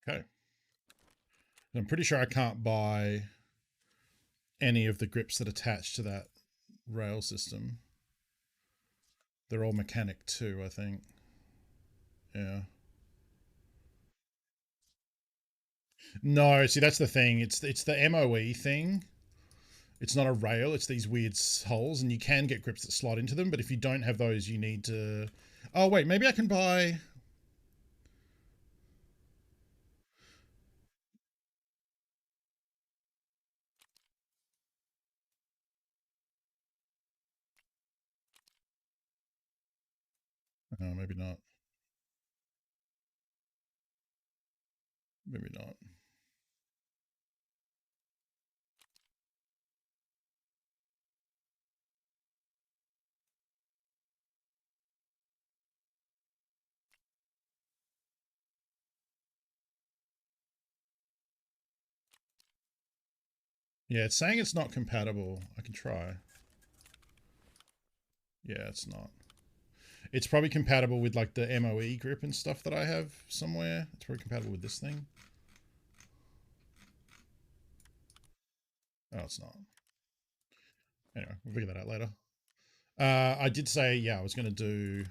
Okay. I'm pretty sure I can't buy any of the grips that attach to that rail system. They're all mechanic too, I think. Yeah. No, see, that's the thing. It's the MOE thing. It's not a rail, it's these weird holes, and you can get grips that slot into them, but if you don't have those, you need to... Oh, wait, maybe I can buy... Oh, maybe not. Maybe not. Yeah, it's saying it's not compatible. I can try. Yeah, it's not. It's probably compatible with like the MOE grip and stuff that I have somewhere. It's probably compatible with this thing. Oh, it's not. Anyway, we'll figure that out later. I did say, yeah, I was going to do...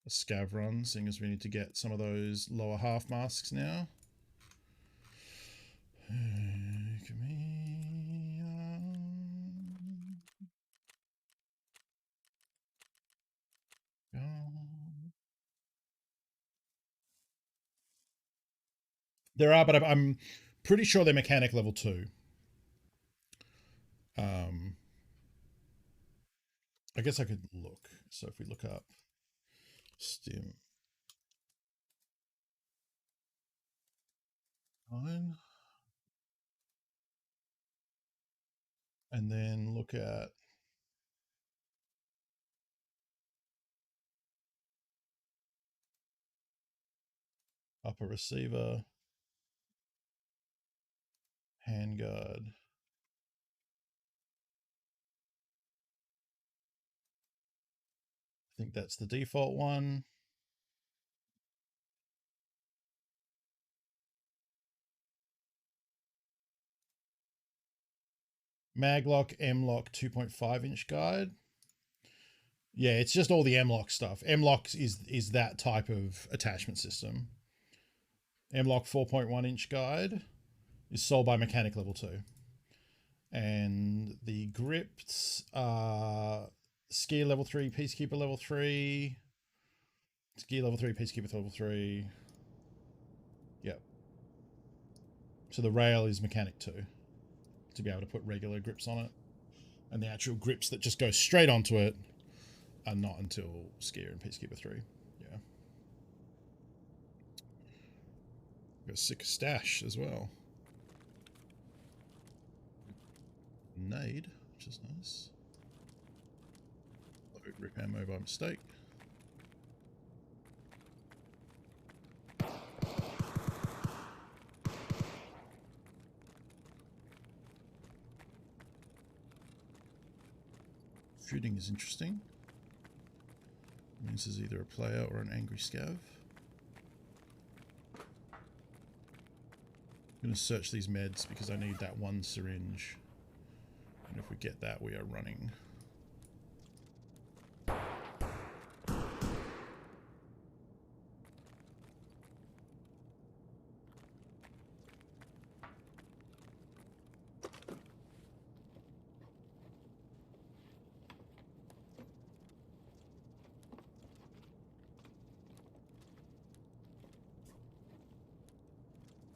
a scav run, seeing as we need to get some of those lower half masks now. There are, but I'm pretty sure they're mechanic level 2. I guess I could look. So if we look up stim 9 and then look at upper receiver, handguard. I think that's the default one. Maglock, M-lock, 2.5 inch guide. Yeah, it's just all the M-lock stuff. M-lock is that type of attachment system. M-lock 4.1 inch guide is sold by mechanic level 2. And the grips are skier level 3, peacekeeper level 3, skier level 3, peacekeeper level 3. Yep. So the rail is mechanic 2 to be able to put regular grips on it. And the actual grips that just go straight onto it are not until skier and peacekeeper 3. Yeah. Got a sick stash as well. Nade, which is nice. Load rip ammo by mistake. Shooting is interesting. It means there's either a player or an angry scav. I'm going to search these meds because I need that one syringe. And if we get that, we are running.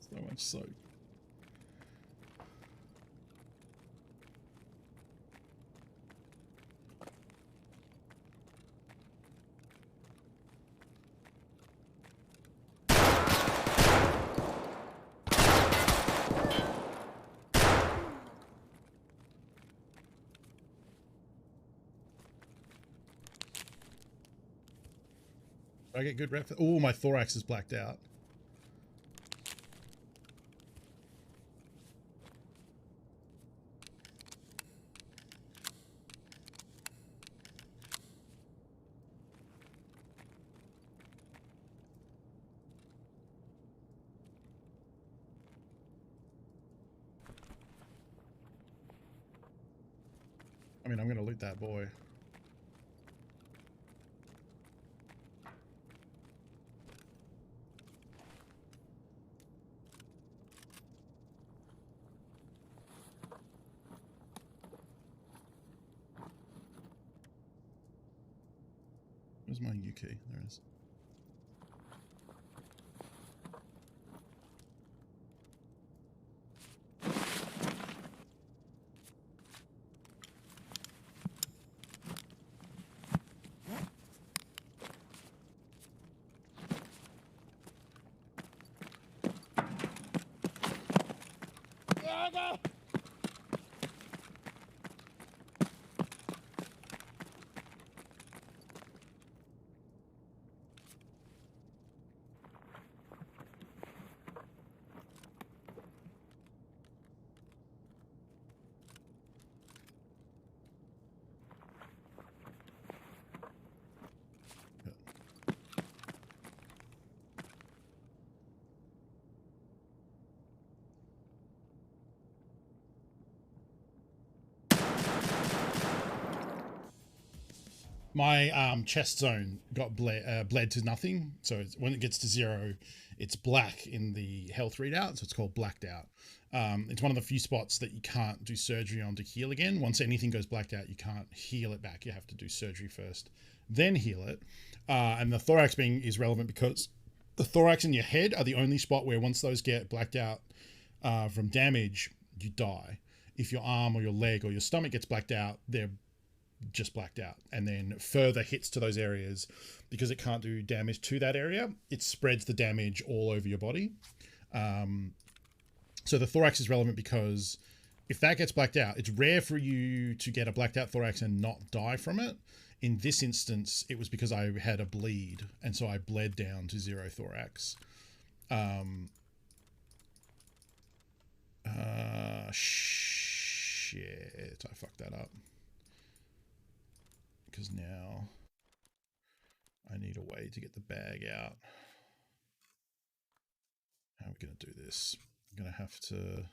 So much soap. I get good rep. Oh, my thorax is blacked out. I mean, I'm going to loot that boy. Where's my U key? There it is. My chest zone got bled to nothing. So when it gets to 0, it's black in the health readout. So it's called blacked out. It's one of the few spots that you can't do surgery on to heal again. Once anything goes blacked out, you can't heal it back. You have to do surgery first, then heal it. And the thorax being is relevant because the thorax and your head are the only spot where once those get blacked out from damage, you die. If your arm or your leg or your stomach gets blacked out, they're just blacked out. And then further hits to those areas, because it can't do damage to that area, it spreads the damage all over your body. So the thorax is relevant because if that gets blacked out, it's rare for you to get a blacked out thorax and not die from it. In this instance, it was because I had a bleed, and so I bled down to 0 thorax. Shit, I fucked that up. Because now I need a way to get the bag out. How are we going to do this? I'm going to have to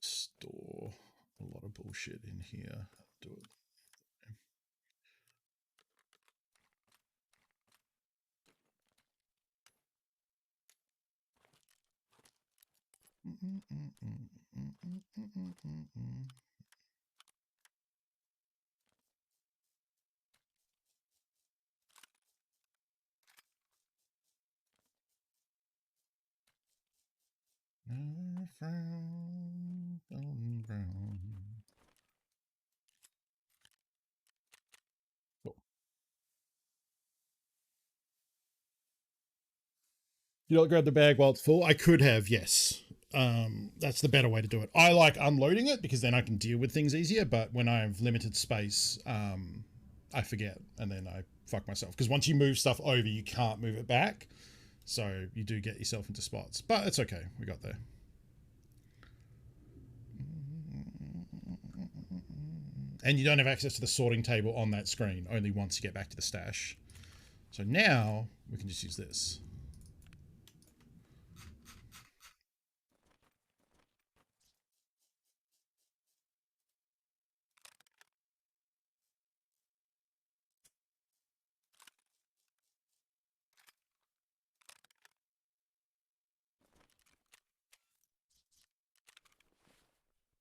store a lot of bullshit in here. Do it. Never frown, golden brown. Cool. You don't grab the bag while it's full? I could have, yes. That's the better way to do it. I like unloading it because then I can deal with things easier, but when I have limited space, I forget and then I fuck myself. Because once you move stuff over, you can't move it back. So you do get yourself into spots. But it's okay. We got there. And you don't have access to the sorting table on that screen, only once you get back to the stash. So now we can just use this.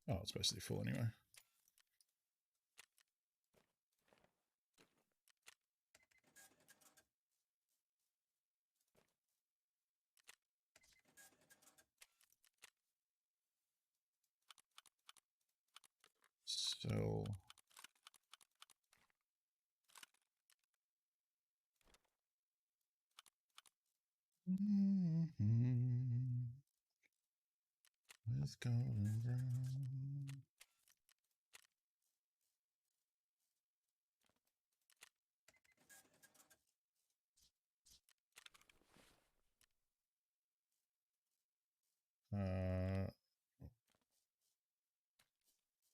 Oh, it's supposed to be full anyway. So with golden brown.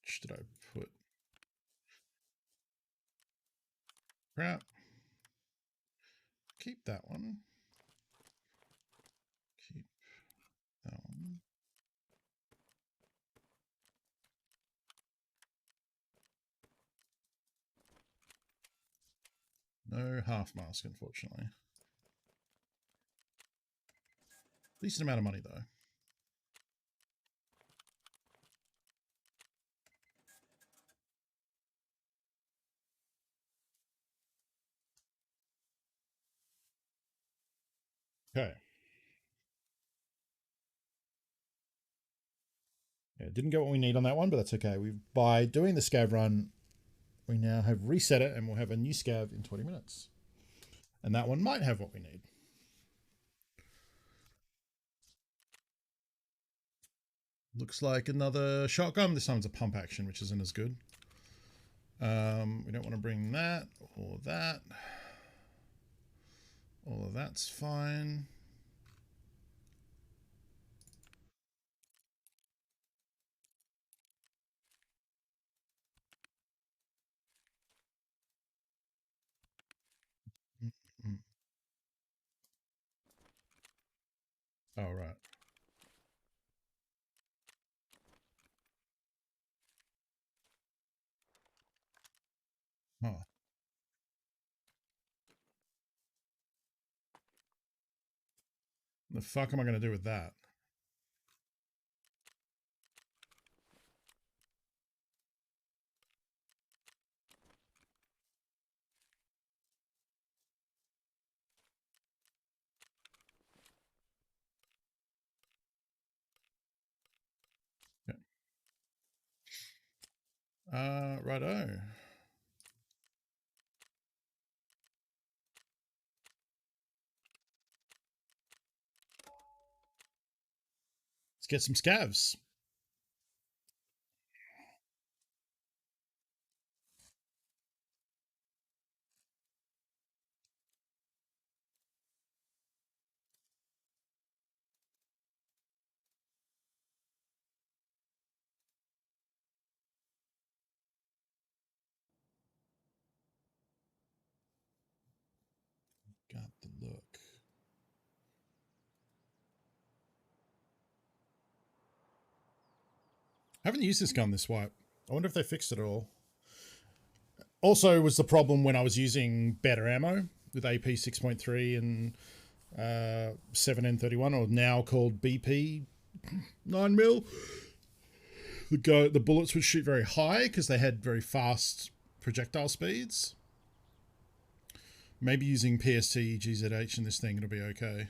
Should I put crap? Keep that one. Keep that one. No half mask, unfortunately. Decent amount of money, though. Okay. Yeah, didn't get what we need on that one, but that's okay. By doing the scav run, we now have reset it and we'll have a new scav in 20 minutes. And that one might have what we need. Looks like another shotgun. This time's a pump action, which isn't as good. We don't want to bring that or that. All of that's fine. Mm-hmm. Oh, right. Oh. The fuck am I going to do with that? Yeah. Righto. Let's get some scavs. Got the look. I haven't used this gun this wipe. I wonder if they fixed it at all. Also was the problem when I was using better ammo with AP 6.3 and 7N31, or now called BP 9mm. The bullets would shoot very high because they had very fast projectile speeds. Maybe using PST GZH in this thing, it'll be okay.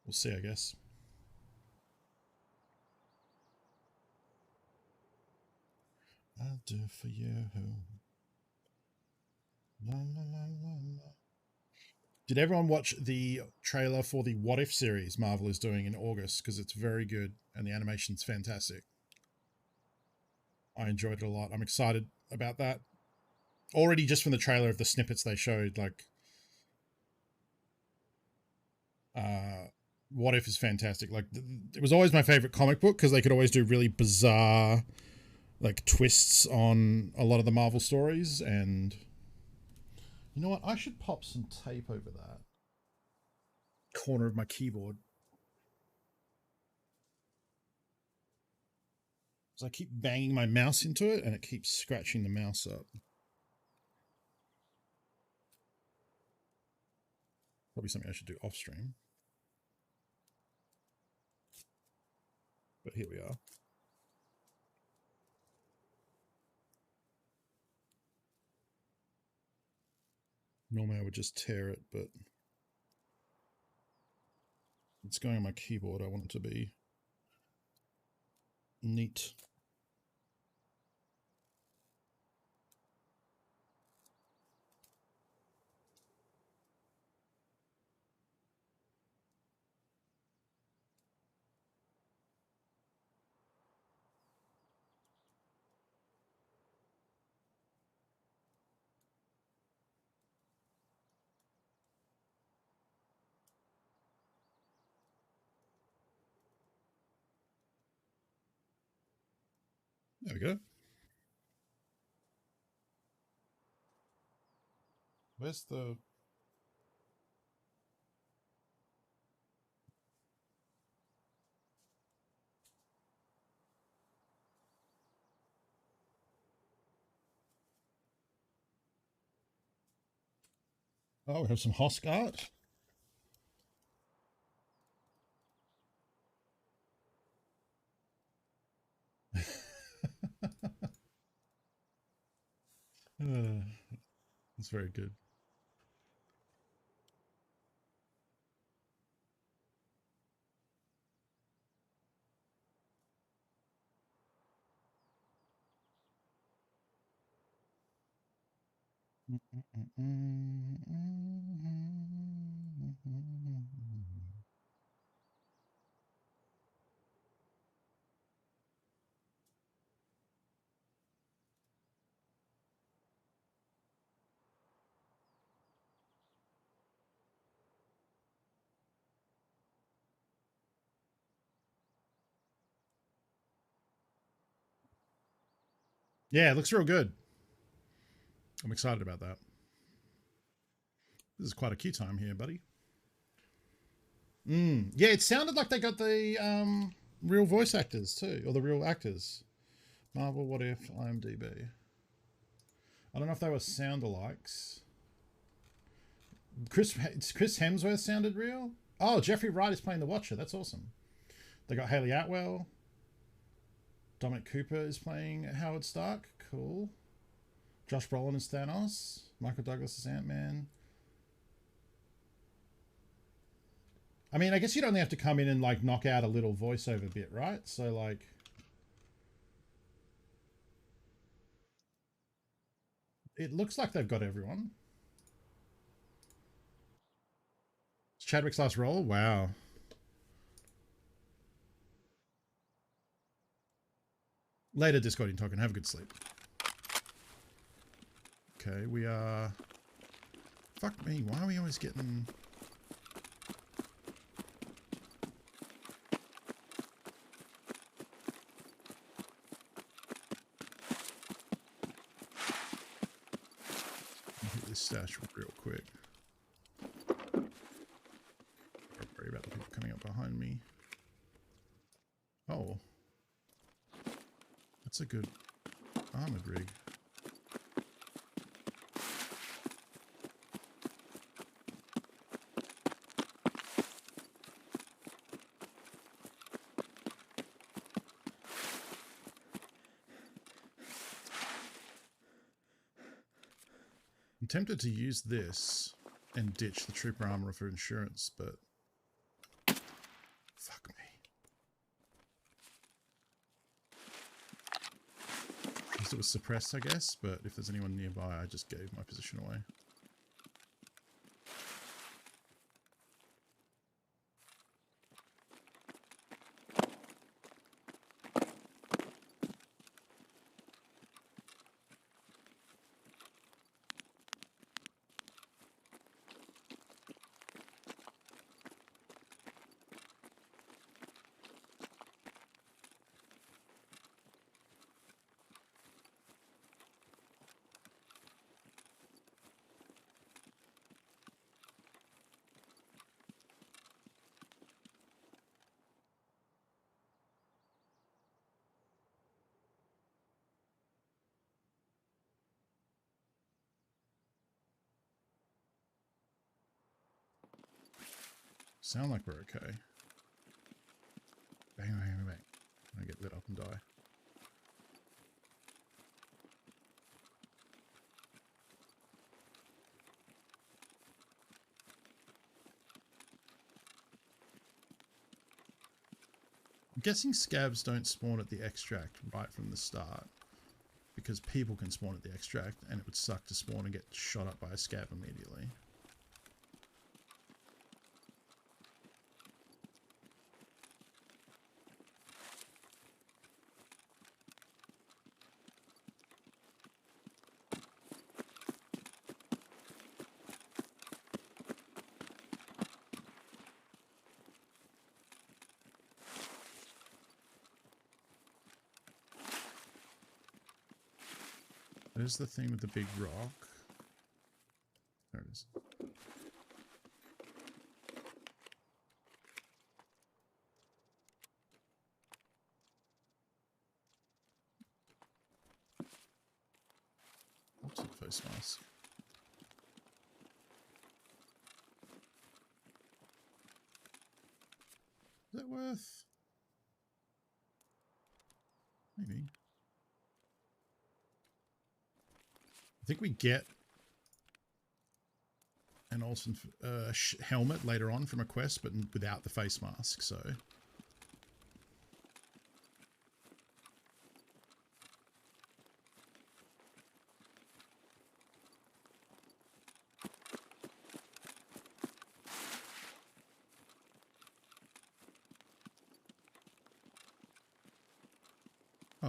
We'll see, I guess. I'll do for you. La, la, la, la, la. Did everyone watch the trailer for the What If series Marvel is doing in August? Because it's very good and the animation's fantastic. I enjoyed it a lot. I'm excited about that. Already just from the trailer of the snippets they showed, like, What If is fantastic. Like, it was always my favorite comic book because they could always do really bizarre, like, twists on a lot of the Marvel stories. And you know what? I should pop some tape over that corner of my keyboard. Because I keep banging my mouse into it and it keeps scratching the mouse up. Probably something I should do off stream. But here we are. Normally I would just tear it, but it's going on my keyboard. I want it to be neat. There we go. Where's the... Oh, we have some Hosk art. That's very good. Yeah, it looks real good. I'm excited about that. This is quite a queue time here, buddy. Yeah, it sounded like they got the real voice actors too, or the real actors. Marvel, What If, IMDb. I don't know if they were sound-alikes. Chris Hemsworth sounded real. Oh, Jeffrey Wright is playing the Watcher. That's awesome. They got Haley Atwell. Dominic Cooper is playing Howard Stark. Cool. Josh Brolin is Thanos. Michael Douglas is Ant-Man. I mean, I guess you'd only have to come in and like knock out a little voiceover bit, right? So like, it looks like they've got everyone. It's Chadwick's last role? Wow. Later, Discord and talking. Have a good sleep. Okay, we are... Fuck me, why are we always getting... Hit this stash real quick. Don't worry about the people coming up behind me. Oh. That's a good armored rig. I'm tempted to use this and ditch the trooper armor for insurance, but fuck me. It was suppressed, I guess, but if there's anyone nearby, I just gave my position away. Sound like we're okay. Bang, bang, bang, bang. I get lit up and die. I'm guessing scabs don't spawn at the extract right from the start, because people can spawn at the extract and it would suck to spawn and get shot up by a scab immediately. There's the thing with the big rock. There it is. Oops, face mask. Is that worth? Maybe. I think we get an Olsen helmet later on from a quest, but without the face mask, so...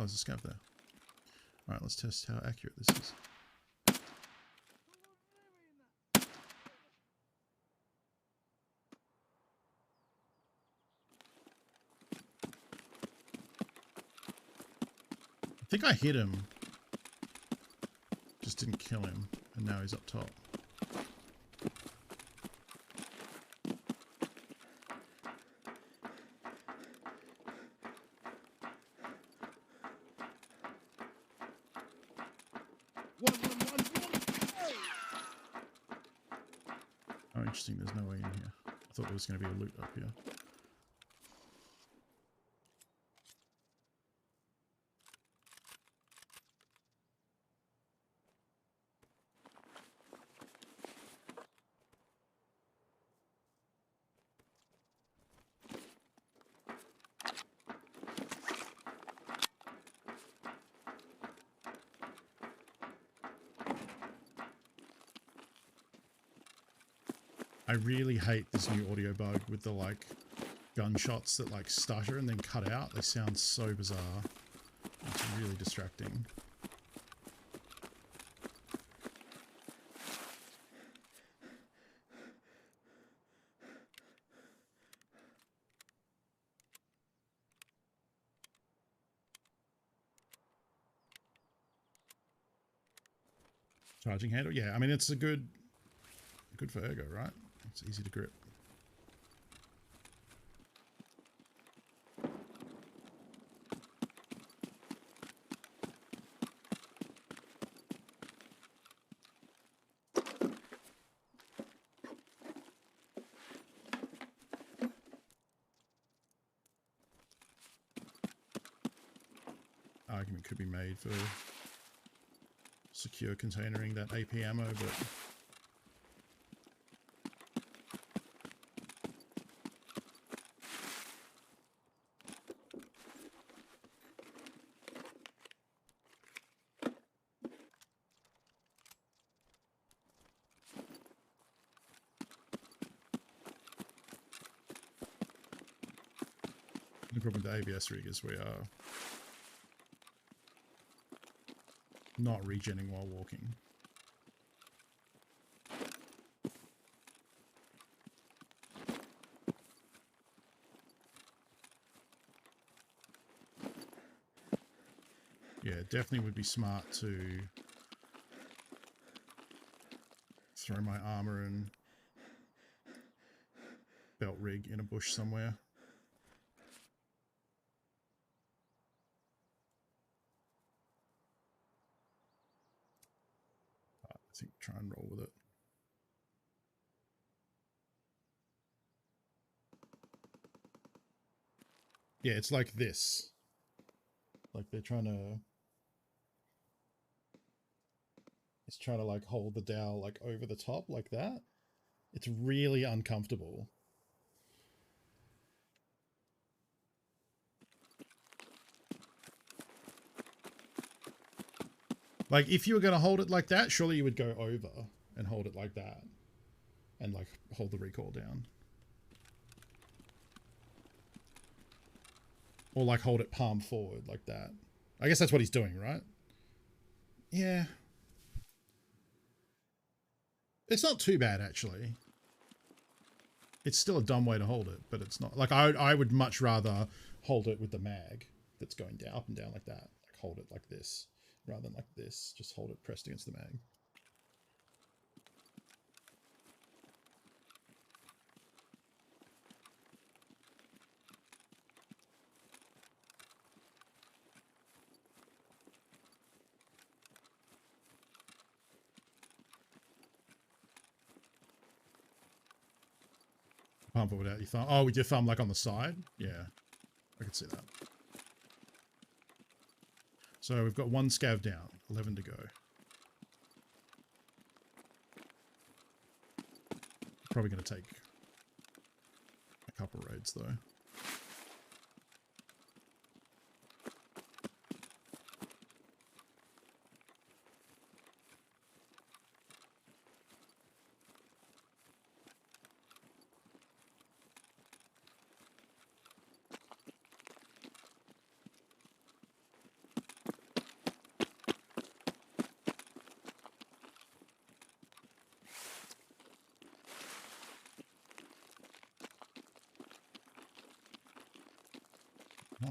Oh, there's a scav there. Alright, let's test how accurate this is. I think I hit him. Just didn't kill him. And now he's up top. Oh, interesting. There's no way in here. I thought there was going to be a loot up here. I really hate this new audio bug with the like gunshots that like stutter and then cut out. They sound so bizarre. It's really distracting. Charging handle? Yeah, I mean it's a good for ergo, right? It's easy to grip. Argument could be made for secure containering that AP ammo, but the problem with the ABS rig is we are not regenning while walking. Yeah, it definitely would be smart to throw my armor and belt rig in a bush somewhere. I think try and roll with it. Yeah, it's like this. Like they're trying to... It's trying to like hold the dowel like over the top like that. It's really uncomfortable. Like if you were going to hold it like that, surely you would go over and hold it like that. And like hold the recoil down. Or like hold it palm forward like that. I guess that's what he's doing, right? Yeah. It's not too bad, actually. It's still a dumb way to hold it, but it's not. Like, I would much rather hold it with the mag that's going down, up and down like that. Like, hold it like this, rather than like this. Just hold it pressed against the mag. Pump it without your thumb. Oh, with your thumb like on the side? Yeah, I could see that. So we've got one scav down, 11 to go. Probably going to take a couple raids though. Oh.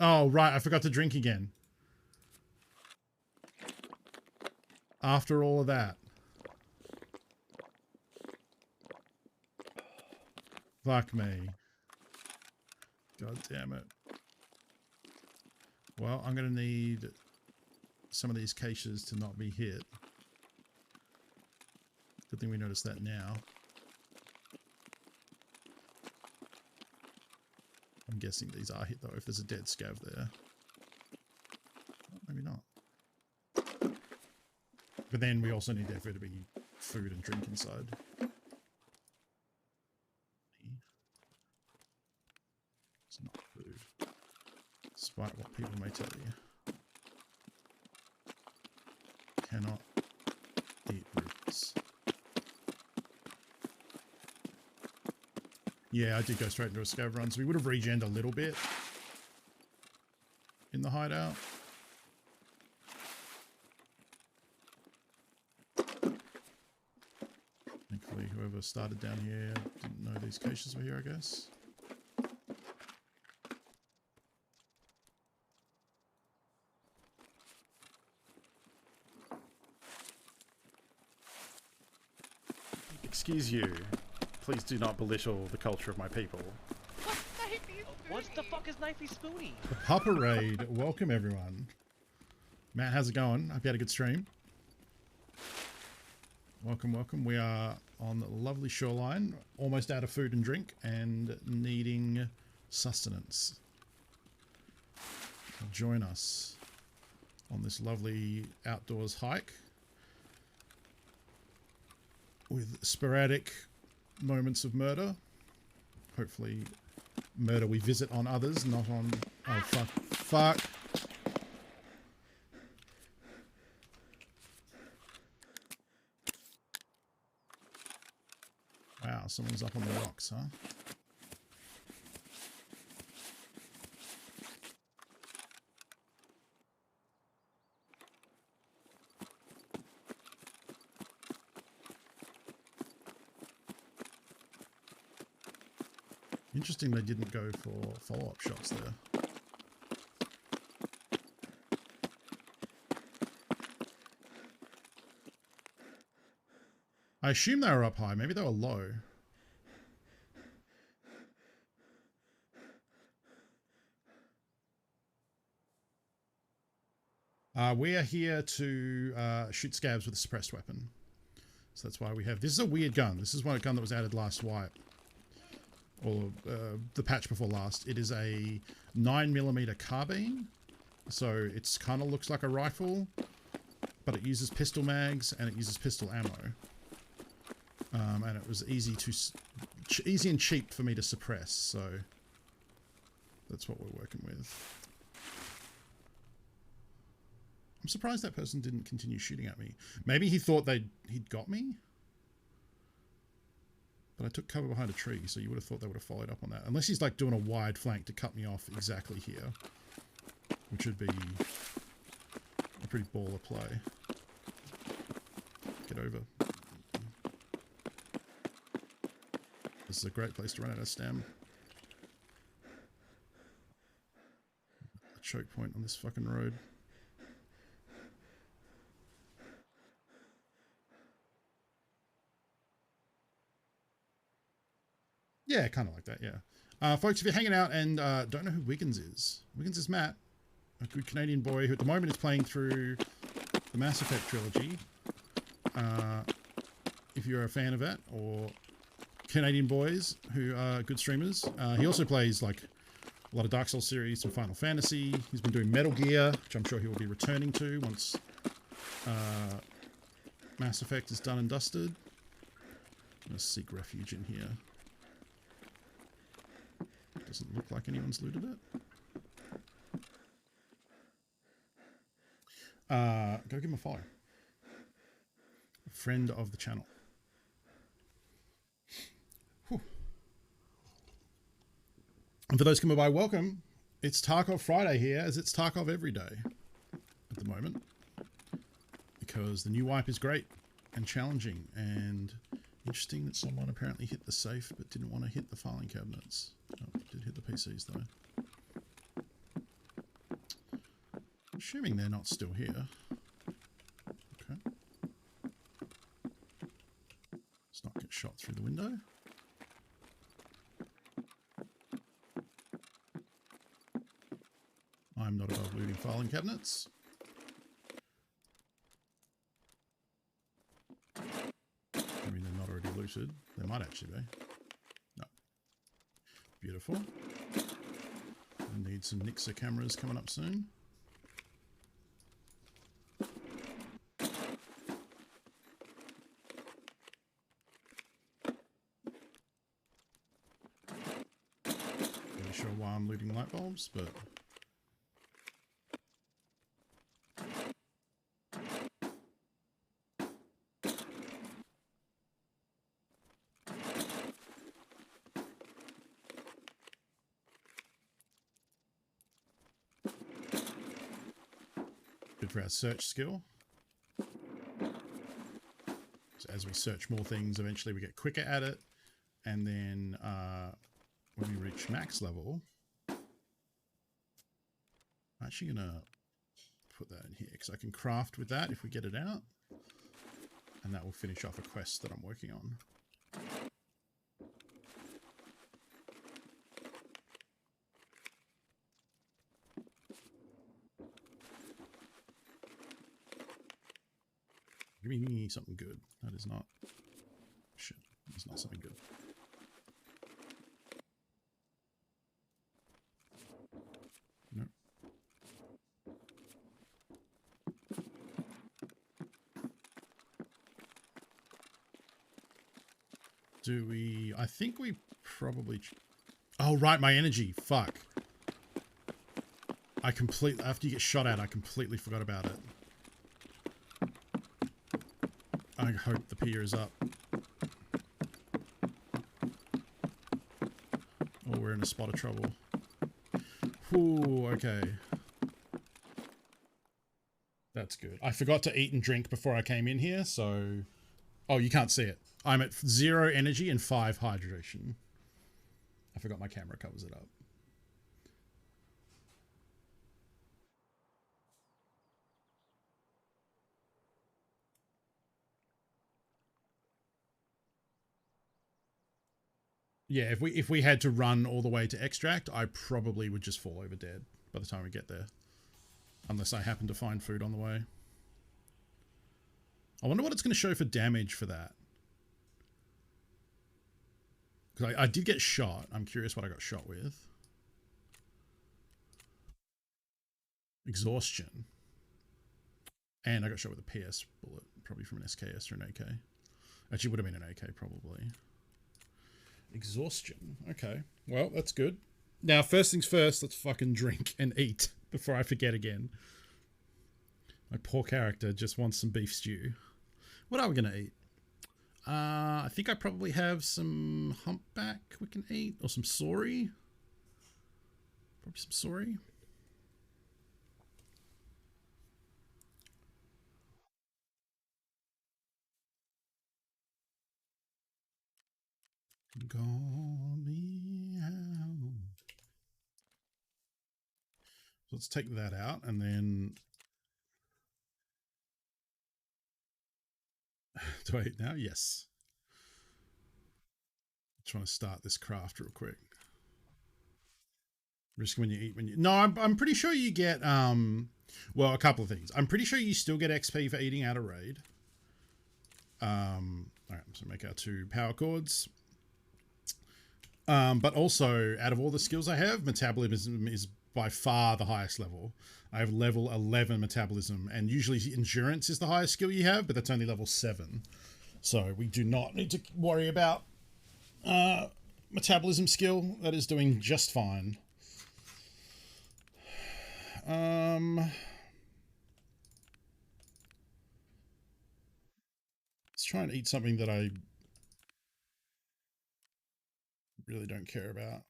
Oh, right. I forgot to drink again. After all of that. Fuck me. God damn it. Well, I'm going to need some of these caches to not be hit. Good thing we noticed that now. I'm guessing these are hit, though, if there's a dead scav there. Well, maybe not. But then we also need there for to be food and drink inside. It's not food. Despite what people may tell you. Cannot eat roots. Yeah, I did go straight into a scav run, so we would have regened a little bit in the hideout. Thankfully, whoever started down here didn't know these caches were here, I guess. Excuse you. Please do not belittle the culture of my people. What the fuck is Knifey Spoony? The Papa Raid. Welcome, everyone. Matt, how's it going? Hope you had a good stream. Welcome, welcome. We are on the lovely shoreline, almost out of food and drink, and needing sustenance. So join us on this lovely outdoors hike with sporadic moments of murder. Hopefully murder we visit on others, not on... Oh, fuck. Wow, someone's up on the rocks, huh? Interesting they didn't go for follow-up shots there. I assume they were up high. Maybe they were low. We are here to shoot scavs with a suppressed weapon. So that's why we have... This is a weird gun. This is one gun that was added last wipe. Or the patch before last. It is a 9mm carbine. So it's kind of looks like a rifle. But it uses pistol mags and it uses pistol ammo. And it was easy and cheap for me to suppress. So that's what we're working with. I'm surprised that person didn't continue shooting at me. Maybe he thought he'd got me? But I took cover behind a tree, so you would have thought they would have followed up on that. Unless he's like doing a wide flank to cut me off exactly here. Which would be a pretty baller play. Get over. This is a great place to run out of stam. A choke point on this fucking road. Yeah, kind of like that, yeah. Folks, if you're hanging out and don't know who Wiggins is Matt, a good Canadian boy who at the moment is playing through the Mass Effect trilogy. If you're a fan of that, or Canadian boys who are good streamers. He also plays like a lot of Dark Souls series, some Final Fantasy. He's been doing Metal Gear, which I'm sure he will be returning to once Mass Effect is done and dusted. gonna seek refuge in here. Doesn't look like anyone's looted it. Go give him a follow. Friend of the channel. Whew. And for those coming by, welcome. It's Tarkov Friday here, as it's Tarkov every day at the moment. Because the new wipe is great and challenging, and interesting that someone apparently hit the safe but didn't want to hit the filing cabinets. Oh, did hit the PCs though. Assuming they're not still here. Okay. Let's not get shot through the window. I'm not above looting filing cabinets. I mean, they're not already looted. They might actually be. No. Beautiful. I need some Nixa cameras coming up soon. Not sure why I'm looting light bulbs, but good for our search skill. So as we search more things, eventually we get quicker at it, and then when we reach max level, I'm actually gonna put that in here because I can craft with that if we get it out, and that will finish off a quest that I'm working on. Give me something good. That is not shit. That's not something good. Nope. Do we... I think we probably... Oh, right, my energy. Fuck. I completely... After you get shot at, I completely forgot about it. I hope the pier is up. Or we're in a spot of trouble. Ooh, okay. That's good. I forgot to eat and drink before I came in here, so... Oh, you can't see it. I'm at 0 energy and 5 hydration. I forgot my camera covers it up. Yeah, if we had to run all the way to extract, I probably would just fall over dead by the time we get there. Unless I happen to find food on the way. I wonder what it's going to show for damage for that. Because I did get shot. I'm curious what I got shot with. Exhaustion. And I got shot with a PS bullet. Probably from an SKS or an AK. Actually, would have been an AK probably. Exhaustion. Okay. Well, that's good. Now, first things first, let's fucking drink and eat before I forget again. My poor character just wants some beef stew. What are we going to eat? I think I probably have some humpback we can eat. Or some sorry. Probably some sorry. Call me out. So let's take that out and then... Do I eat now? Yes. I'm trying to start this craft real quick. Risk when you eat when you... No, I'm pretty sure you get... Well, a couple of things. I'm pretty sure you still get XP for eating out of raid. Alright, so make our 2 power chords. But also, out of all the skills I have, metabolism is by far the highest level. I have level 11 metabolism, and usually endurance is the highest skill you have, but that's only level 7. So we do not need to worry about metabolism skill. That is doing just fine. Let's try and eat something that I really don't care about.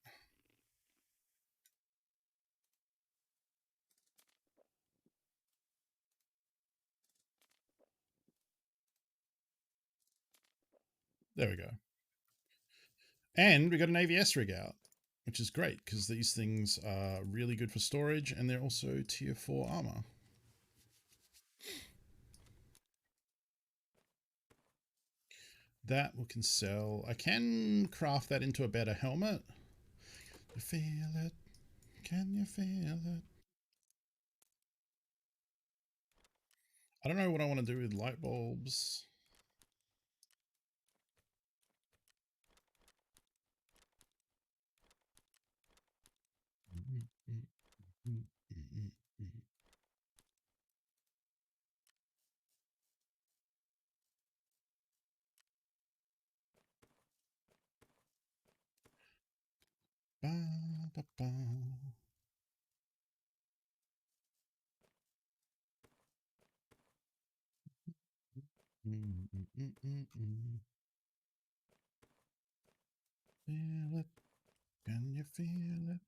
There we go. And we got an AVS rig out, which is great because these things are really good for storage and they're also tier 4 armor. That we can sell. I can craft that into a better helmet. You feel it? Can you feel it? I don't know what I want to do with light bulbs. Ba, ba, ba. Feel it? Can you feel it?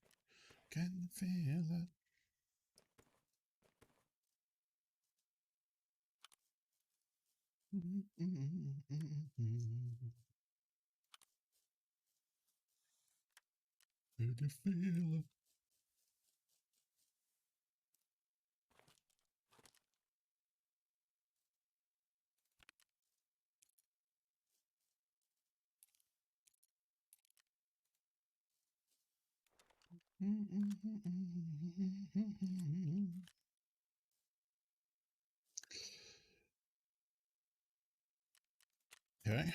Can you feel it? Can you feel it? Okay.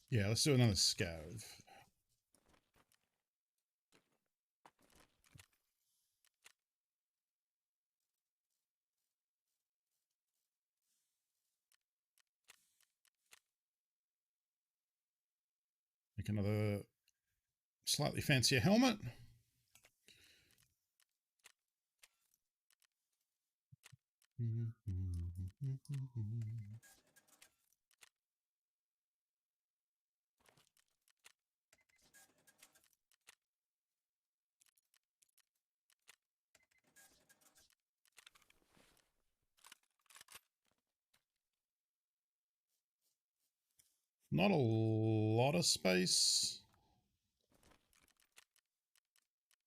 Yeah, let's do another scav. Make another slightly fancier helmet. Not a lot of space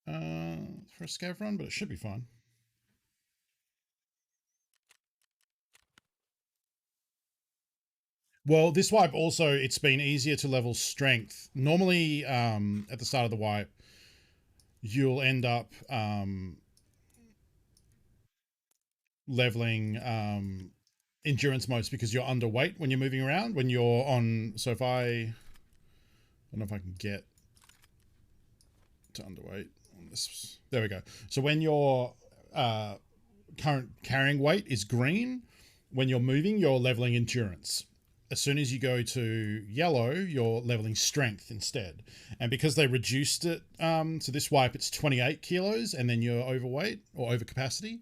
for a scav run, but it should be fine. Well, this wipe also, it's been easier to level strength. Normally, at the start of the wipe, you'll end up leveling endurance modes because you're underweight when you're moving around. When you're on, so if I don't know if I can get to underweight on this. There we go. So when your current carrying weight is green, when you're moving, you're leveling endurance. As soon as you go to yellow, you're leveling strength instead. And because they reduced it to this wipe, it's 28 kilos, and then you're overweight or over capacity.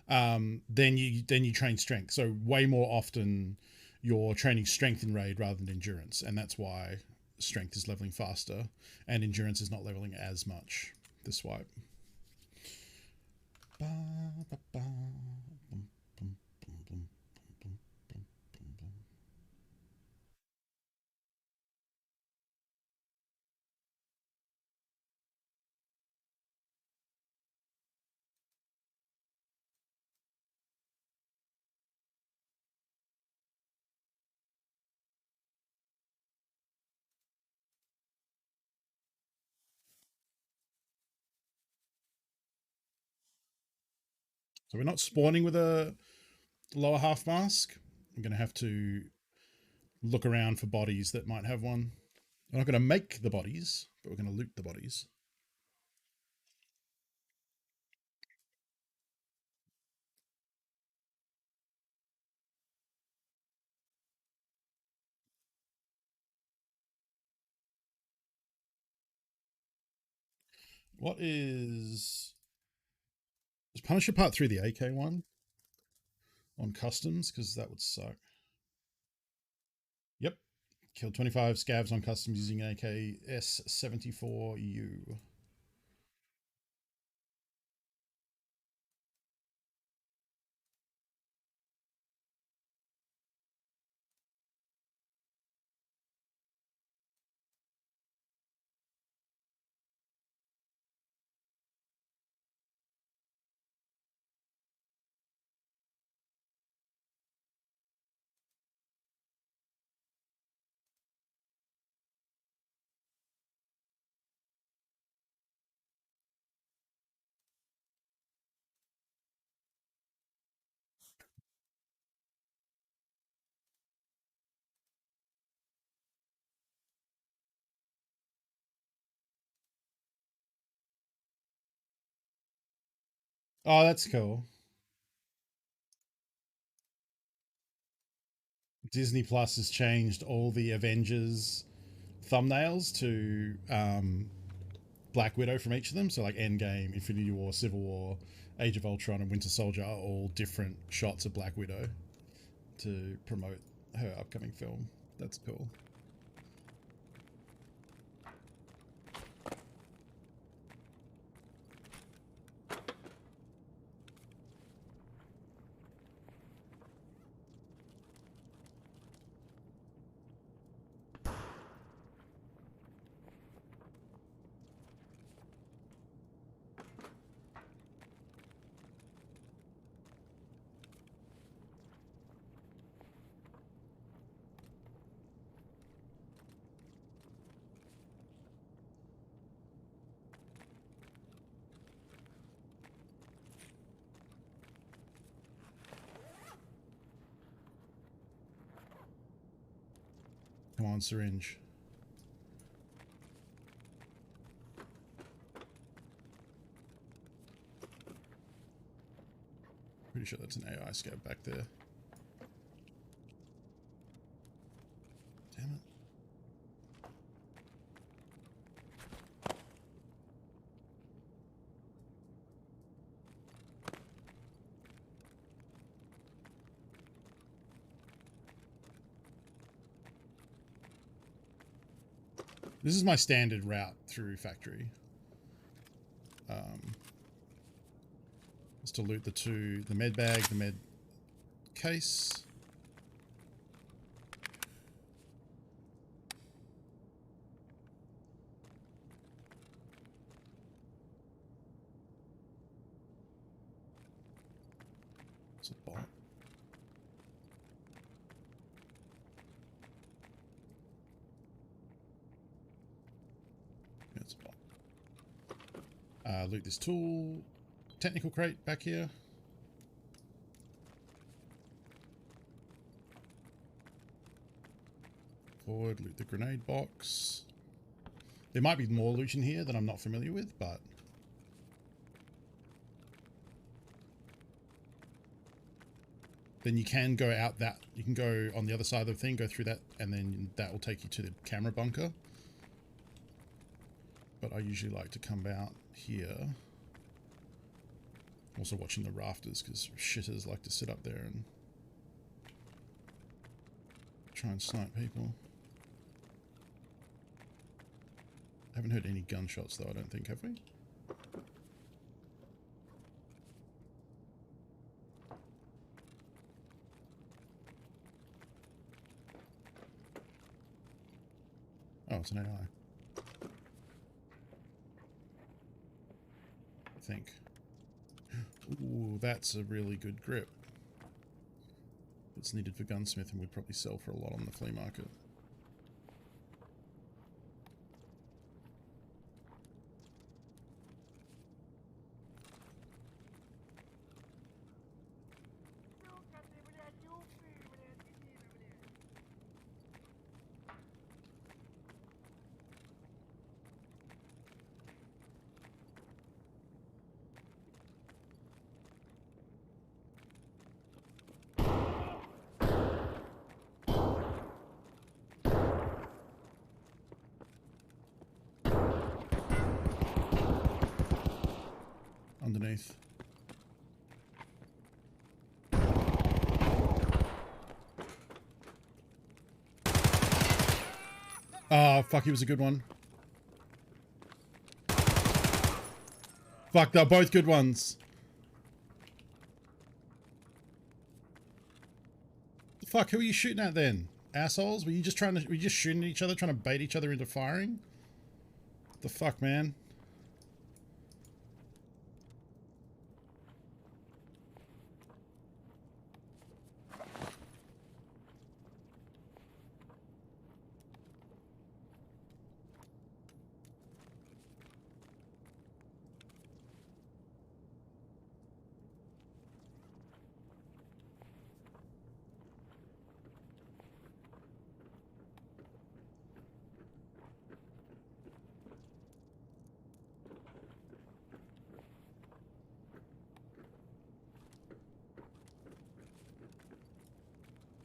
Then you train strength. So way more often, you're training strength in raid rather than endurance, and that's why strength is leveling faster, and endurance is not leveling as much this wipe. Ba, ba, ba. So we're not spawning with a lower half mask. I'm going to have to look around for bodies that might have one. We're not going to make the bodies, but we're going to loot the bodies. What is Punisher Part 3 the AK one on customs? Because that would suck. Yep. Killed 25 scavs on customs using an AK S74U. Oh, that's cool. Disney Plus has changed all the Avengers thumbnails to Black Widow from each of them. So like Endgame, Infinity War, Civil War, Age of Ultron, and Winter Soldier are all different shots of Black Widow to promote her upcoming film. That's cool. Come on, syringe. Pretty sure that's an AI scav back there. Damn it. This is my standard route through factory. Is to loot the med bag, the med case. It's a bot. Yeah, it's a bot. Loot this tool. Technical crate back here. Forward, loot the grenade box. There might be more loot in here that I'm not familiar with, but then you can go out that, you can go on the other side of the thing, go through that, and then that will take you to the camera bunker. But I usually like to come out here. Also watching the rafters because shitters like to sit up there and try and snipe people. Haven't heard any gunshots though, I don't think, have we? Oh, it's an AI. I think. Ooh, that's a really good grip. It's needed for gunsmith and would probably sell for a lot on the flea market. underneath. Oh, fuck, he was a good one. Fuck, they're both good ones. Fuck, who are you shooting at then? Assholes? Were you just shooting at each other, trying to bait each other into firing? What the fuck, man?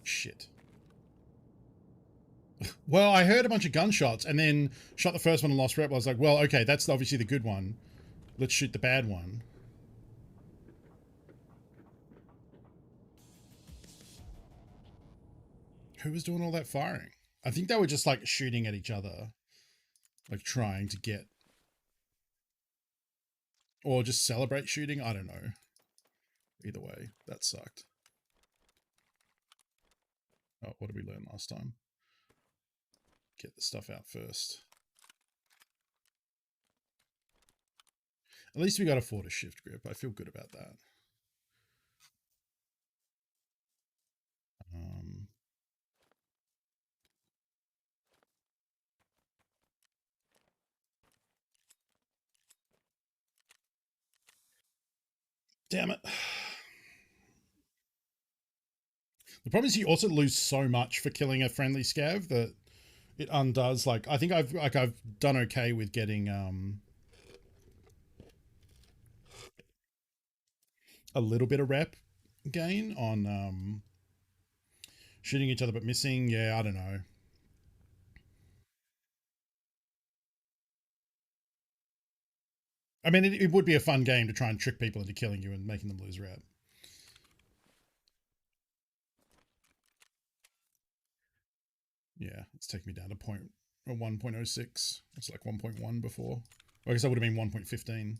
Shit. Well, I heard a bunch of gunshots and then shot the first one and lost rep. I was like, well, okay, that's obviously the good one. Let's shoot the bad one. Who was doing all that firing? I think they were just like shooting at each other. Like trying to get... Or just celebrate shooting. I don't know. Either way, that sucked. Oh, what did we learn last time? Get the stuff out first. At least we got a 4 to shift grip. I feel good about that. Damn it. The problem is you also lose so much for killing a friendly scav that it undoes. Like, I think I've done okay with getting a little bit of rep gain on shooting each other but missing. Yeah, I don't know. I mean, it would be a fun game to try and trick people into killing you and making them lose rep. Yeah, it's taking me down to 1.06. It's like 1.1 before. I guess that would have been 1.15.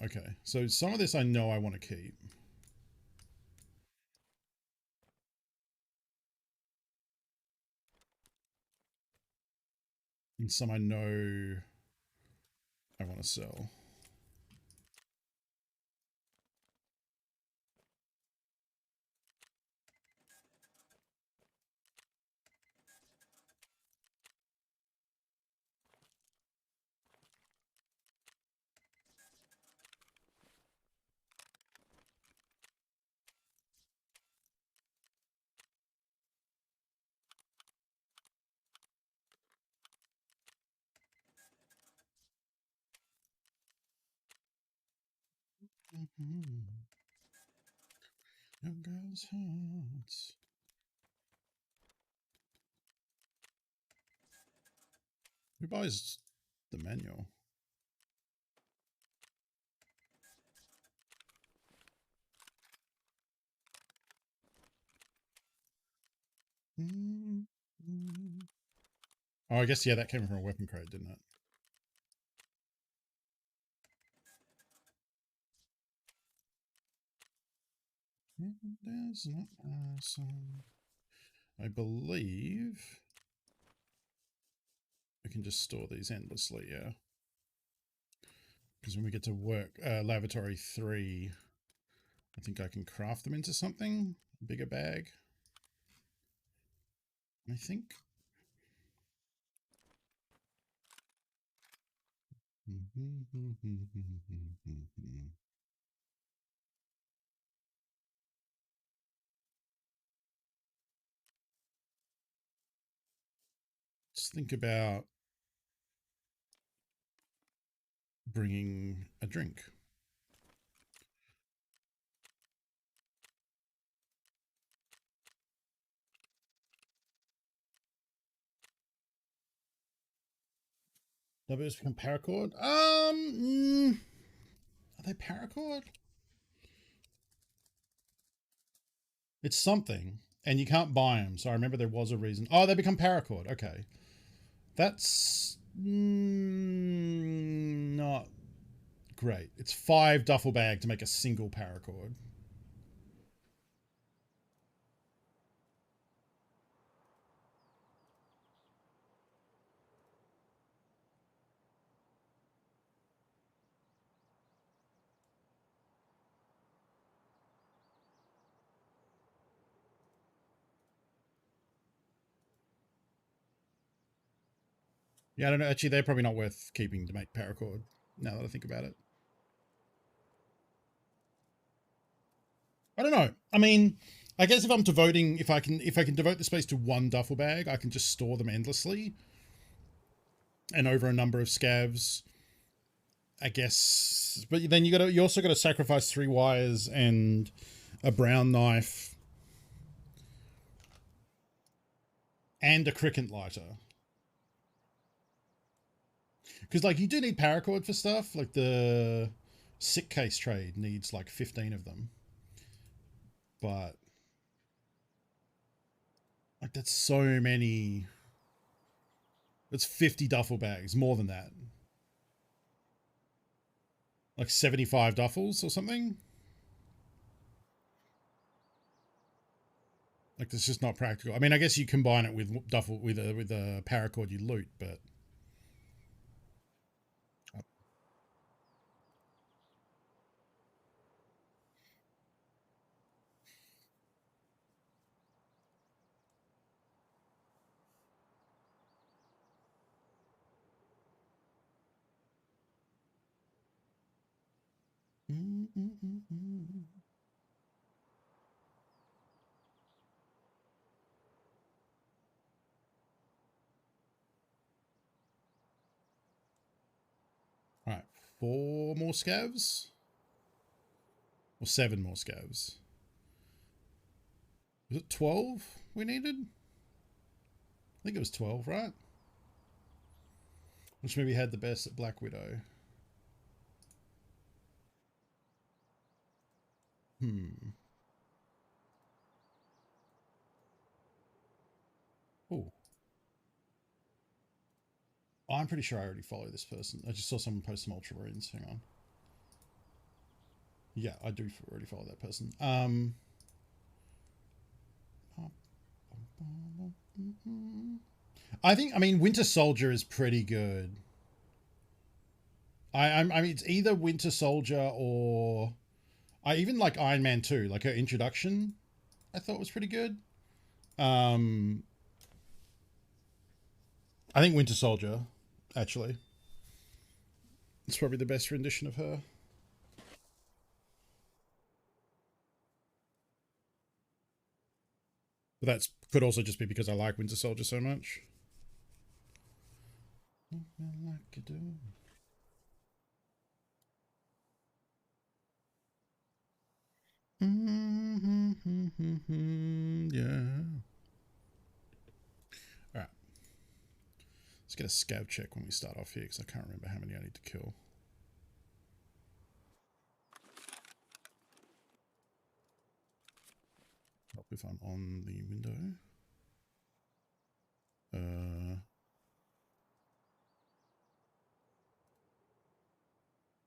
Okay, so some of this I know I want to keep. And some I know I want to sell. Young girls' hearts. Who buys the manual? Oh, I guess, yeah, that came from a weapon crate, didn't it? There's not awesome. I believe we can just store these endlessly, yeah. Because when we get to work, lavatory 3, I think I can craft them into something. A bigger bag. I think. Just think about bringing a drink. W's become paracord. Are they paracord? It's something, and you can't buy them. So I remember there was a reason. Oh, they become paracord. Okay, that's not great. It's 5 duffel bag to make a single paracord. Yeah, I don't know. Actually, they're probably not worth keeping to make paracord, now that I think about it. I don't know. I mean, I guess if I'm devoting, if I can devote the space to one duffel bag, I can just store them endlessly. And over a number of scavs, I guess. But then you also got to sacrifice 3 wires and a brown knife and a cricket lighter. Because, like, you do need paracord for stuff. Like, the sick case trade needs, like, 15 of them. But, like, that's so many. That's 50 duffel bags. More than that. Like, 75 duffels or something. Like, that's just not practical. I mean, I guess you combine it with duffel with a paracord you loot, but... Alright, 4 more scavs? Or 7 more scavs? Was it 12 we needed? I think it was 12, right? Which maybe had the best at Black Widow. Oh. I'm pretty sure I already follow this person. I just saw someone post some ultramarines. Hang on. Yeah, I do already follow that person. I mean, Winter Soldier is pretty good. I mean, it's either Winter Soldier or... I even like Iron Man 2. Like, her introduction, I thought was pretty good. I think Winter Soldier, actually. It's probably the best rendition of her. But that could also just be because I like Winter Soldier so much. Yeah. Alright. Let's get a scav check when we start off here, because I can't remember how many I need to kill. Help if I'm on the window.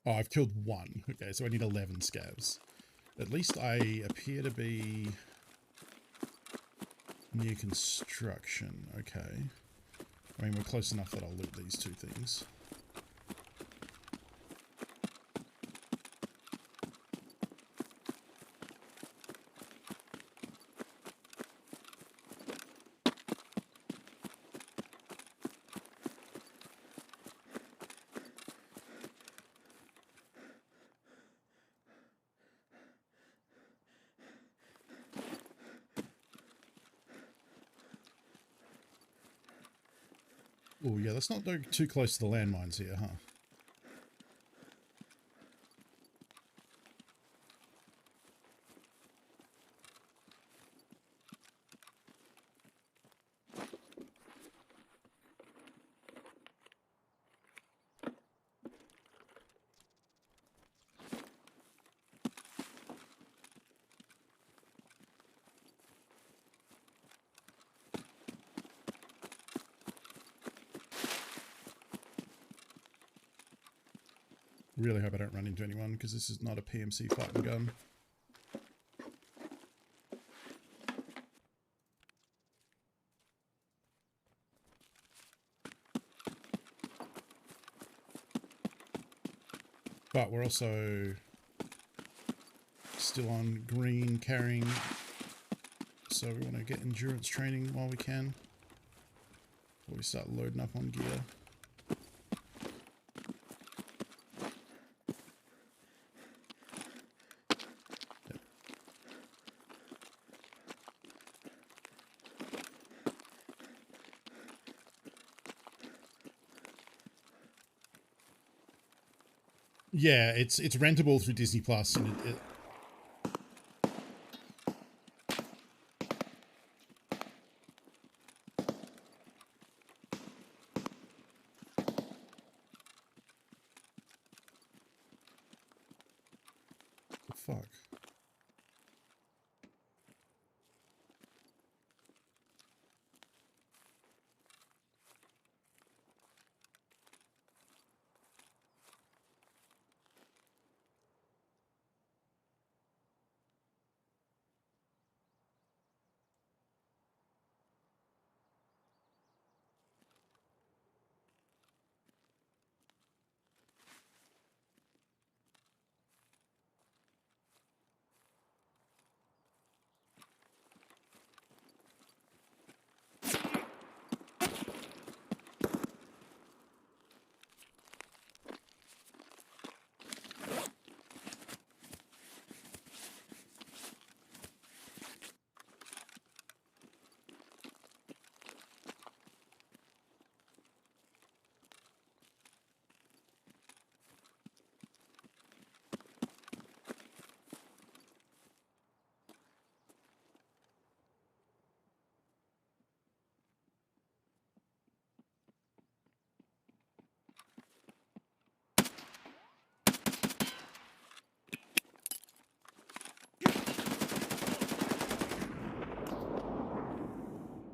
Oh, I've killed 1. Okay, so I need 11 scavs. At least I appear to be near construction. Okay. I mean, we're close enough that I'll loot these 2 things. Oh, yeah, let's not go too close to the landmines here, huh? Really hope I don't run into anyone because this is not a PMC fighting gun. But we're also still on green carrying, so we want to get endurance training while we can before we start loading up on gear. Yeah, it's rentable through Disney Plus, and the fuck.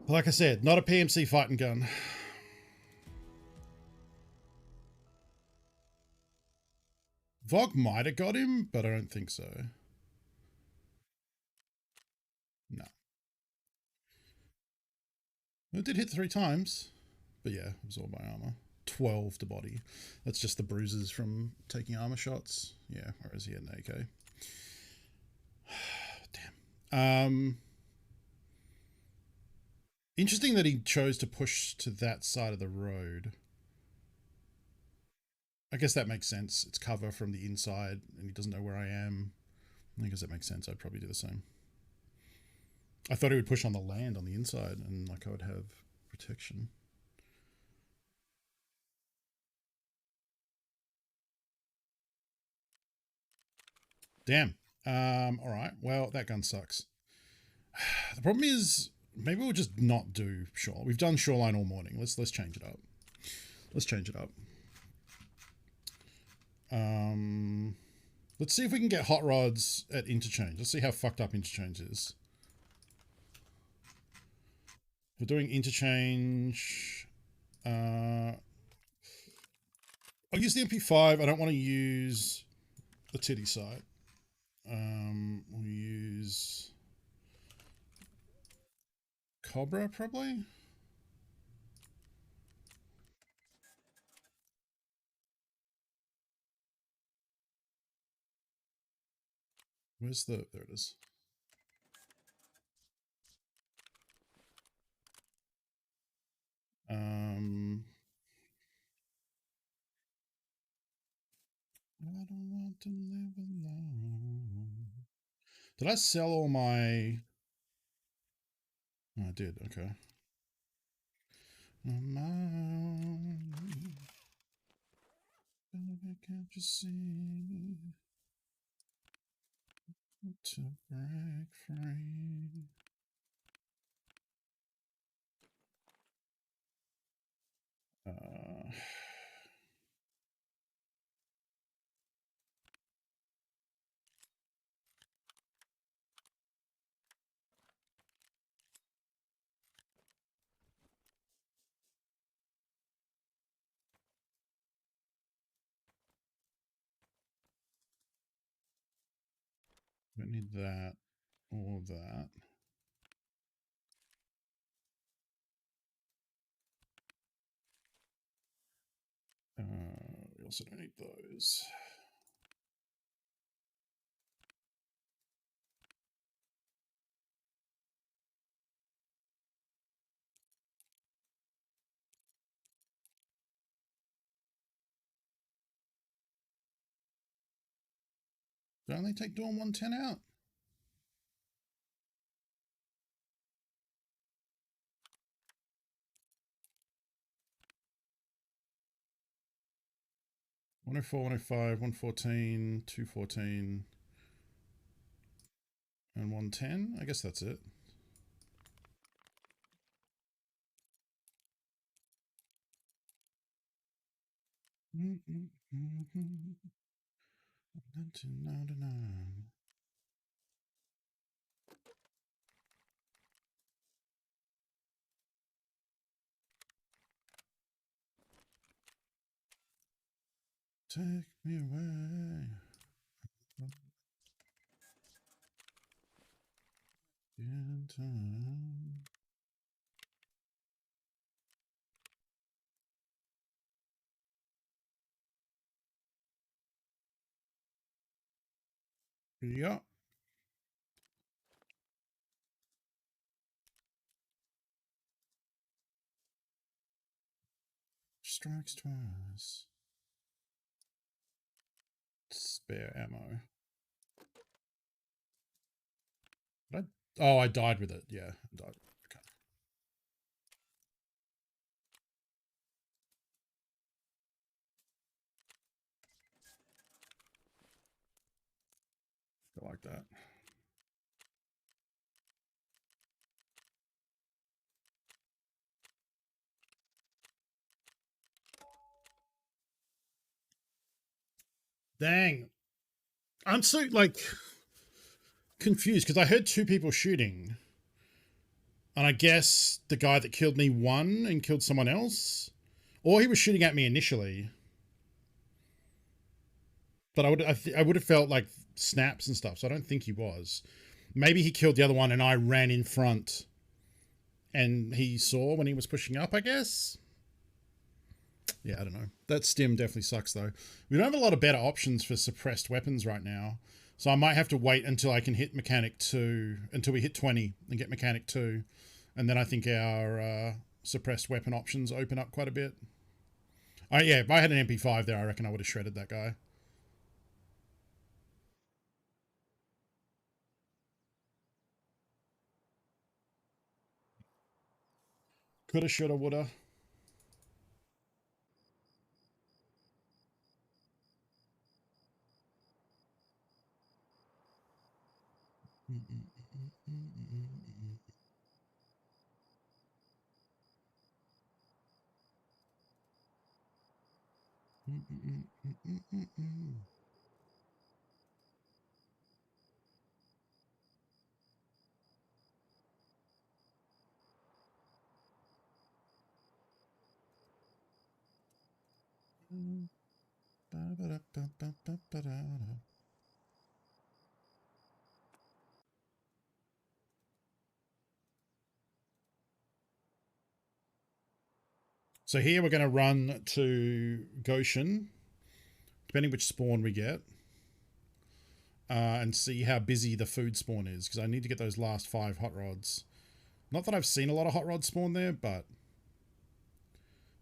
Like I said, not a PMC fighting gun. Vog might have got him, but I don't think so. No. It did hit 3 times, but yeah, it was all by armor. 12 to body. That's just the bruises from taking armor shots. Yeah, whereas he had an AK. Damn. Interesting that he chose to push to that side of the road. I guess that makes sense. It's cover from the inside and he doesn't know where I am. I guess that makes sense. I'd probably do the same. I thought he would push on the land on the inside and like I would have protection. Damn. All right. Well, that gun sucks. The problem is maybe we'll just not do shore. We've done shoreline all morning. Let's change it up. Let's change it up. Let's see if we can get hot rods at interchange. Let's see how fucked up interchange is. We're doing interchange. I'll use the MP5. I don't want to use the titty sight. We'll use Cobra probably. Where's the, there it is. I don't want to live alone. Did I sell all my... Oh, I did, okay. Can't you see to break free? Don't need that or that. We also don't need those. Don't they take Dawn 110 out? One oh four, 105, 114, 214, and 110. I guess that's it. Mm-mm-mm-mm. 1999. Take me away. In time. Yeah. Strikes twice. Spare ammo. I died with it. Yeah, I died. Okay. I like that. Dang. I'm so, like, confused because I heard two people shooting. And I guess the guy that killed me won and killed someone else. Or he was shooting at me initially. But I would have felt like snaps and stuff, so I don't think he was. Maybe he killed the other one and I ran in front and he saw when he was pushing up, I guess. Yeah, I don't know. That stim definitely sucks though. We don't have a lot of better options for suppressed weapons right now. So I might have to wait until I can hit mechanic 2, until we hit 20 and get mechanic 2. And then I think our suppressed weapon options open up quite a bit. Yeah, if I had an MP5 there, I reckon I would have shredded that guy. Coulda, shoulda, woulda. So here we're going to run to Goshen, depending which spawn we get, and see how busy the food spawn is, because I need to get those last 5 hot rods. Not that I've seen a lot of hot rods spawn there, but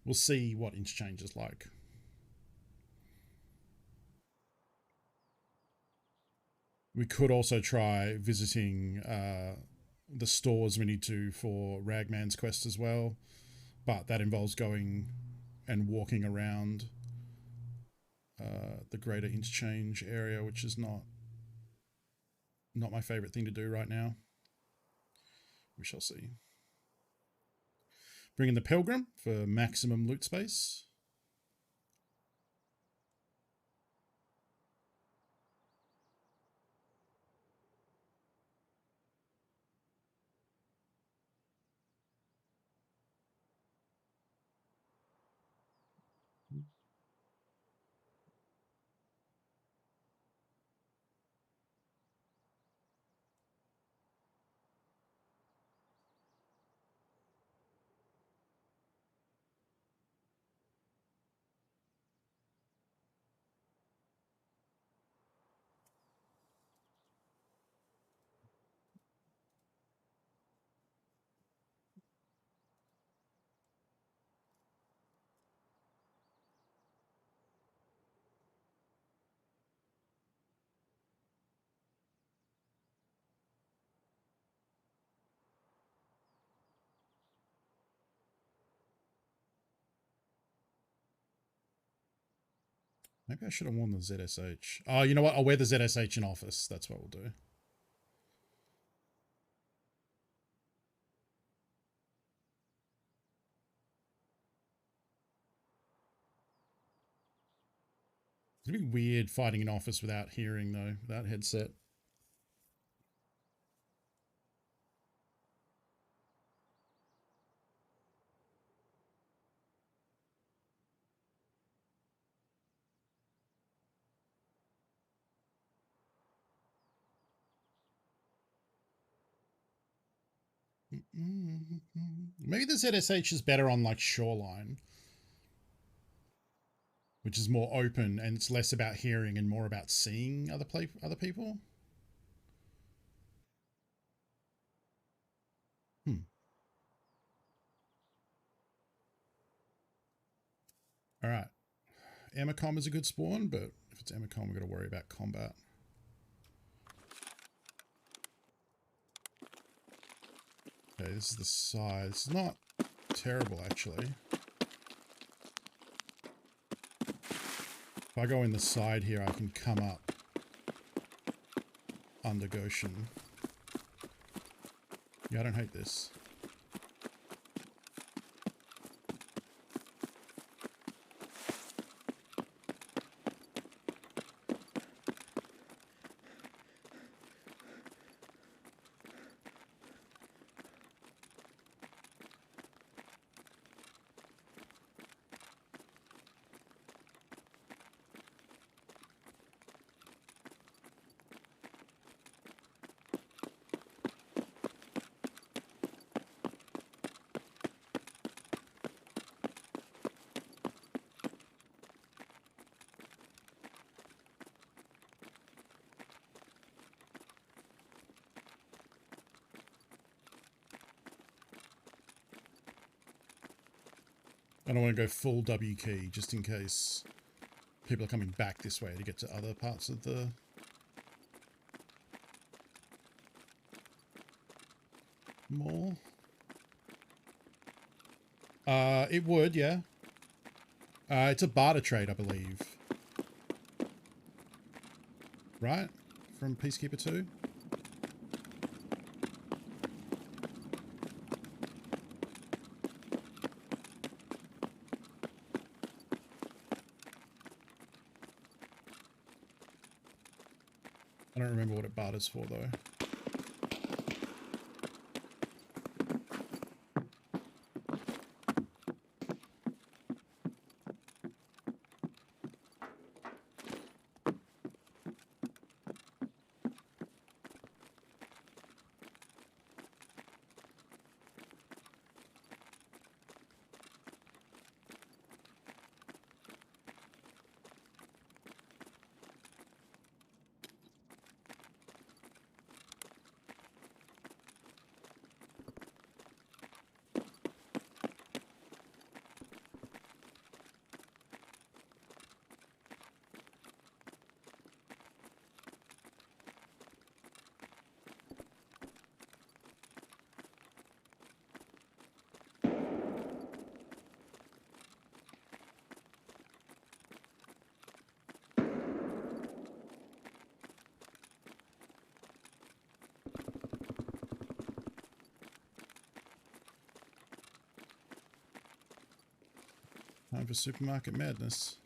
we'll see what interchange is like. We could also try visiting the stores we need to for Ragman's quest as well, but that involves going and walking around the greater interchange area, which is not my favorite thing to do right now. We shall see. Bring in the Pilgrim for maximum loot space. Maybe I should have worn the ZSH. Oh, you know what? I'll wear the ZSH in office. That's what we'll do. It'd be weird fighting in office without hearing, though, without headset. Maybe the ZSH is better on like Shoreline, which is more open and it's less about hearing and more about seeing other people. All right. Emicom is a good spawn, but if it's Emicom, we've got to worry about combat. Okay, this is the side. It's not terrible, actually. If I go in the side here, I can come up under Goshen. Yeah, I don't hate this. I don't want to go full W key just in case people are coming back this way to get to other parts of the mall. It would, yeah. It's a barter trade, I believe. Right? From Peacekeeper 2? I don't remember what it barters for, though. Time for supermarket madness.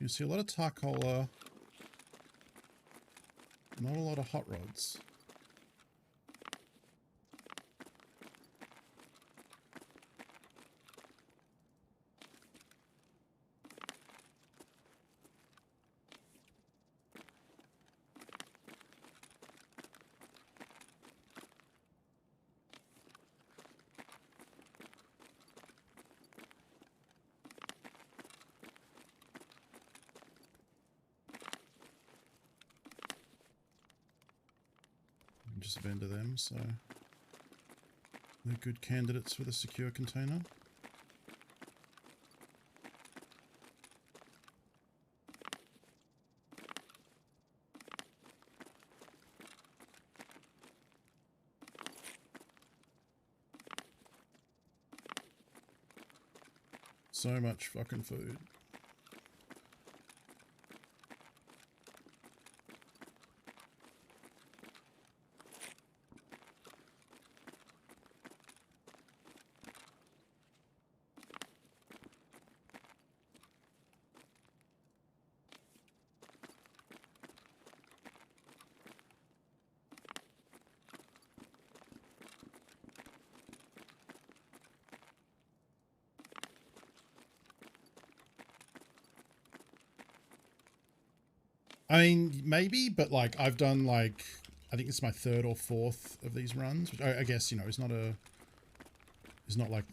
You see a lot of Tarkola, not a lot of hot rods. just vendor them, so they're good candidates for the secure container. So much fucking food. I mean, maybe, but like I've done like, I think it's my third or fourth of these runs, which I guess, you know, is not like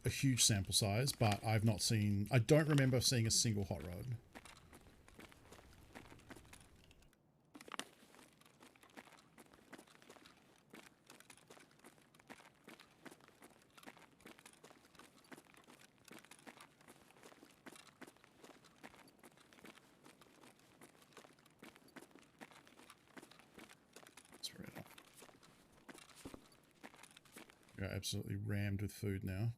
a huge sample size, but I don't remember seeing a single hot rod. We're absolutely rammed with food now.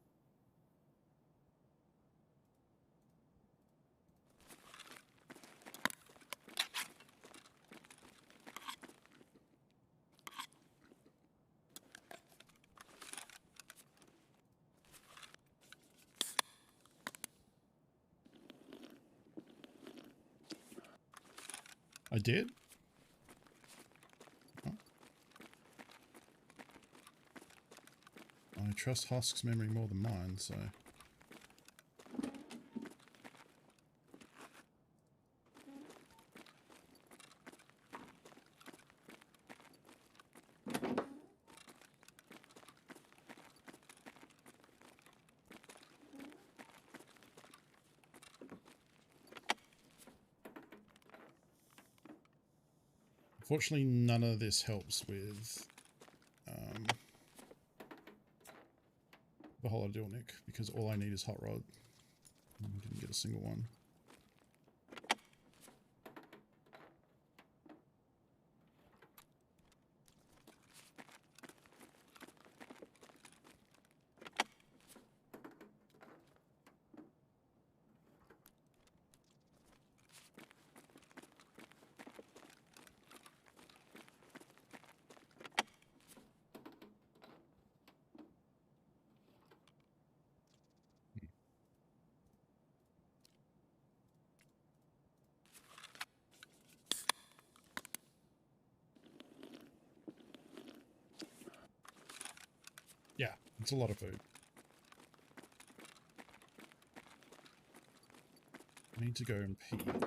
I did? Oh. I trust Husk's memory more than mine, so... Unfortunately, none of this helps with the holodilnic, because all I need is hot rod. I didn't get a single one. Yeah, it's a lot of food. I need to go and pee. I'm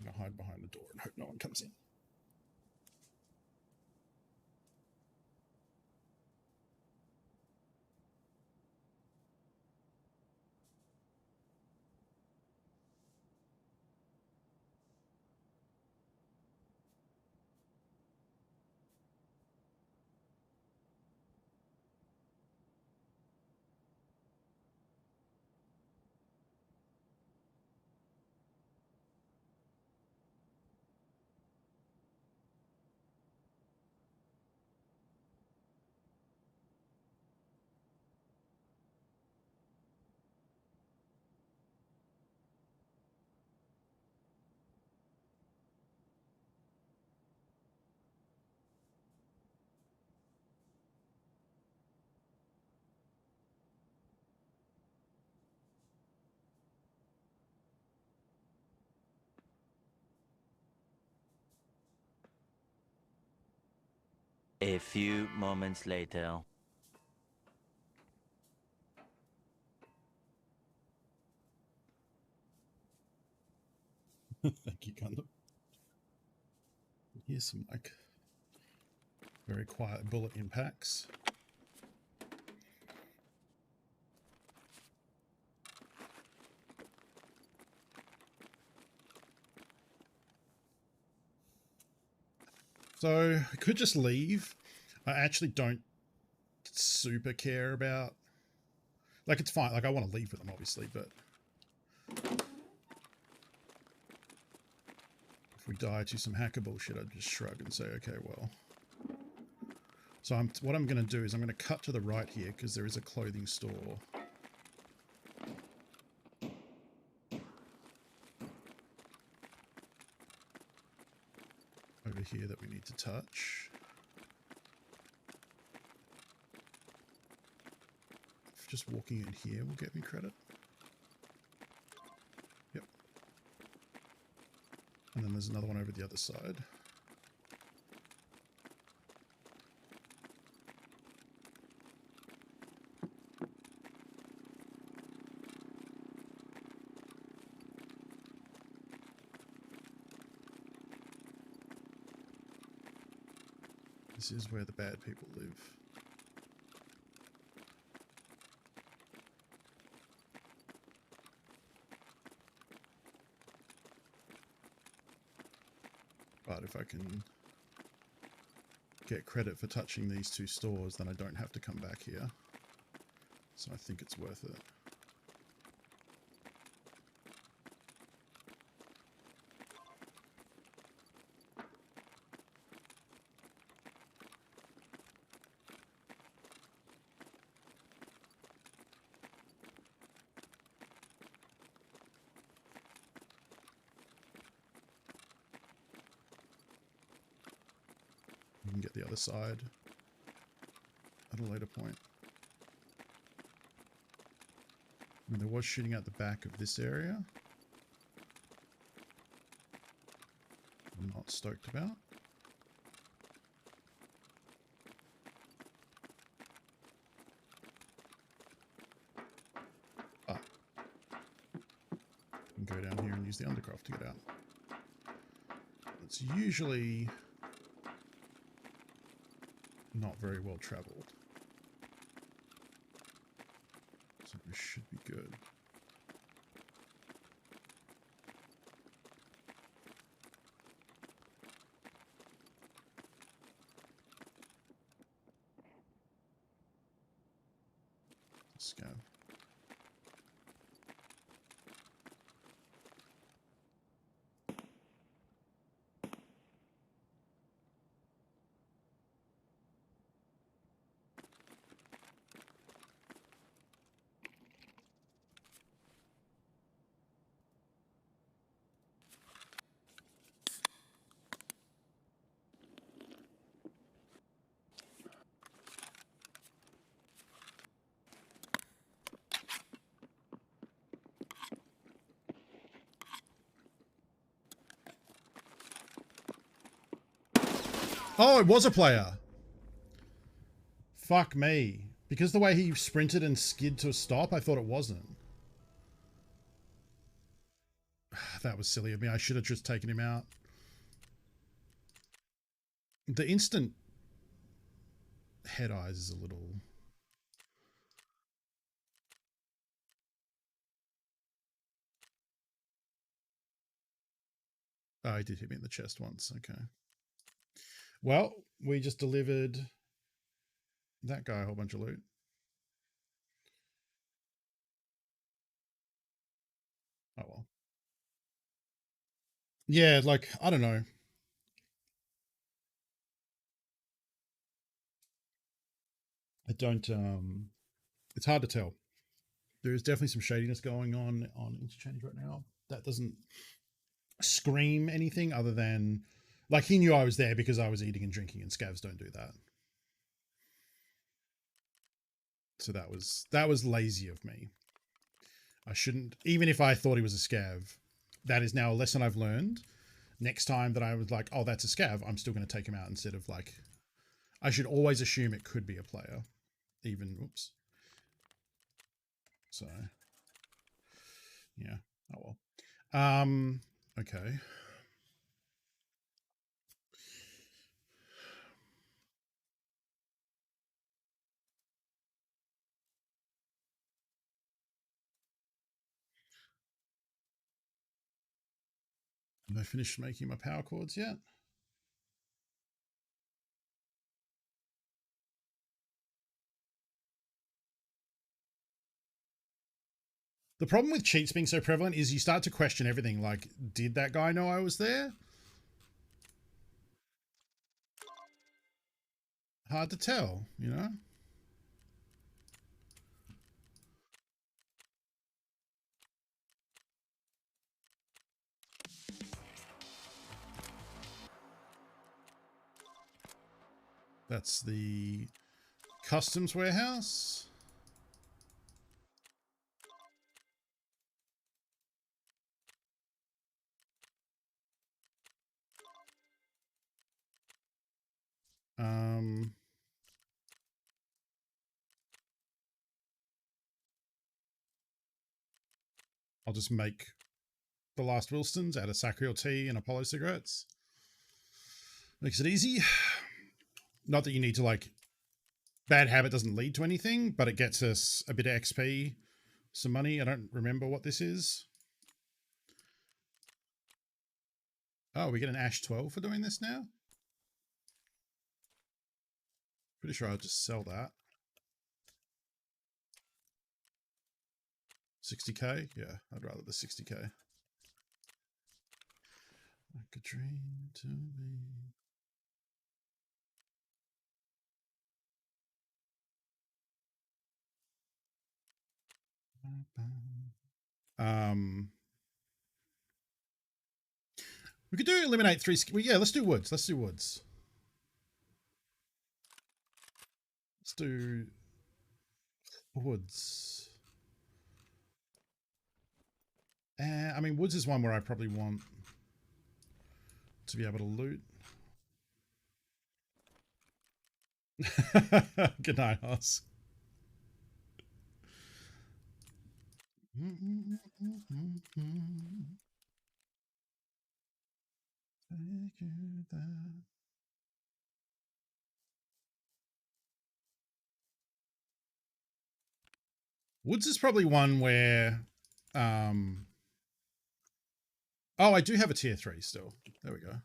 gonna hide behind the door and hope no one comes in. A few moments later. Thank you, Gundam. Here's some like very quiet bullet impacts. So I could just leave. I actually don't super care about... Like, it's fine. Like, I want to leave with them, obviously, but... If we die to some hacker bullshit, I'd just shrug and say, okay, well... So what I'm going to do is I'm going to cut to the right here because there is a clothing store. Over here that we need to touch. Just walking in here will get me credit. Yep. And then there's another one over the other side. This is where the bad people live. But if I can get credit for touching these two stores, then I don't have to come back here. So I think it's worth it. We can get the other side at a later point. And there was shooting out the back of this area. I'm not stoked about. Ah. You can go down here and use the undercroft to get out. It's usually not very well traveled. So we should be good. Scav. Oh, it was a player. Fuck me. Because the way he sprinted and skid to a stop, I thought it wasn't. That was silly of me. I should have just taken him out. The instant head eyes is a little... Oh, he did hit me in the chest once. Okay. Well, we just delivered that guy a whole bunch of loot. Oh, well. Yeah, like, I don't know. I don't, it's hard to tell. There is definitely some shadiness going on Interchange right now. That doesn't scream anything other than, like, he knew I was there because I was eating and drinking, and scavs don't do that. So that was lazy of me. I shouldn't, even if I thought he was a scav, that is now a lesson I've learned. Next time that I was like, oh, that's a scav, I'm still going to take him out instead of like, I should always assume it could be a player. Even, oops. So, yeah, oh well. Okay. Have I finished making my power cords yet? The problem with cheats being so prevalent is you start to question everything. Like, did that guy know I was there? Hard to tell, you know? That's the customs warehouse. I'll just make the last Wilsons out of Sacriel tea and Apollo cigarettes. Makes it easy. Not that you need to, like, bad habit doesn't lead to anything, but it gets us a bit of XP, some money. I don't remember what this is. Oh, we get an Ash 12 for doing this now? Pretty sure I'll just sell that. 60k? Yeah, I'd rather the 60k. Like a dream to me. We could do eliminate 3. Well, yeah, let's do woods. Let's do woods. Let's do woods. I mean, woods is one where I probably want to be able to loot. Good night, Hoss. Woods is probably one where oh, I do have a tier 3 still. There we go.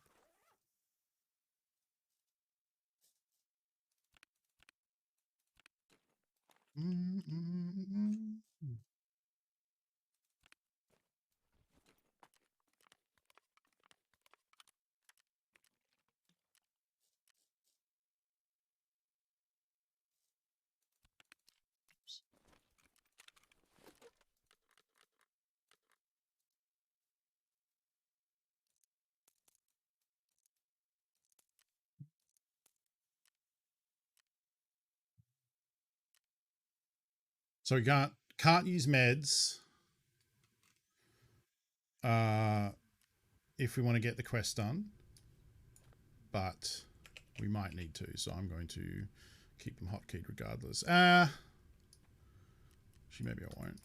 So we can't use meds if we want to get the quest done, but we might need to. So I'm going to keep them hotkeyed regardless. Actually, maybe I won't.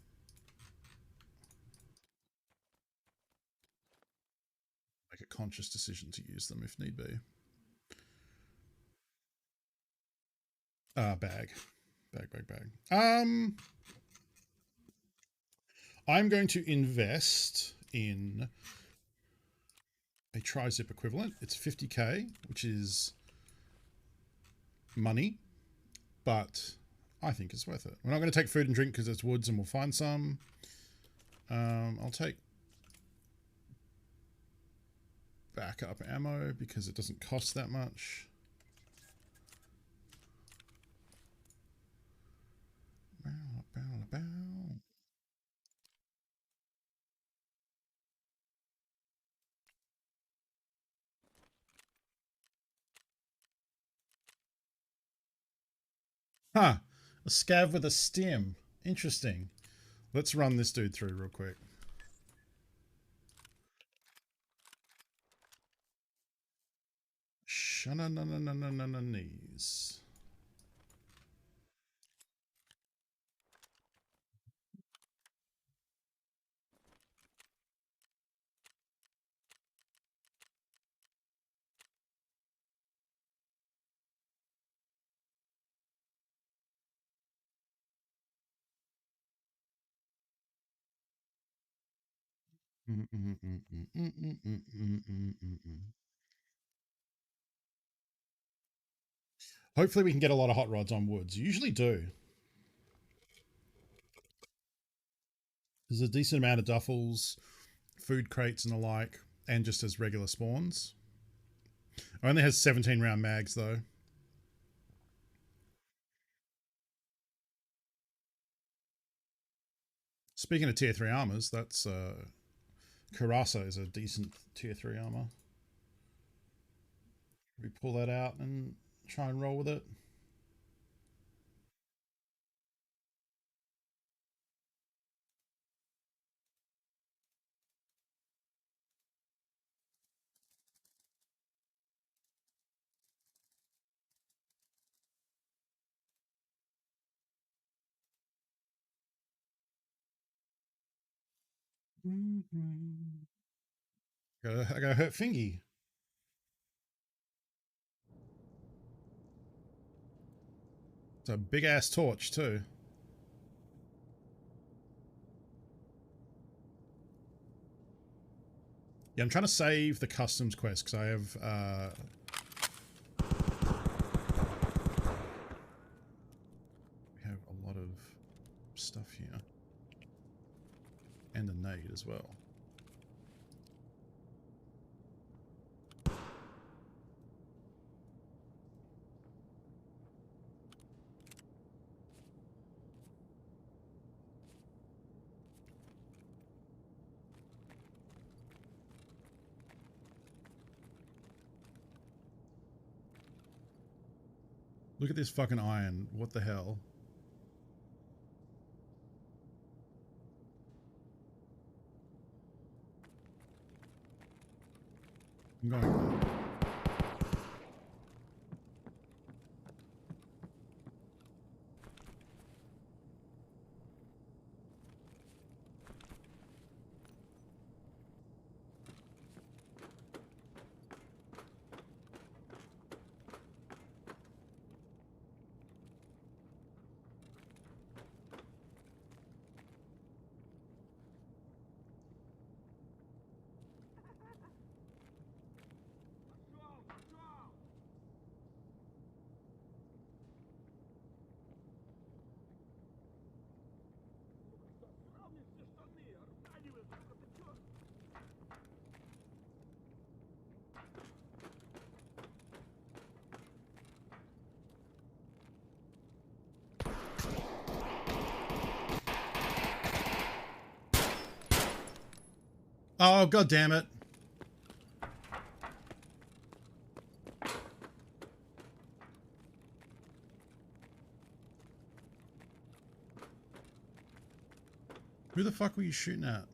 Make a conscious decision to use them if need be. Bag. I'm going to invest in a tri-zip equivalent. It's 50k, which is money, but I think it's worth it. We're not going to take food and drink because it's woods and we'll find some. I'll take backup ammo because it doesn't cost that much. Huh. A scav with a stim. Interesting. Let's run this dude through real quick. Knees. Hopefully we can get a lot of hot rods on woods. You usually do. There's a decent amount of duffels, food crates and the like, and just as regular spawns. It only has 17 round mags though. Speaking of tier 3 armors, that's Karasa is a decent tier 3 armor. We pull that out and try and roll with it. I got a hurt fingy. It's a big ass torch too. Yeah, I'm trying to save the customs quest because I have we have a lot of stuff here. And a nade as well. Look at this fucking iron. What the hell? I'm going. Oh, god damn it. Who the fuck were you shooting at?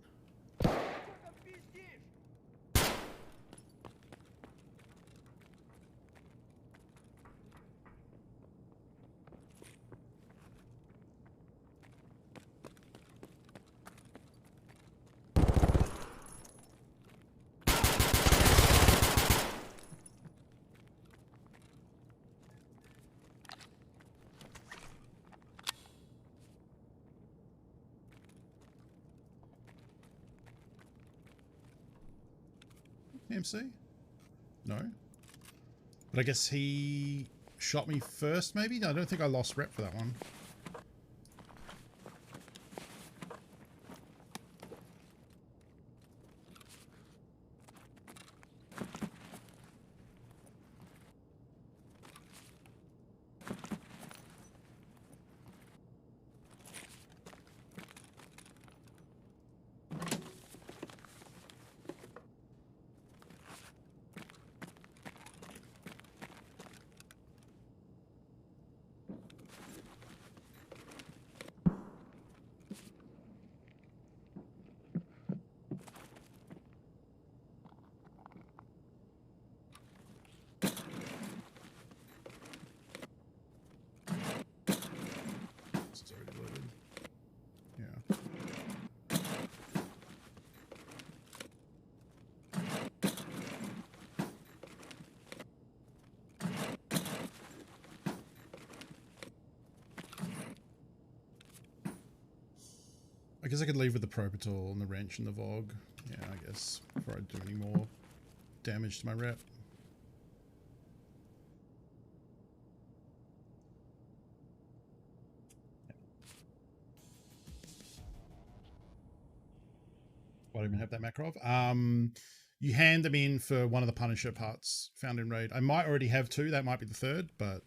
MC? No. But I guess he shot me first, maybe? No, I don't think I lost rep for that one. It's already loaded. Yeah. I guess I could leave with the Propator and the wrench and the Vogue. Yeah, I guess. Before I do any more damage to my rep. I don't even have that Makarov. You hand them in for one of the Punisher parts found in raid. I might already have 2. That might be the 3rd, but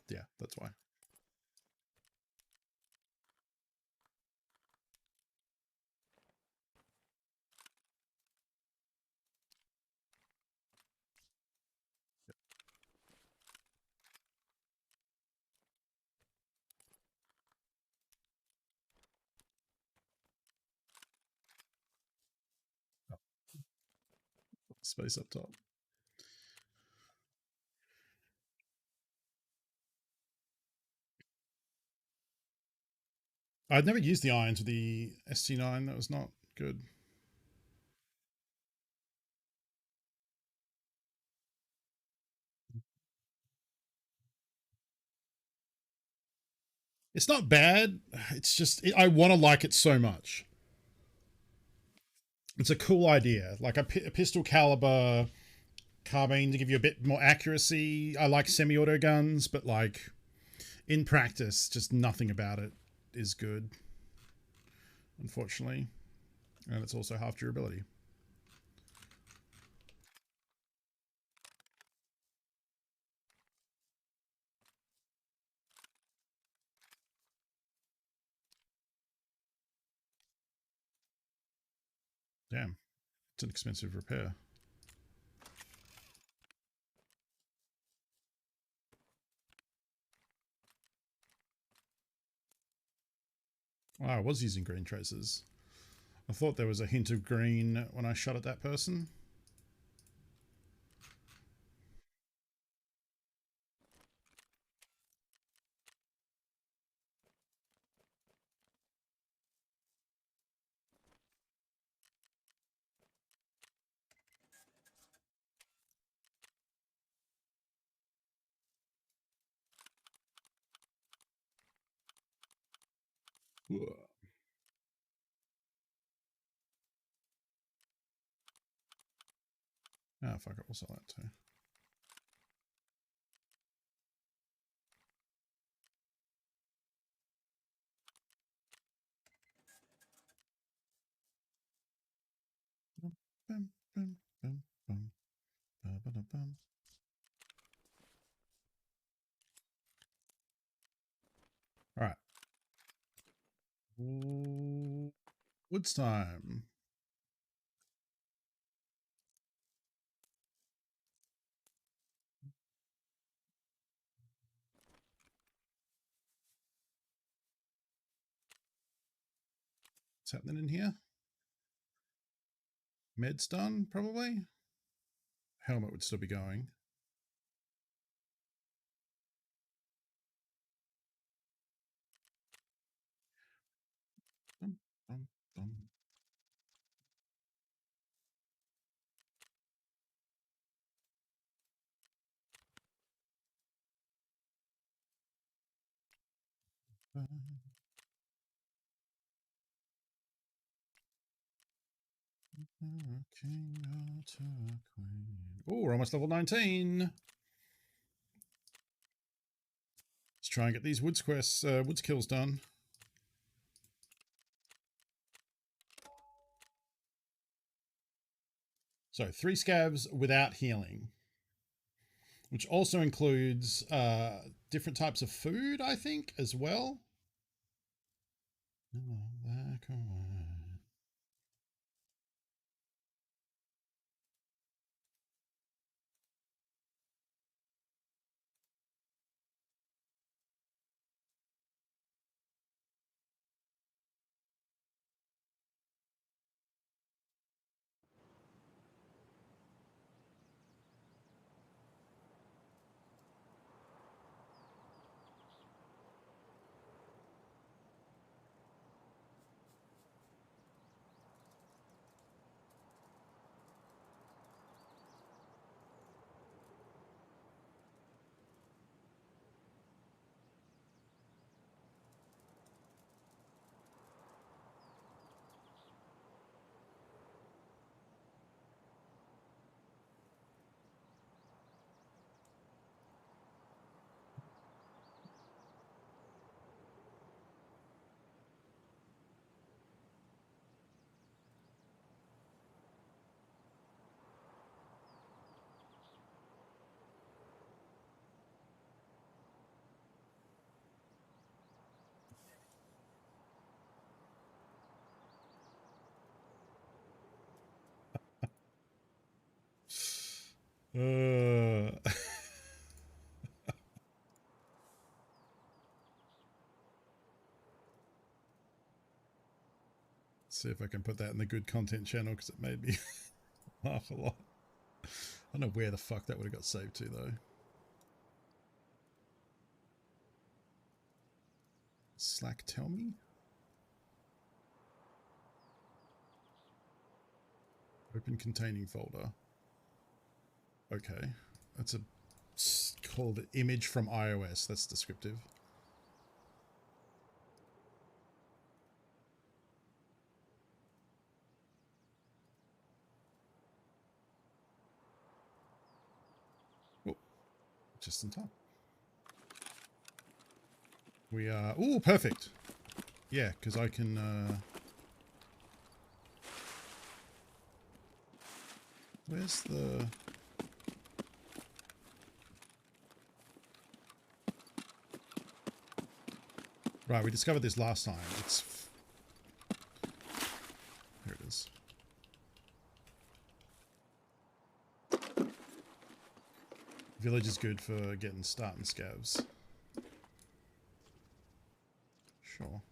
yeah, that's why. Space up top. I'd never used the irons with the ST9. That was not good. It's not bad. It's just, I want to like it so much. It's a cool idea. Like a pistol caliber carbine to give you a bit more accuracy. I like semi-auto guns, but like in practice, just nothing about it is good, unfortunately. And it's also half durability. Damn, it's an expensive repair. Oh, I was using green traces. I thought there was a hint of green when I shot at that person. Whoa. Ah, fuck it, we'll sell that too. Bum, bum, bum, bum, bum, bum, bum. All right. Woods time. What's happening in here? Med's done, probably. Helmet would still be going. Bum, bum, bum. Oh, we're almost level 19. Let's try and get these woods quests, woods kills done. So 3 scavs without healing, which also includes different types of food, I think, as well. See if I can put that in the good content channel because it made me laugh a lot. I don't know where the fuck that would have got saved to though. Slack, tell me. Open containing folder. Okay, that's called image from iOS. That's descriptive. Oh, just in time. We are. Oh, perfect. Yeah, because I can. Where's the... Right, we discovered this last time. It's... Here it is. Village is good for getting starting scavs. Sure.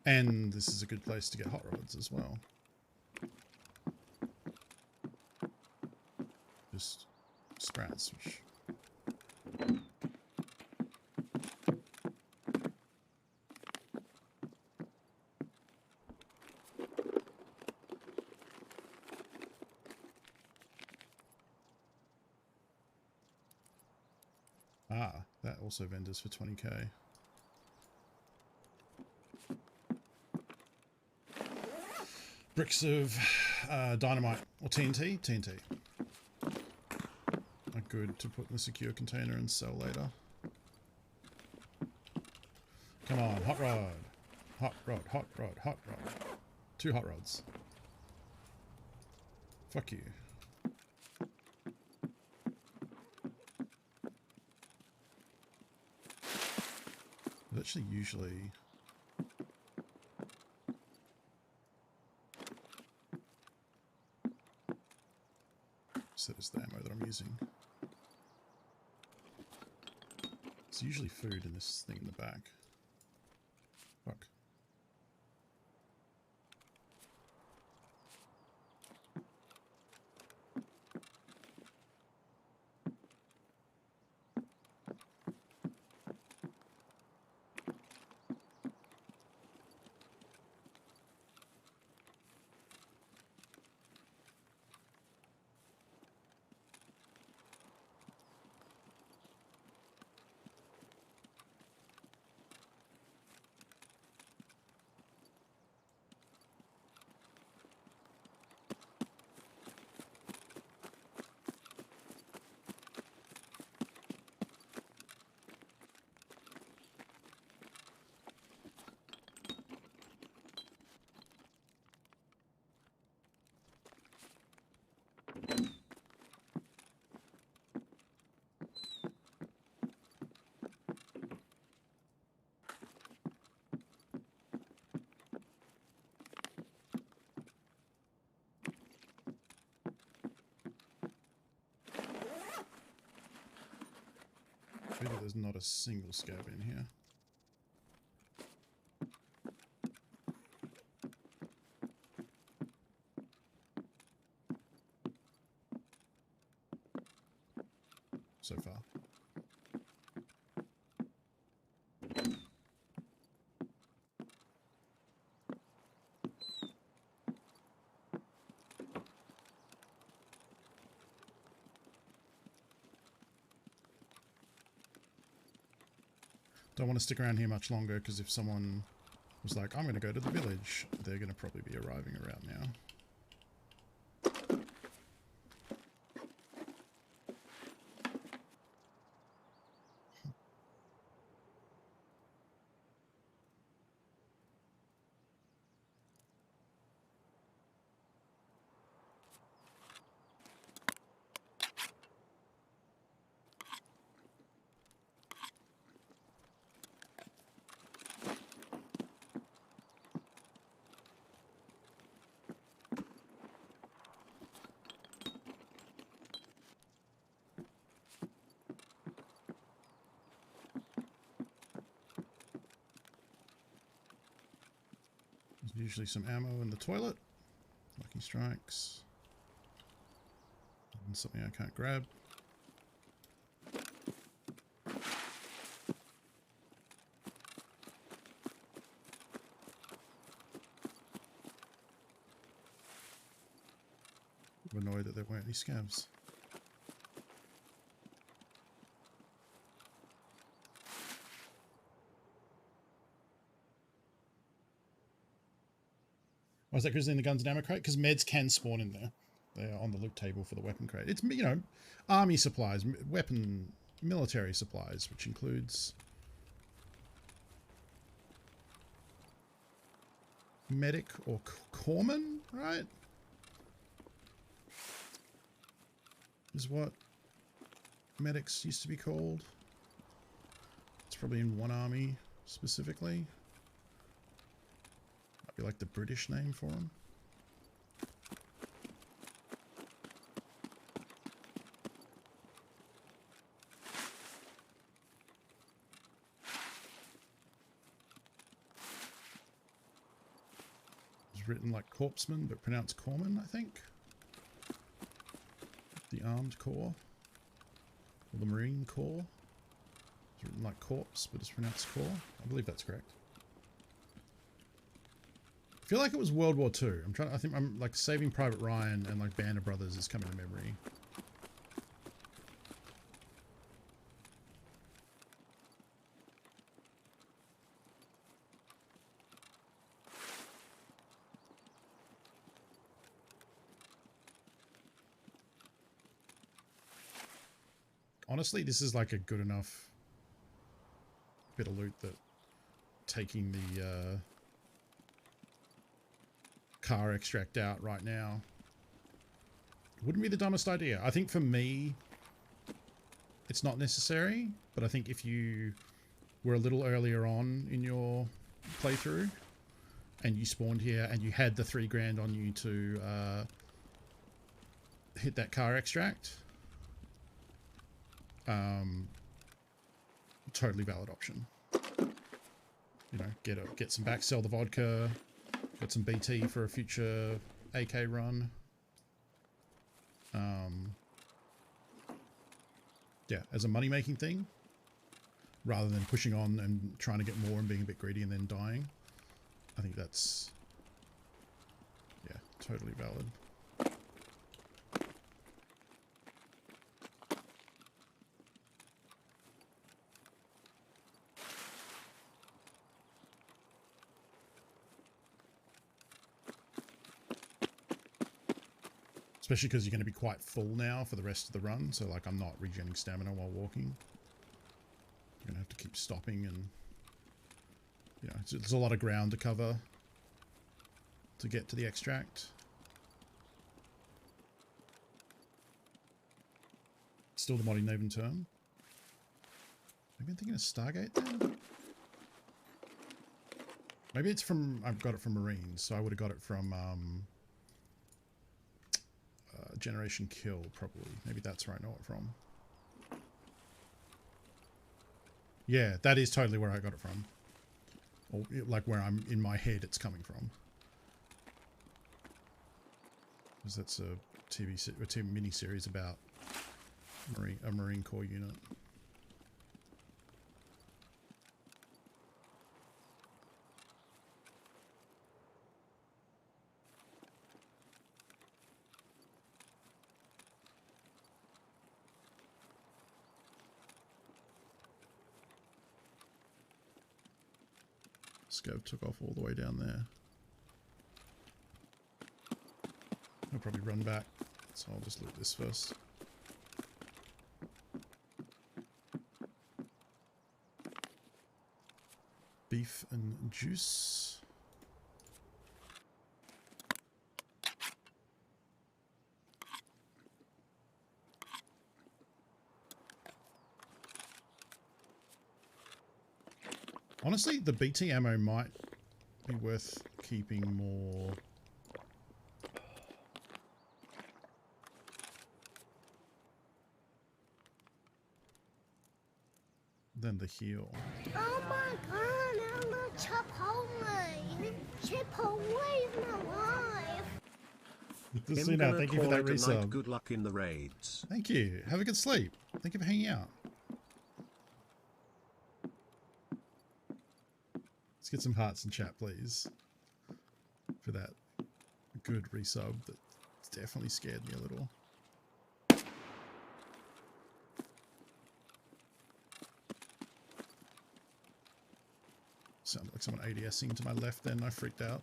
And this is a good place to get hot rods as well. Just sprouts, which... Ah, that also vendors for 20k. Bricks of dynamite or TNT. TNT are good to put in a secure container and sell later. Come on, hot rod. Hot rod, hot rod, hot rod. 2 hot rods. Fuck you. But actually usually... That is the ammo that I'm using. It's usually food in this thing in the back. Fuck. I feel there's not a single scab in here. So far. Don't want to stick around here much longer because if someone was like, I'm going to go to the village, they're going to probably be arriving around now. There's usually some ammo in the toilet. Lucky strikes. And something I can't grab. I'm annoyed that there weren't any scavs. Why is that because in the guns and ammo crate? Because meds can spawn in there. They are on the loot table for the weapon crate. It's, you know, army supplies, military supplies, which includes medic or corpsman, right? Is what medics used to be called. It's probably in one army specifically. Might be like the British name for them. It's written like corpsman, but pronounced corpsman, I think. The Armed Corps, or the Marine Corps. It's written like corpse, but it's pronounced corps. I believe that's correct. I feel like it was World War II. I think I'm like Saving Private Ryan and like Band of Brothers is coming to memory. Honestly, this is like a good enough bit of loot that taking the car extract out right now wouldn't be the dumbest idea. I think for me, it's not necessary, but I think if you were a little earlier on in your playthrough and you spawned here and you had the 3 grand on you to hit that car extract, totally valid option. You know, get some back, sell the vodka, got some BT for a future AK run. Yeah, as a money-making thing, rather than pushing on and trying to get more and being a bit greedy and then dying. I think that's, yeah, totally valid. Especially because you're going to be quite full now for the rest of the run. So, like, I'm not regenerating stamina while walking. You're going to have to keep stopping and, you know, there's a lot of ground to cover to get to the extract. Still the Modern Navan term. Maybe I'm thinking of Stargate then? Maybe it's from, I've got it from Marines, so I would have got it from, Generation Kill, probably. Maybe that's where I know it from. Yeah, that is totally where I got it from. Or, like, where I'm in my head it's coming from. Because that's a TV mini-series about a Marine Corps unit. Scope took off all the way down there. I'll probably run back, so I'll just loot this first. Beef and juice. Honestly, the BT ammo might be worth keeping more. Than the heal. Oh my god, I'm a Chipotle. Chipotle is my life. Lucina, thank you for that resub. Good luck in the raids. Thank you. Have a good sleep. Thank you for hanging out. Let's get some hearts in chat, please. For that good resub that definitely scared me a little. Sounded like someone ADSing to my left then. I freaked out.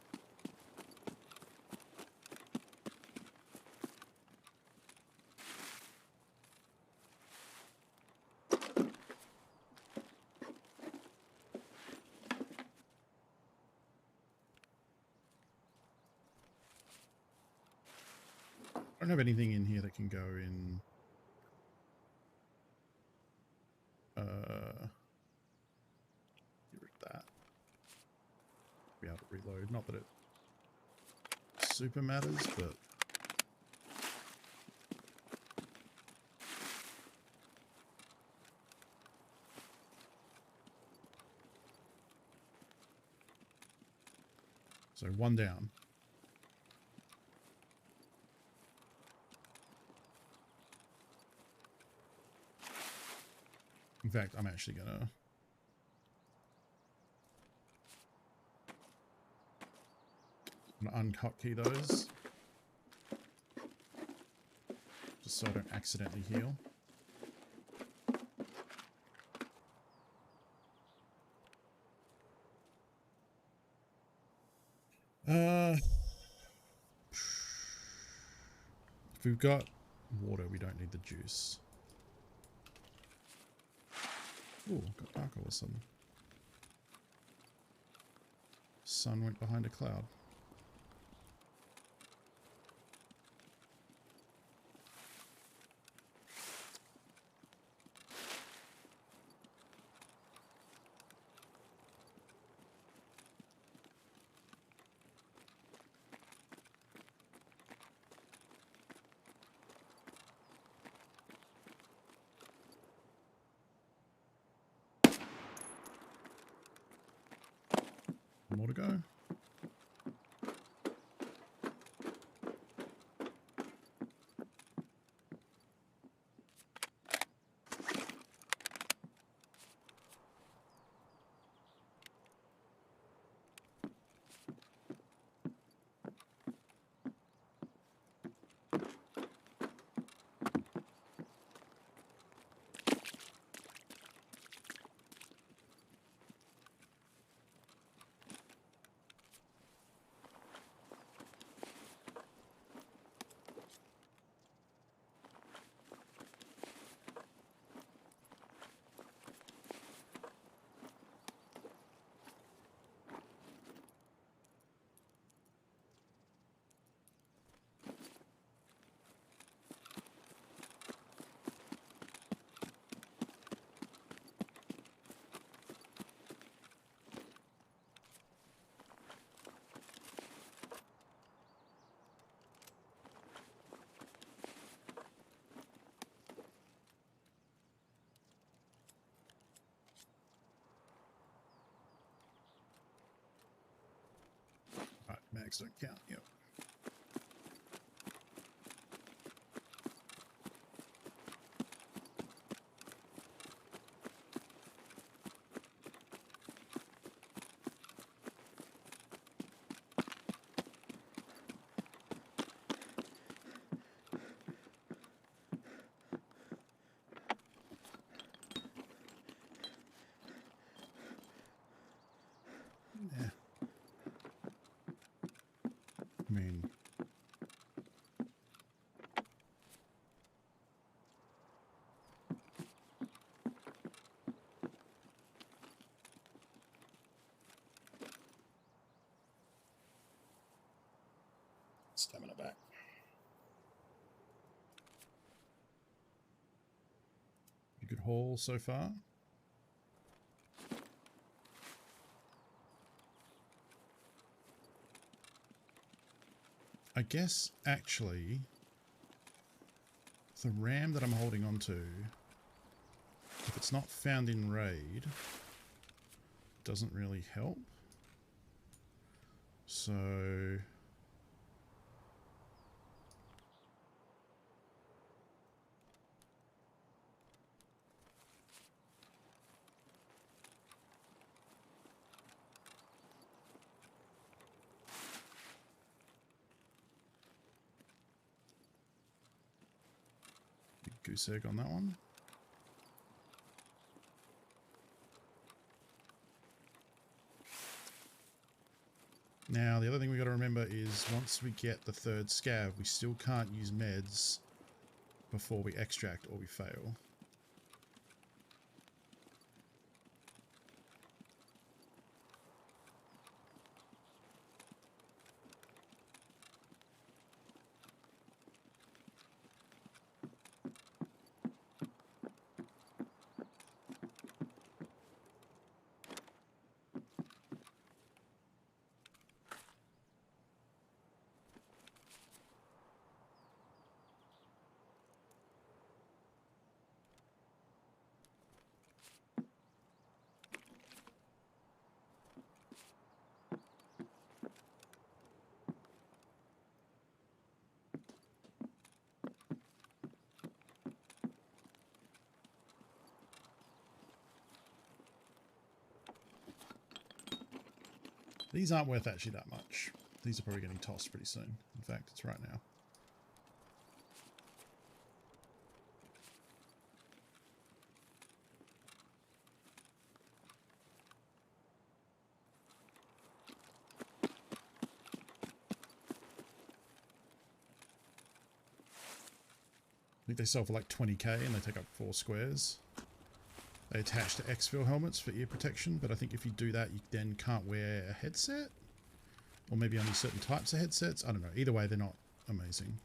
I don't have anything in here that can go in. Get rid of that. Be able to reload. Not that it super matters, but so one down. In fact, I'm actually gonna unhotkey those just so I don't accidentally heal. If we've got water, we don't need the juice. Ooh, got dark all of a sudden. Sun went behind a cloud. More to go. Right, mags don't count, yep. Yeah. I mean... Stamina back. A good haul so far. I guess, actually, the RAM that I'm holding on to, if it's not found in raid, doesn't really help. So... goose egg on that one. Now, the other thing we got to remember is once we get the third scav, we still can't use meds before we extract or we fail. These aren't worth actually that much. These are probably getting tossed pretty soon. In fact, it's right now. I think they sell for like 20k and they take up 4 squares. They attach to exfil helmets for ear protection, but I think if you do that, you then can't wear a headset. Or maybe only certain types of headsets. I don't know. Either way, they're not amazing.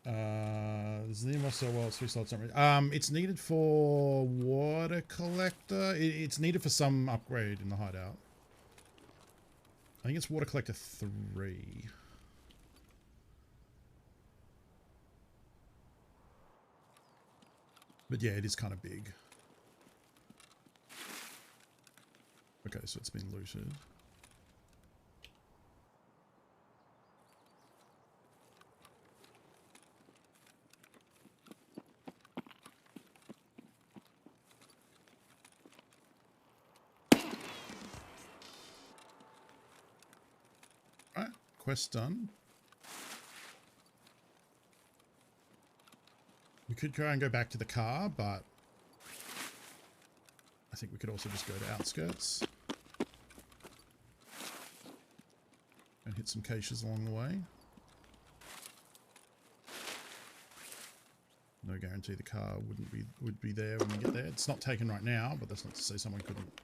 Does the must sell well? It's 3 slots. It's needed for water collector. It's needed for some upgrade in the hideout. I think it's water collector 3. But yeah, it is kind of big. Okay, so it's been looted. Alright, quest done. We could try and go back to the car, but I think we could also just go to outskirts and hit some caches along the way. No guarantee the car would be there when we get there. It's not taken right now, but that's not to say someone couldn't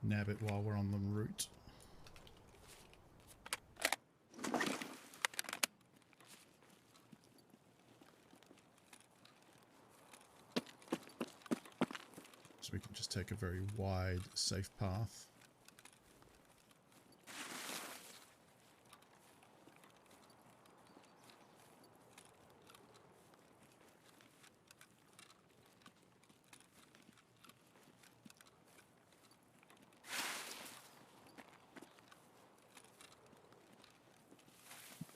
nab it while we're on the route. So we can just take a very wide, safe path.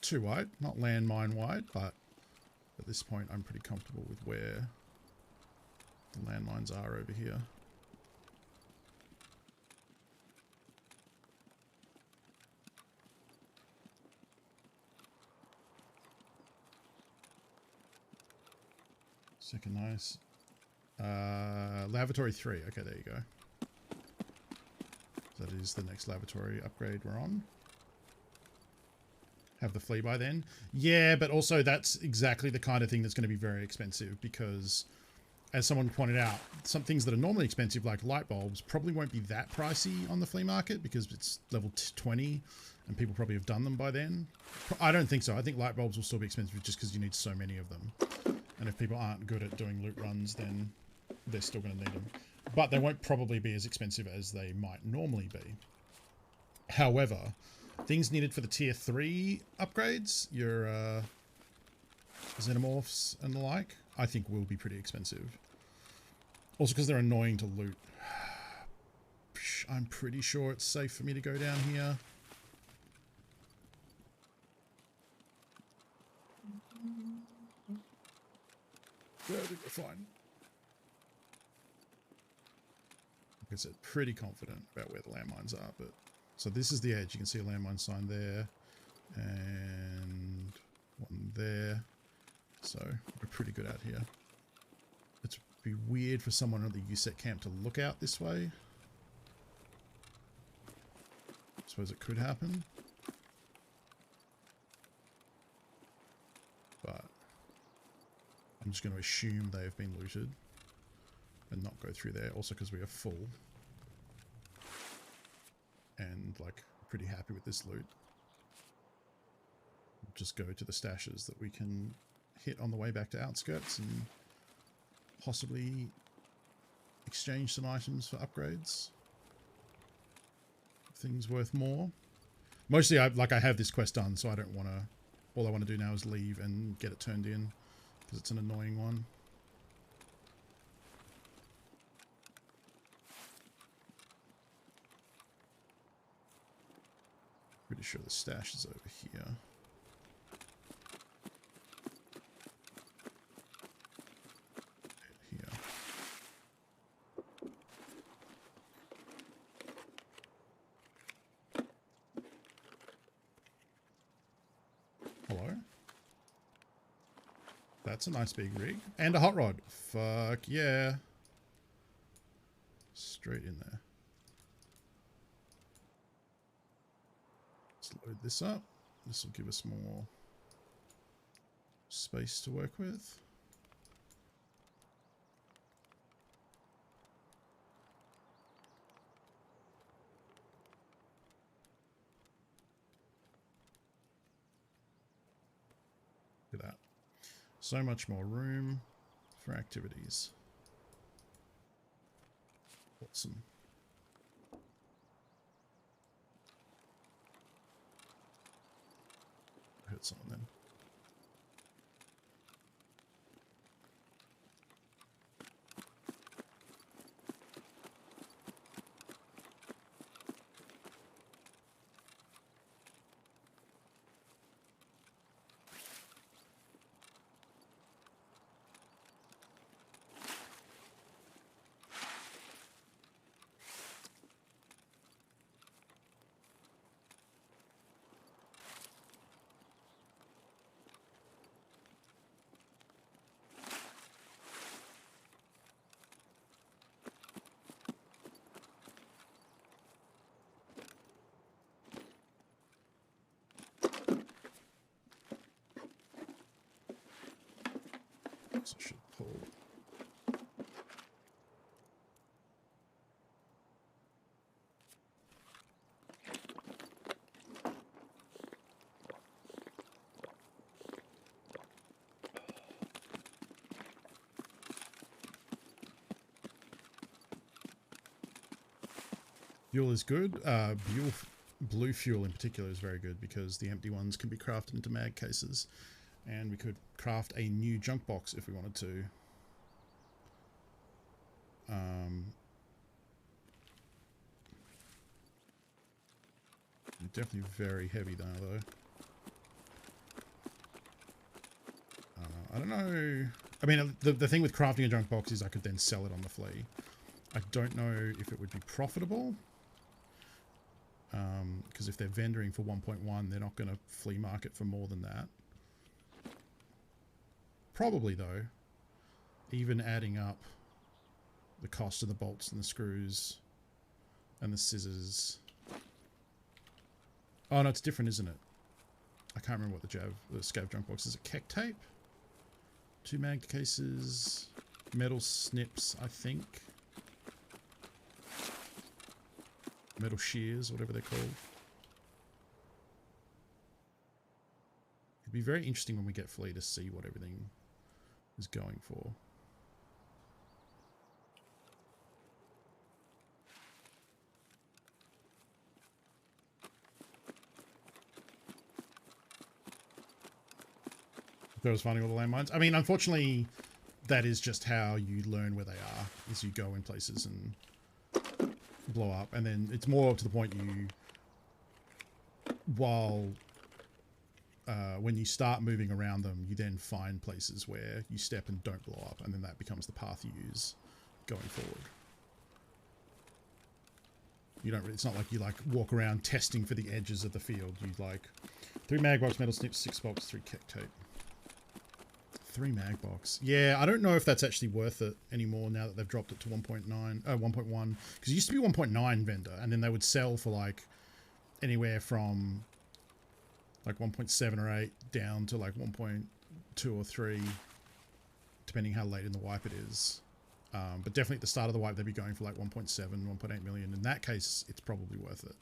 Too wide, not landmine wide, but at this point I'm pretty comfortable with where the landmines are over here. Second nice Lavatory 3. Okay, there you go. That is the next lavatory upgrade we're on. Have the flea by then. Yeah, but also that's exactly the kind of thing that's going to be very expensive because, as someone pointed out, some things that are normally expensive, like light bulbs, probably won't be that pricey on the flea market because it's level 20 and people probably have done them by then. I don't think so. I think light bulbs will still be expensive just because you need so many of them. And if people aren't good at doing loot runs, then they're still going to need them. But they won't probably be as expensive as they might normally be. However, things needed for the tier 3 upgrades, your xenomorphs and the like, I think will be pretty expensive. Also because they're annoying to loot. I'm pretty sure it's safe for me to go down here. Yeah, I think we're fine. Like I said, pretty confident about where the landmines are, but... So this is the edge. You can see a landmine sign there. And one there. So we're pretty good out here. It'd be weird for someone at the USET camp to look out this way. I suppose it could happen. But I'm just going to assume they have been looted and not go through there. Also because we are full. And like pretty happy with this loot. Just go to the stashes that we can hit on the way back to outskirts and possibly exchange some items for upgrades. Things worth more. Mostly I have this quest done, so I don't want to... All I want to do now is leave and get it turned in because it's an annoying one. Pretty sure the stash is over here. Here. Hello? That's a nice big rig. And a hot rod. Fuck yeah. Straight in there. Load this up. This will give us more space to work with. Look at that. So much more room for activities. Awesome. Hit someone then. So I should pull. Fuel is good. Blue fuel in particular is very good because the empty ones can be crafted into mag cases. And we could craft a new junk box if we wanted to. Definitely very heavy now, though. I don't know. I mean, the thing with crafting a junk box is I could then sell it on the flea. I don't know if it would be profitable. Because if they're vendoring for 1.1, they're not going to flea market for more than that. Probably, though, even adding up the cost of the bolts and the screws and the scissors. Oh no, it's different, isn't it? I can't remember what the scav junk box is. It keck tape, 2 mag cases, metal snips, I think, metal shears, whatever they're called. It'd be very interesting when we get Flea to see what everything is going for. That was finding all the landmines. I mean, unfortunately, that is just how you learn where they are, is you go in places and blow up. And then it's more to the point when you start moving around them, you then find places where you step and don't blow up. And then that becomes the path you use going forward. You don't. It's not like you like walk around testing for the edges of the field. You like 3 mag box, metal snips, 6 bolts, 3 keck tape. 3 mag box. Yeah, I don't know if that's actually worth it anymore now that they've dropped it to 1.9, 1.1. Because it used to be 1.9 vendor, and then they would sell for like anywhere from like 1.7 or 8 down to like 1.2 or 3, depending how late in the wipe it is. But definitely at the start of the wipe, they'd be going for like 1.7, 1.8 million. In that case, it's probably worth it.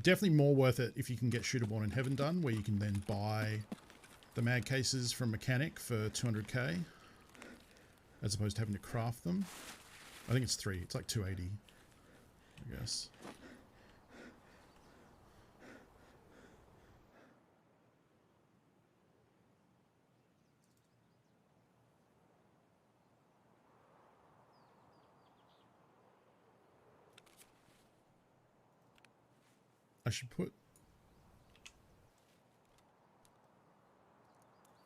Definitely more worth it if you can get Shooterborn in Heaven done, where you can then buy the mag cases from Mechanic for 200k, as opposed to having to craft them. I think it's 3. It's like 280, I guess. I should put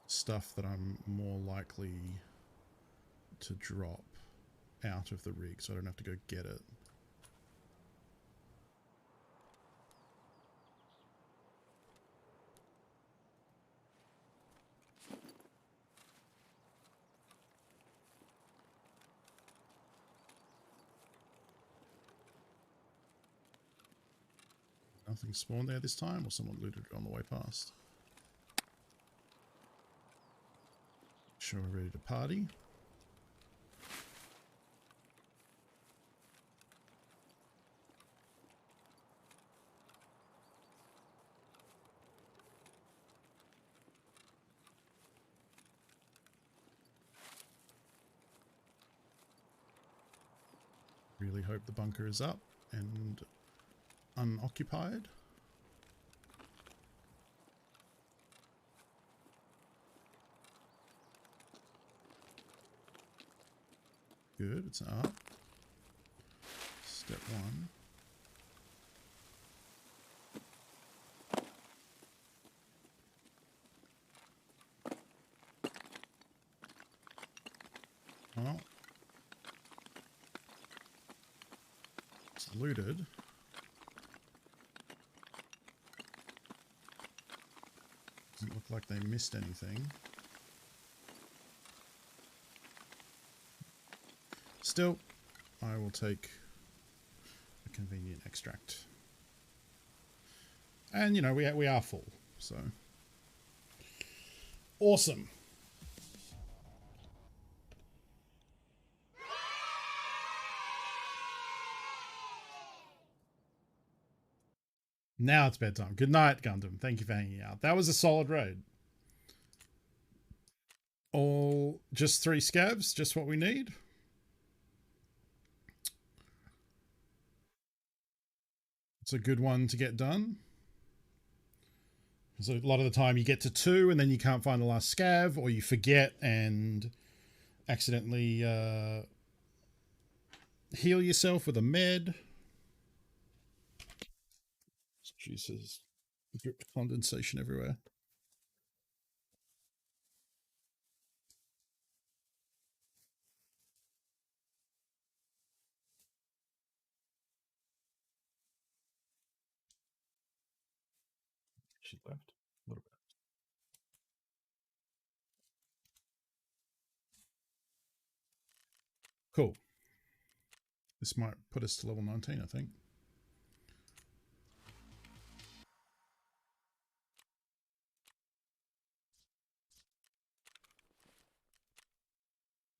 stuff that I'm more likely to drop out of the rig so I don't have to go get it. Nothing spawned there this time, or someone looted it on the way past. Sure, we're ready to party. Really hope the bunker is up and unoccupied. Good, it's up. Step 1. Well, it's looted. Doesn't look like they missed anything. Still, I will take a convenient extract. And, you know, we are full, so. Awesome. Now it's bedtime. Good night, Gundam. Thank you for hanging out. That was a solid raid. All just 3 scavs, just what we need. It's a good one to get done. So a lot of the time you get to 2 and then you can't find the last scav, or you forget and accidentally heal yourself with a med. Jesus, drip condensation everywhere. She left a little bit. Cool. This might put us to level 19, I think.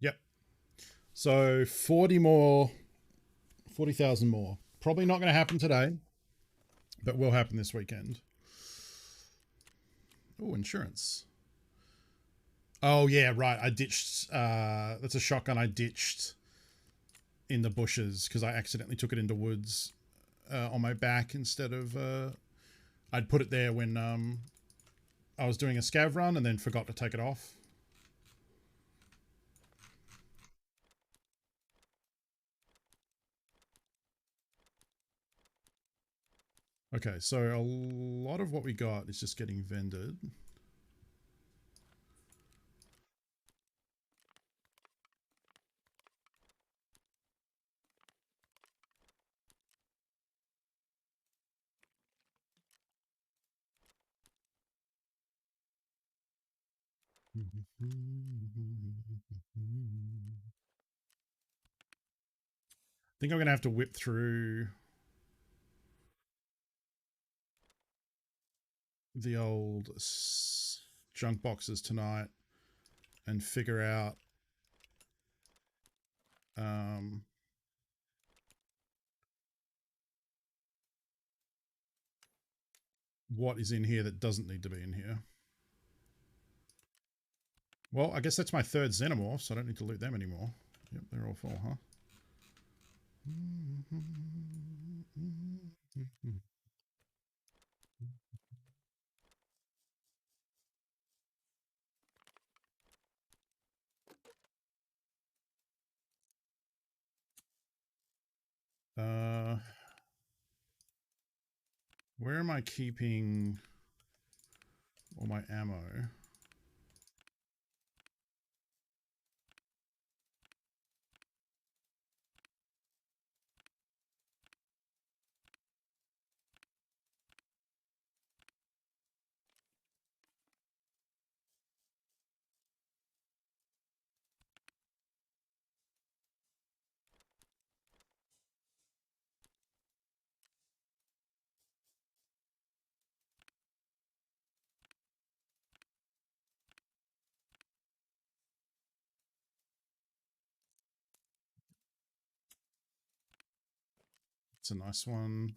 Yep. So 40 more, 40,000 more. Probably not going to happen today, but will happen this weekend. Oh, insurance. Oh, yeah, right. I ditched, that's a shotgun I ditched in the bushes because I accidentally took it into woods on my back instead of, I'd put it there when I was doing a scav run and then forgot to take it off. Okay, so a lot of what we got is just getting vended. I think I'm going to have to whip through the old junk boxes tonight and figure out what is in here that doesn't need to be in here. Well, I guess that's my third xenomorph, so I don't need to loot them anymore. Yep, they're all full, huh? Where am I keeping all my ammo? It's a nice one.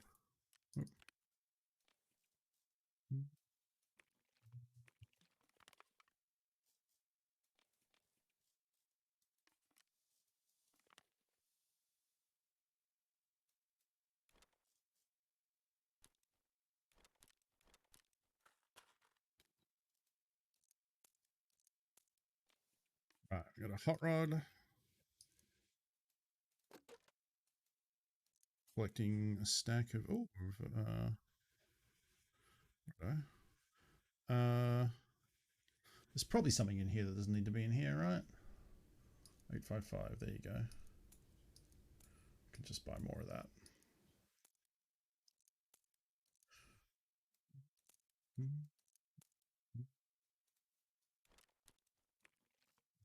Right, I got a hot rod. Collecting a stack of there's probably something in here that doesn't need to be in here, right? 855, there you go. Can just buy more of that.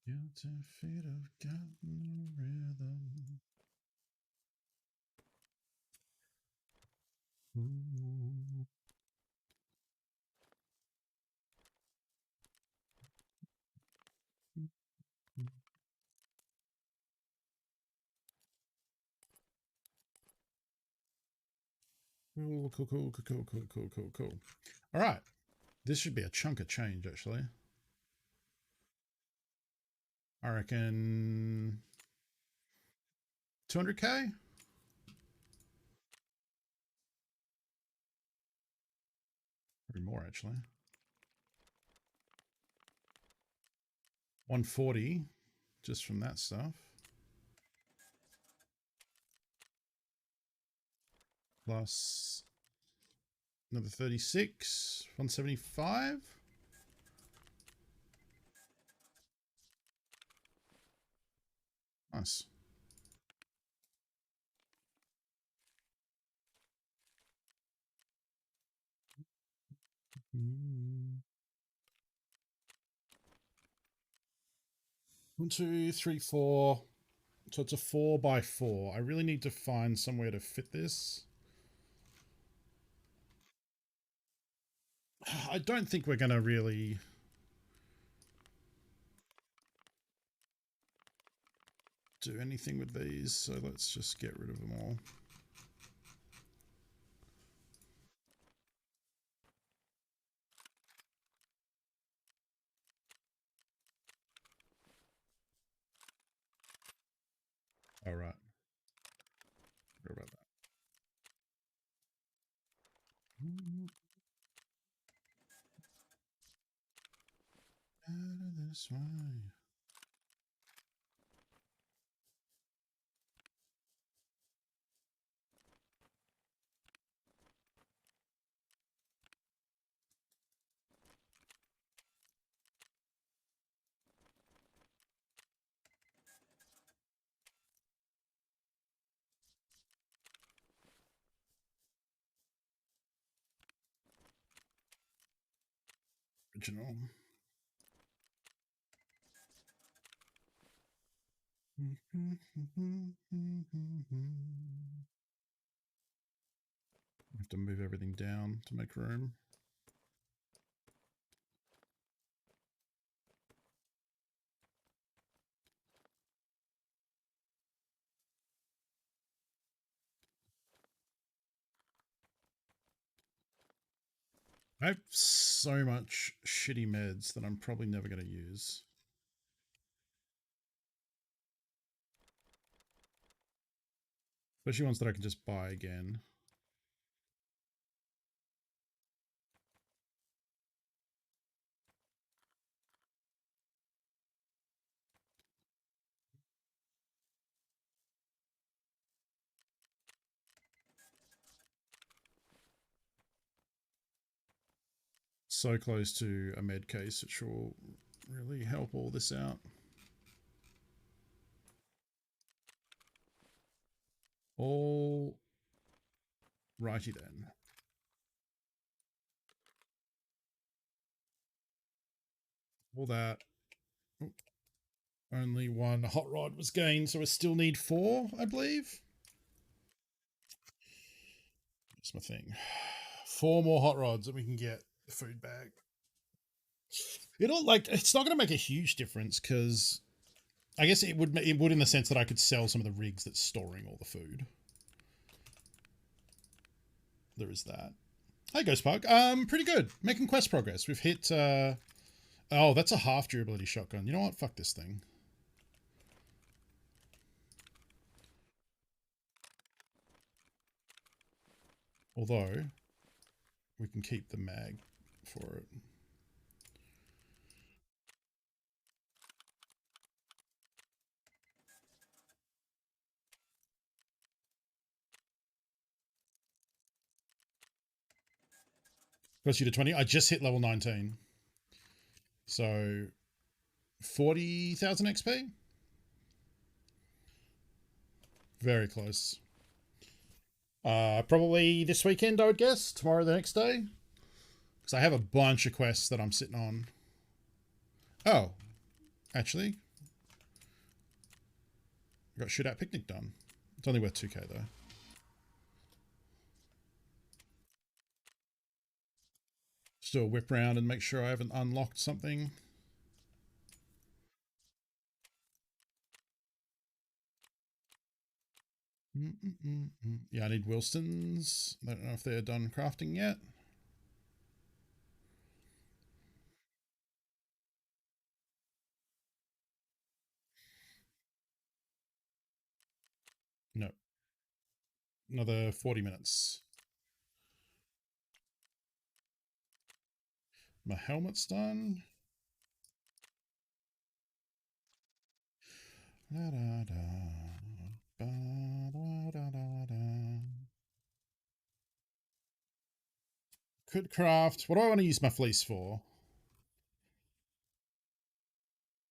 Guilty feet have gotten the rhythm. Ooh. Cool. All right. This should be a chunk of change, actually. I reckon 200k? Probably more, actually. 140 just from that stuff. Plus another 36, 175. Nice. One, two, three, four, So it's a 4x4. I really need to find somewhere to fit this. I don't think we're going to really... do anything with these, so let's just get rid of them all. All right. Sorry about that. Out of this way. Original. I have to move everything down to make room. I have so much shitty meds that I'm probably never going to use. Especially ones that I can just buy again. So close to a med case, which will really help all this out. All righty then. All that. Oh, only one hot rod was gained, so I still need 4, I believe. That's my thing. 4 more hot rods and we can get the food bag. It'll it's not going to make a huge difference because I guess it would in the sense that I could sell some of the rigs that's storing all the food. There is that. Hi, Ghost Park. Pretty good. Making quest progress. We've hit, oh, that's a half durability shotgun. You know what? Fuck this thing. Although, we can keep the mag for it. Goes you to 20. I just hit level 19. So, 40,000 XP? Very close. Probably this weekend, I would guess. Tomorrow, the next day. Because I have a bunch of quests that I'm sitting on. Oh, actually. I got Shootout Picnic done. It's only worth 2k though. Just do a whip round and make sure I haven't unlocked something. Yeah, I need Wilston's. I don't know if they're done crafting yet. No. Another 40 minutes. My helmet's done. Da, da, da. Ba, da, da, da, da. Could craft. What do I want to use my fleece for?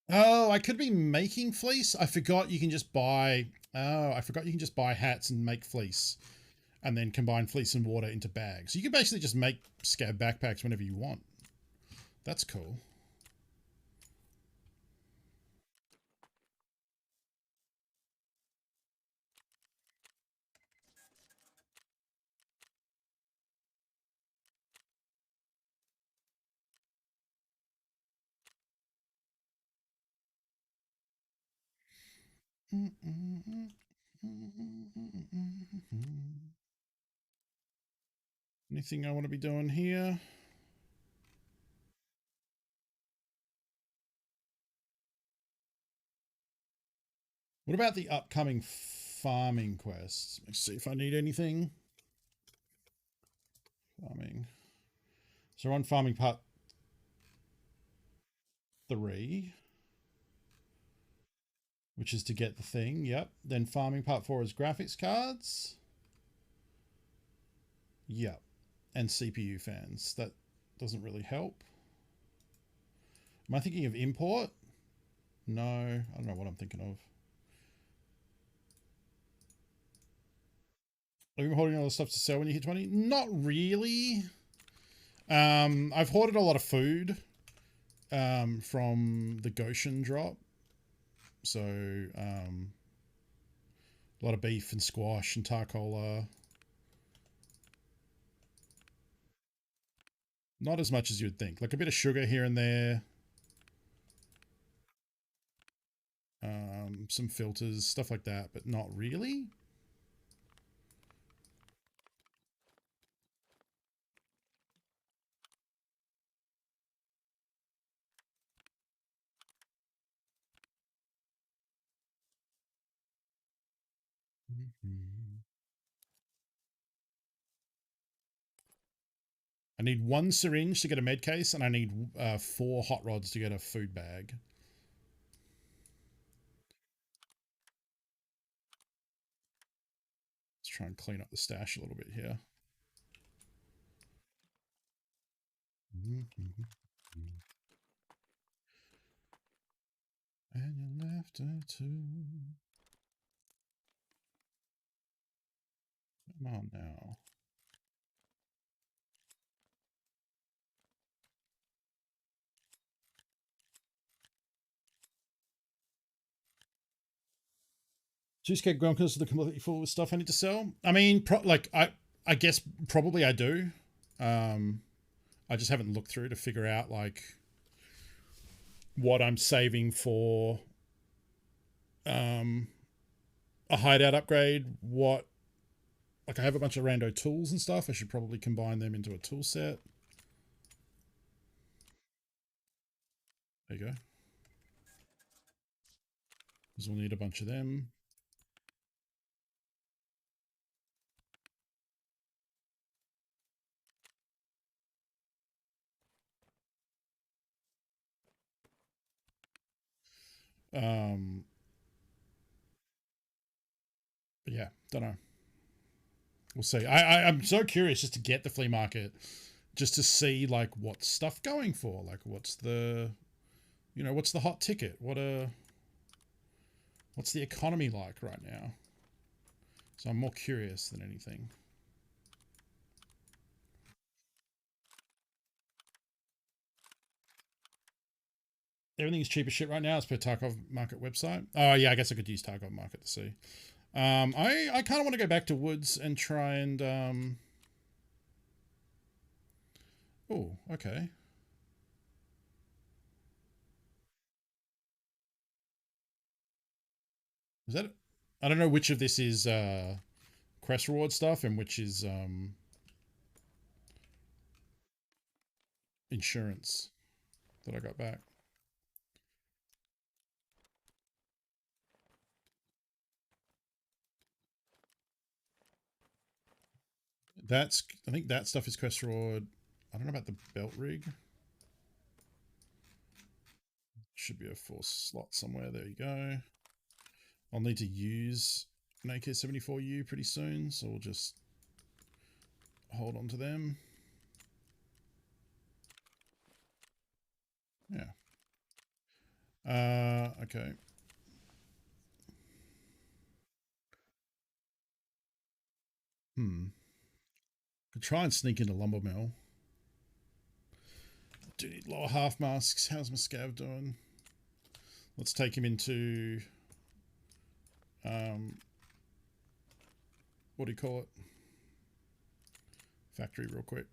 Oh, I could be making fleece. I forgot you can just buy. Oh, I forgot you can just buy hats and make fleece, and then combine fleece and water into bags. So you can basically just make scab backpacks whenever you want. That's cool. Anything I want to be doing here? What about the upcoming farming quests? Let's see if I need anything. Farming. So we're on farming part 3, which is to get the thing. Yep. Then farming part 4 is graphics cards. Yep. And CPU fans. That doesn't really help. Am I thinking of import? No, I don't know what I'm thinking of. Are you hoarding all the stuff to sell when you hit 20? Not really. I've hoarded a lot of food from the Goshen drop. So a lot of beef and squash and tarcola. Not as much as you'd think. Like a bit of sugar here and there. Some filters, stuff like that, but not really. I need 1 syringe to get a med case, and I need 4 hot rods to get a food bag. Let's try and clean up the stash a little bit here. And you left her too. Come on now. Cheesecake Gronkers are the completely full with stuff I need to sell. I mean, I guess probably I do. I just haven't looked through to figure out like what I'm saving for a hideout upgrade. What, like, I have a bunch of rando tools and stuff. I should probably combine them into a tool set. There you go. Because we'll need a bunch of them. But yeah, don't know. We'll see. I'm so curious just to get the flea market, just to see like what's stuff going for. Like what's the, what's the hot ticket? What's the economy like right now? So I'm more curious than anything. Everything's cheap as shit right now as per Tarkov Market website. Oh yeah, I guess I could use Tarkov Market to see. I kind of want to go back to Woods and try and oh, okay. Is that, I don't know which of this is quest reward stuff and which is insurance that I got back. I think that stuff is quest reward. I don't know about the belt rig. Should be a 4 slot somewhere. There you go. I'll need to use an AK-74U pretty soon, so we'll just hold on to them. Yeah. Okay. Could try and sneak into lumber mill. Do need lower half masks. How's my scav doing? Let's take him into what do you call it? Factory real quick.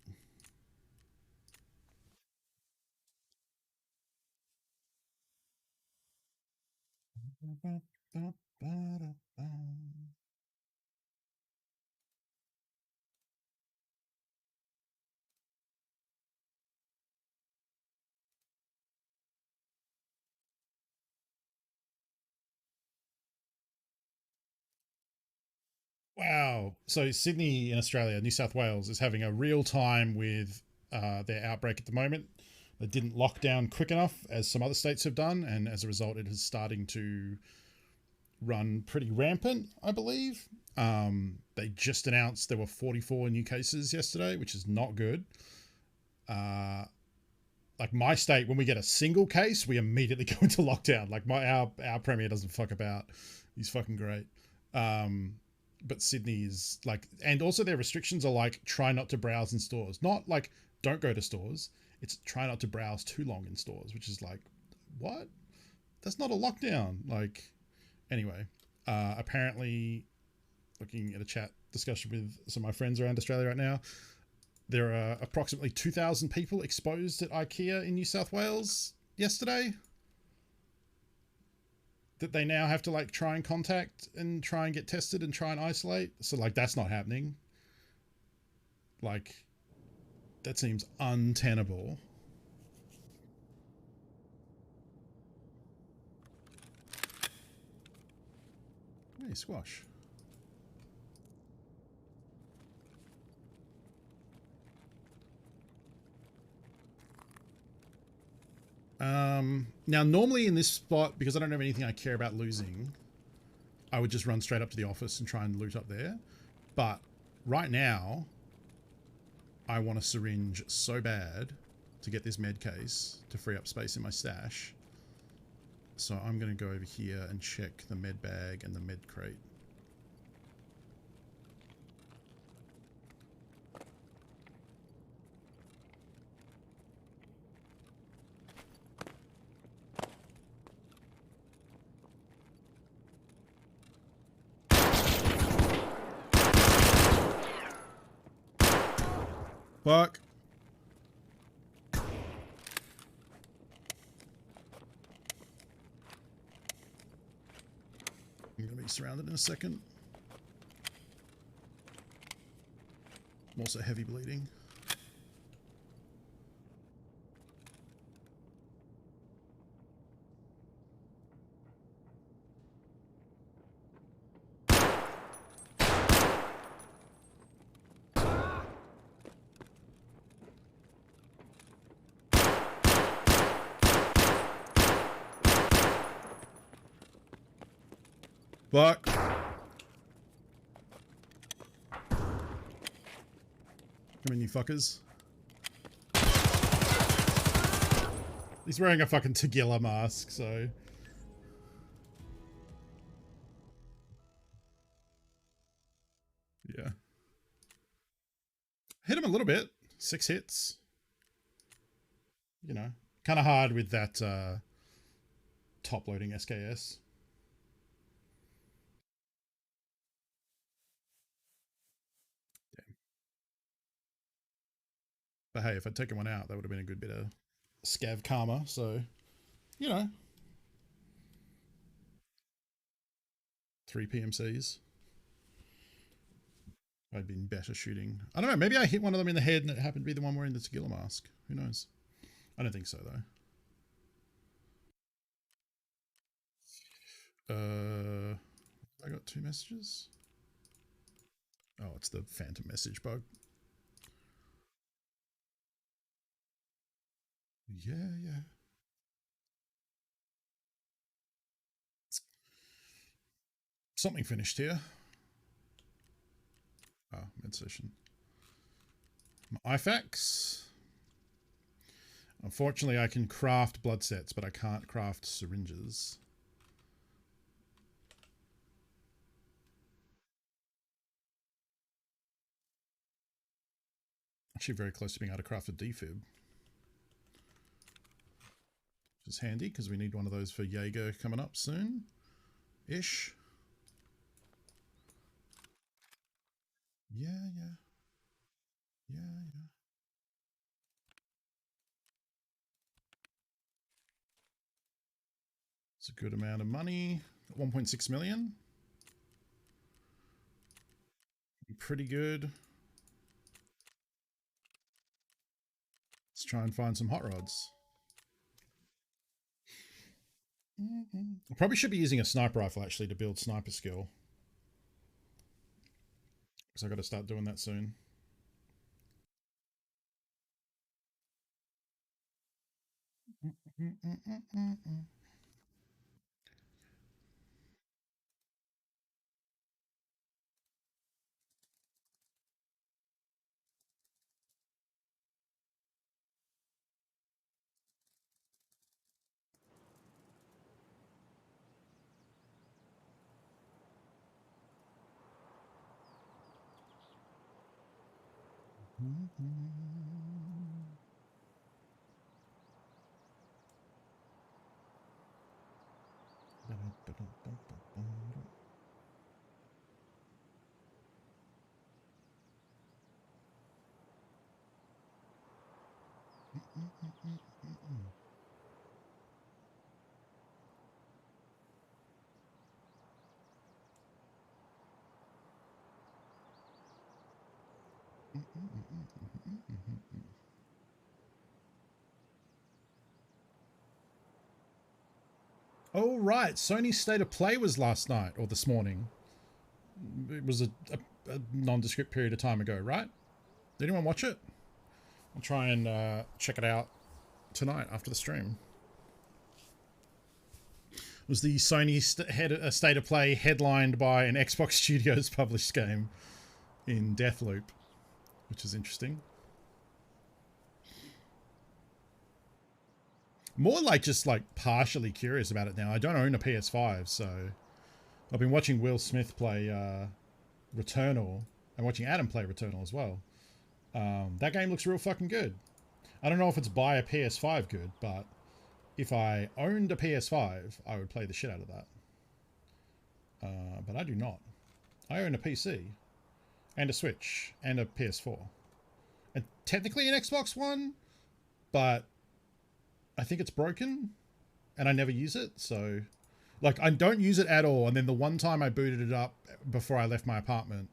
Wow. So Sydney in Australia, New South Wales is having a real time with their outbreak at the moment. They didn't lock down quick enough, as some other states have done, and as a result, it is starting to run pretty rampant, I believe. They just announced there were 44 new cases yesterday, which is not good. Like my state, when we get a single case, we immediately go into lockdown. Like our premier doesn't fuck about. He's fucking great. But Sydney is like, and also their restrictions are like, try not to browse in stores. Not like don't go to stores. It's try not to browse too long in stores, which is like, what? That's not a lockdown. Like, anyway, apparently, looking at a chat discussion with some of my friends around Australia right now, there are approximately 2,000 people exposed at IKEA in New South Wales yesterday that they now have to like try and contact and try and get tested and try and isolate. So like that's not happening. Like that seems untenable. Hey, squash. Now normally in this spot, because I don't have anything I care about losing, I would just run straight up to the office and try and loot up there. But right now, I want a syringe so bad to get this med case to free up space in my stash. So I'm going to go over here and check the med bag and the med crate. Fuck. I'm going to be surrounded in a second. I'm also heavy bleeding. Fuck. Come in, you fuckers. He's wearing a fucking tequila mask, so... yeah. Hit him a little bit. 6 hits. You know, kind of hard with that top-loading SKS. Damn. But hey, if I'd taken one out, that would have been a good bit of scav karma, so, you know. 3 PMCs. I'd been better shooting. I don't know, maybe I hit one of them in the head and it happened to be the one wearing the tequila mask. Who knows? I don't think so, though. I got 2 messages? Oh, it's the phantom message bug. Yeah. Something finished here. Oh, med session. My IFAKs. Unfortunately, I can craft blood sets, but I can't craft syringes. Actually very close to being able to craft a defib. Which is handy, because we need one of those for Jaeger coming up soon. Ish. Yeah. It's a good amount of money. 1.6 million. Pretty good. Let's try and find some hot rods. I probably should be using a sniper rifle actually to build sniper skill. Because I got to start doing that soon. Oh, right. Sony's State of Play was last night or this morning. It was a nondescript period of time ago, right? Did anyone watch it? I'll try and check it out tonight after the stream. It was the Sony State of Play headlined by an Xbox Studios published game in Deathloop, which is interesting. More like just like partially curious about it now. I don't own a PS5, so I've been watching Will Smith play Returnal and watching Adam play Returnal as well. That game looks real fucking good. I don't know if it's buy a PS5 good, but if I owned a PS5, I would play the shit out of that. But I do not. I own a PC and a Switch and a PS4 and technically an Xbox One, but I think it's broken and I never use it. So like I don't use it at all. And then the one time I booted it up before I left my apartment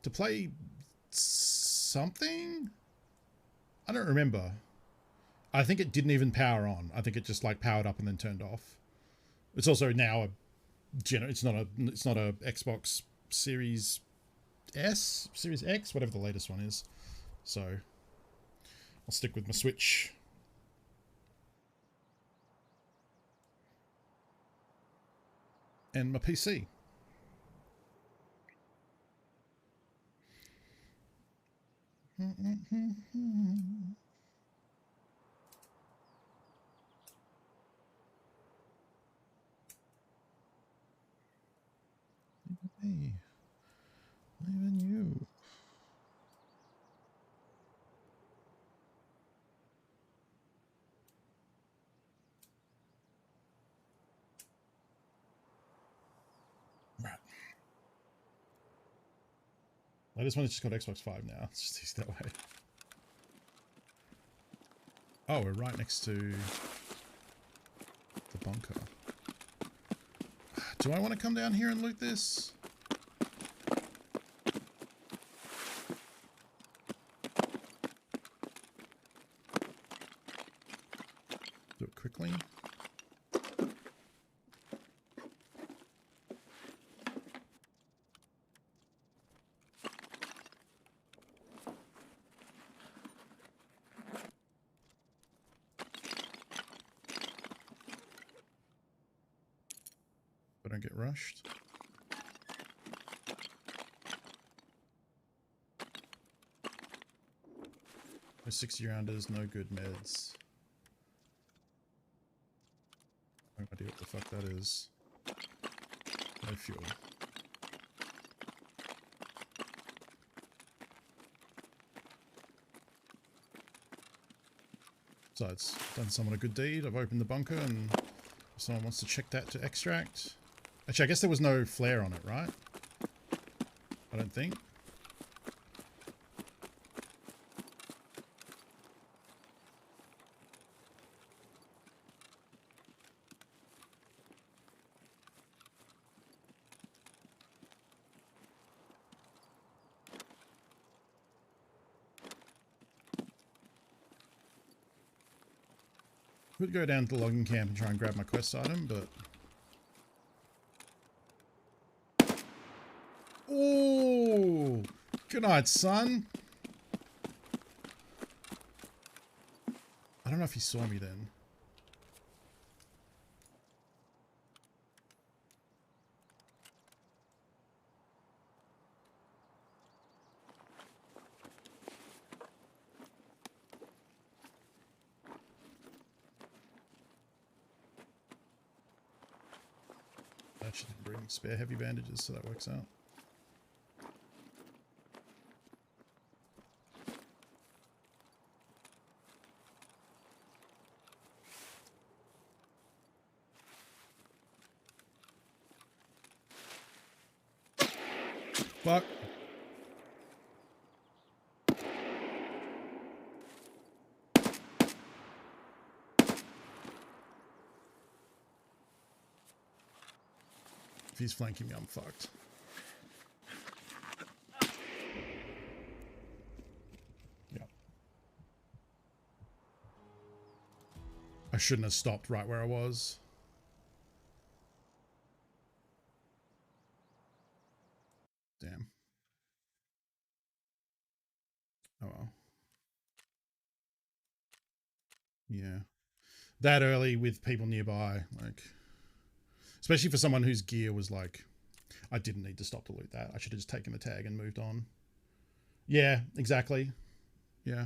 to play something, I don't remember. I think it didn't even power on. I think it just like powered up and then turned off. It's also now a it's not a Xbox Series S, Series X, whatever the latest one is. So I'll stick with my Switch. And my PC. Hey, even you. Right. Well, this one's just called Xbox 5 now. It's just easy that way. Oh, we're right next to the bunker. Do I want to come down here and loot this? Do it quickly. I don't get rushed. No 60 rounders, no good meds. No idea what the fuck that is. No fuel. Besides, I've done someone a good deed. I've opened the bunker and if someone wants to check that to extract. Actually, I guess there was no flare on it, right? I don't think. Could go down to the logging camp and try and grab my quest item, but... Oh! Good night, son! I don't know if he saw me then. Actually didn't bring spare heavy bandages, so that works out. Fuck. If he's flanking me, I'm fucked. Yeah. I shouldn't have stopped right where I was. Damn. Oh well. Yeah. That early with people nearby, like... Especially for someone whose gear was like... I didn't need to stop to loot that. I should have just taken the tag and moved on. Yeah, exactly. Yeah.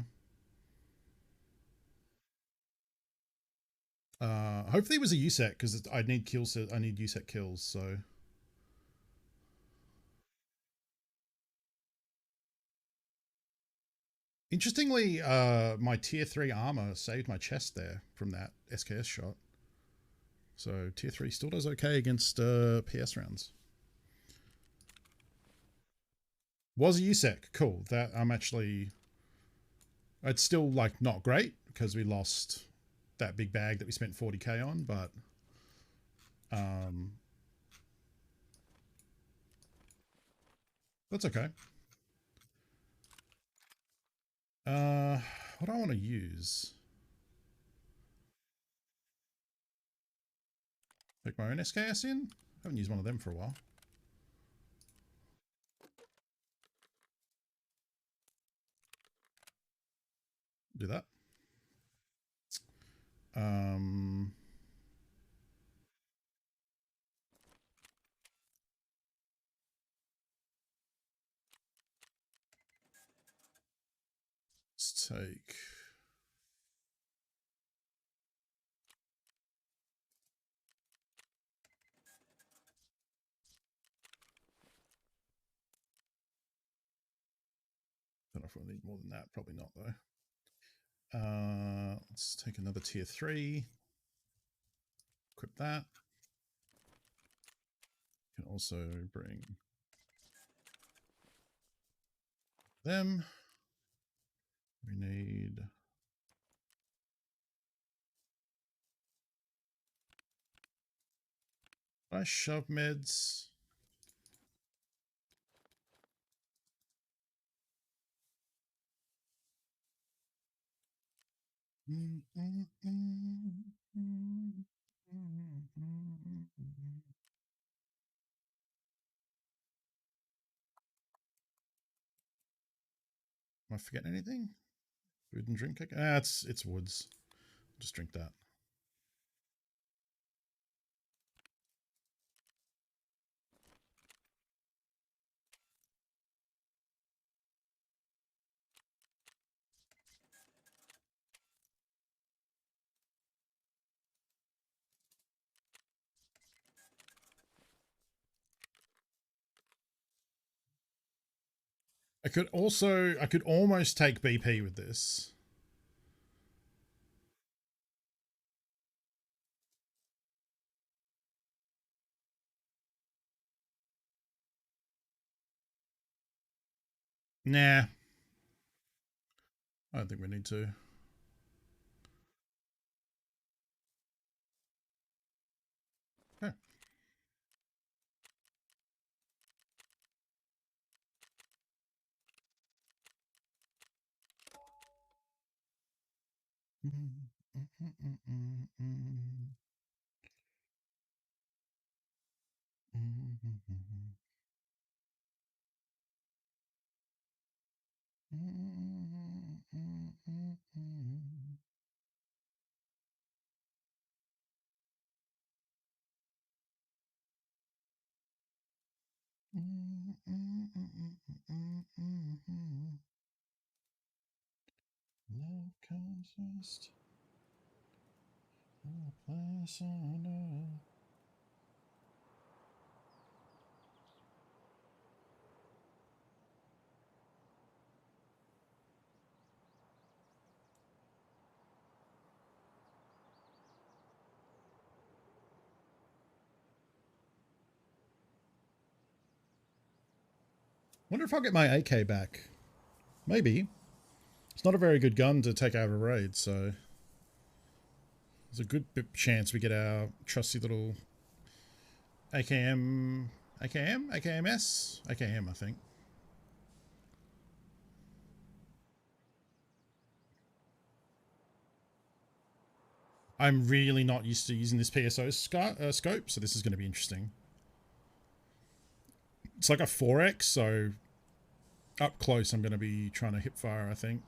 Hopefully it was a USEC, because I need kills. I need USEC kills, so... Interestingly, my tier 3 armor saved my chest there from that SKS shot. So tier 3 still does okay against PS rounds. Was a USEC. Cool. That I'm actually... It's still like not great because we lost that big bag that we spent 40k on, but that's okay. What do I want to use? Take my own SKS in? I haven't used one of them for a while. Do that. Let's take... Don't know if we'll need more than that. Probably not, though. Let's take another tier 3. Equip that. Can also bring them. We need... I shove meds. Am I forgetting anything? Food and drink? Ah, it's woods. Just drink that. I could almost take BP with this. Nah. I don't think we need to. Okay. Love comes first. A place on earth. Wonder if I'll get my AK back. Maybe. It's not a very good gun to take out of a raid, so there's a good chance we get our trusty little AKM, AKMS? AKM, I think. I'm really not used to using this PSO scope, so this is going to be interesting. It's like a 4X, so up close I'm going to be trying to hip fire, I think.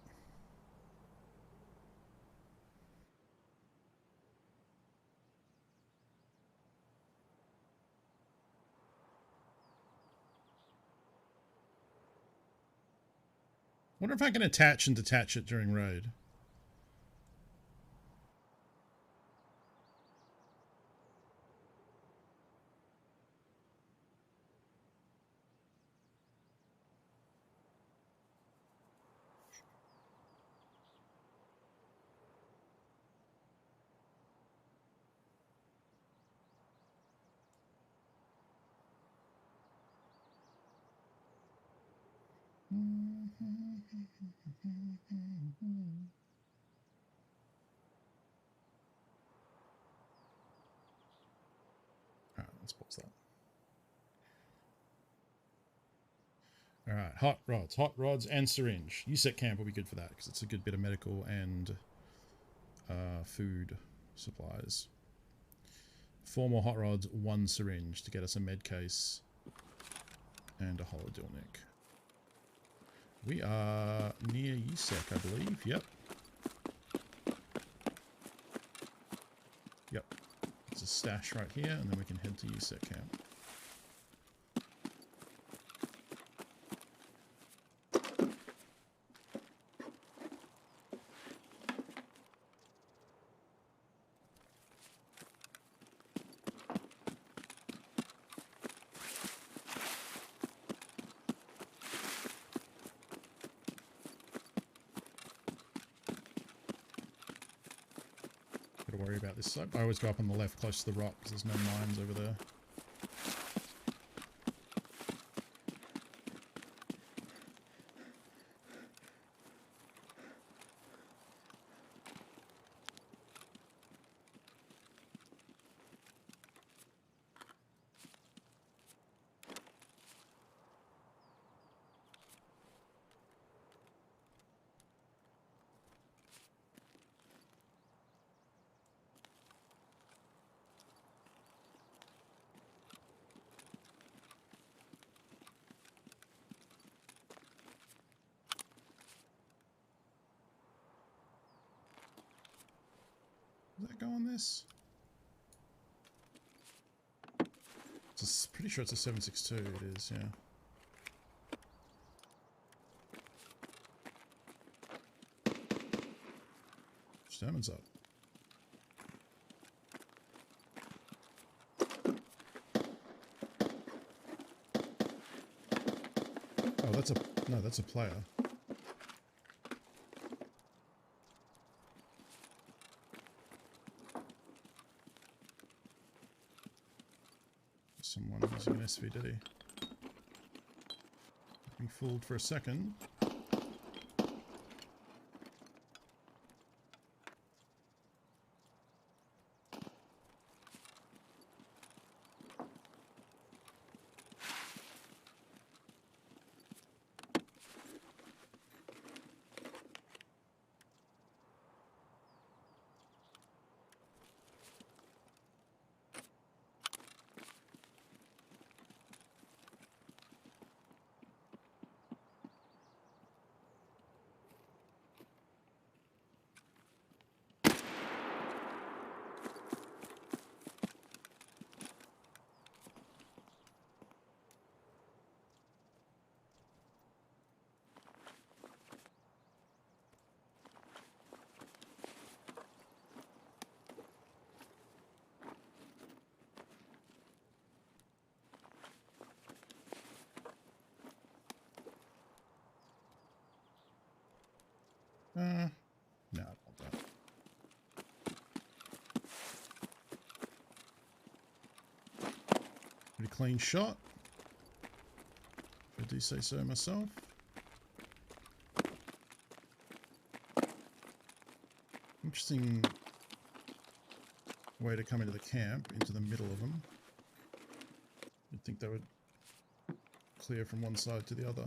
Wonder if I can attach and detach it during raid. Alright, let's pause that. Alright, hot rods and syringe. USEC camp will be good for that because it's a good bit of medical and food supplies. 4 more hot rods, 1 syringe to get us a med case and a holodilnic. We are near USEC, I believe. Yep. Yep. There's a stash right here, and then we can head to USEC camp. Gotta worry about this slope. I always go up on the left close to the rock because there's no mines over there. Does that go on this? Pretty sure it's a 7.62. It is, yeah. Sherman's up. Oh, that's a player. Someone using an SVD. Being fooled for a second. No, I don't want that. Pretty clean shot, if I do say so myself. Interesting way to come into the camp, into the middle of them. You'd think they would clear from one side to the other.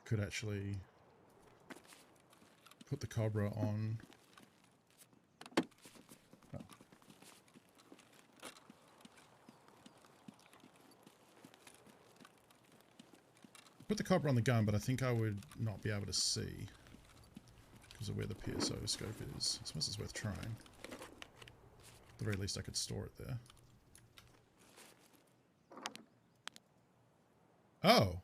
Could actually put the Cobra on. Oh. Put the Cobra on the gun, but I think I would not be able to see because of where the PSO scope is. I suppose it's worth trying. At the very least I could store it there. Oh!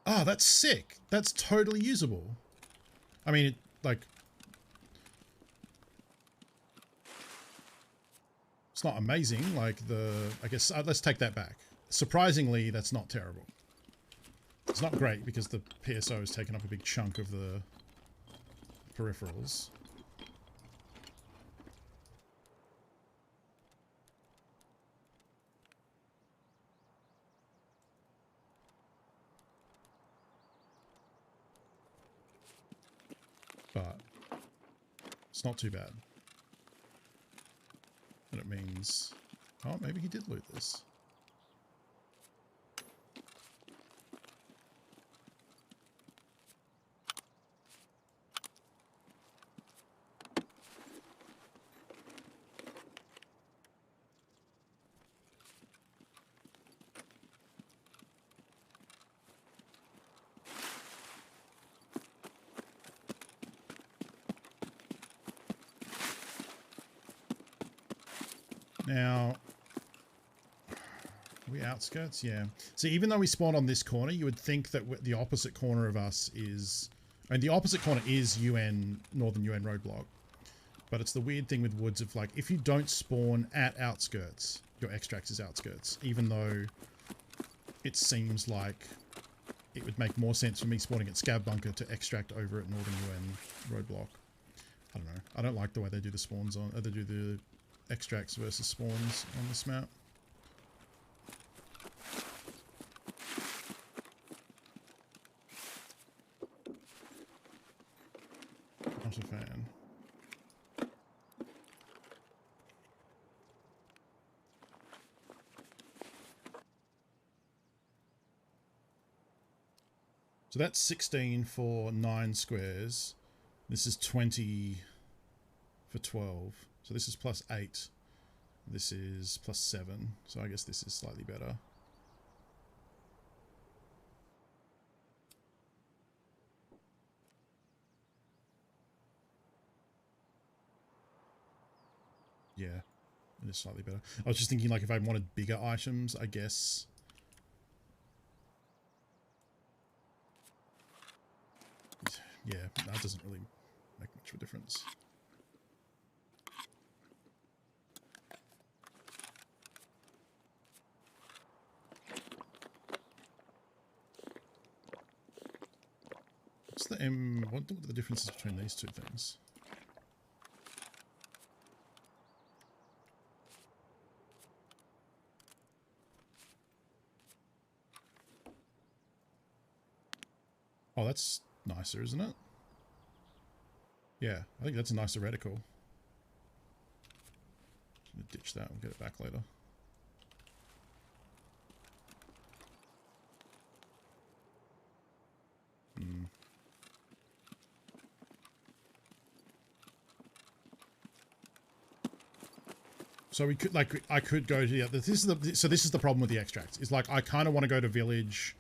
Oh, that's sick. That's totally usable. I mean, like, it's not amazing. Like I guess, let's take that back. Surprisingly, that's not terrible. It's not great because the PSO has taken up a big chunk of the peripherals. But it's not too bad. And it means... Oh, maybe he did loot this. Now, are we outskirts? Yeah. So even though we spawned on this corner, you would think that the opposite corner of us is... And the opposite corner is Northern UN roadblock. But it's the weird thing with woods of like, if you don't spawn at outskirts, your extract is outskirts. Even though it seems like it would make more sense for me spawning at Scab Bunker to extract over at Northern UN roadblock. I don't know. I don't like the way they do the spawns on... they do the extracts versus spawns on this map. Not a fan. So that's 16 for 9 squares. This is 20 for 12. So this is plus 8. This is plus 7. So I guess this is slightly better. Yeah, it is slightly better. I was just thinking like if I wanted bigger items, I guess. Yeah, that doesn't really make much of a difference. What's the M... What are the differences between these two things? Oh, that's nicer, isn't it? Yeah, I think that's a nicer reticle. I'm gonna ditch that, we'll get it back later. So we could, like, I could go to the other. This is the problem with the extracts. Is like I kind of want to go to village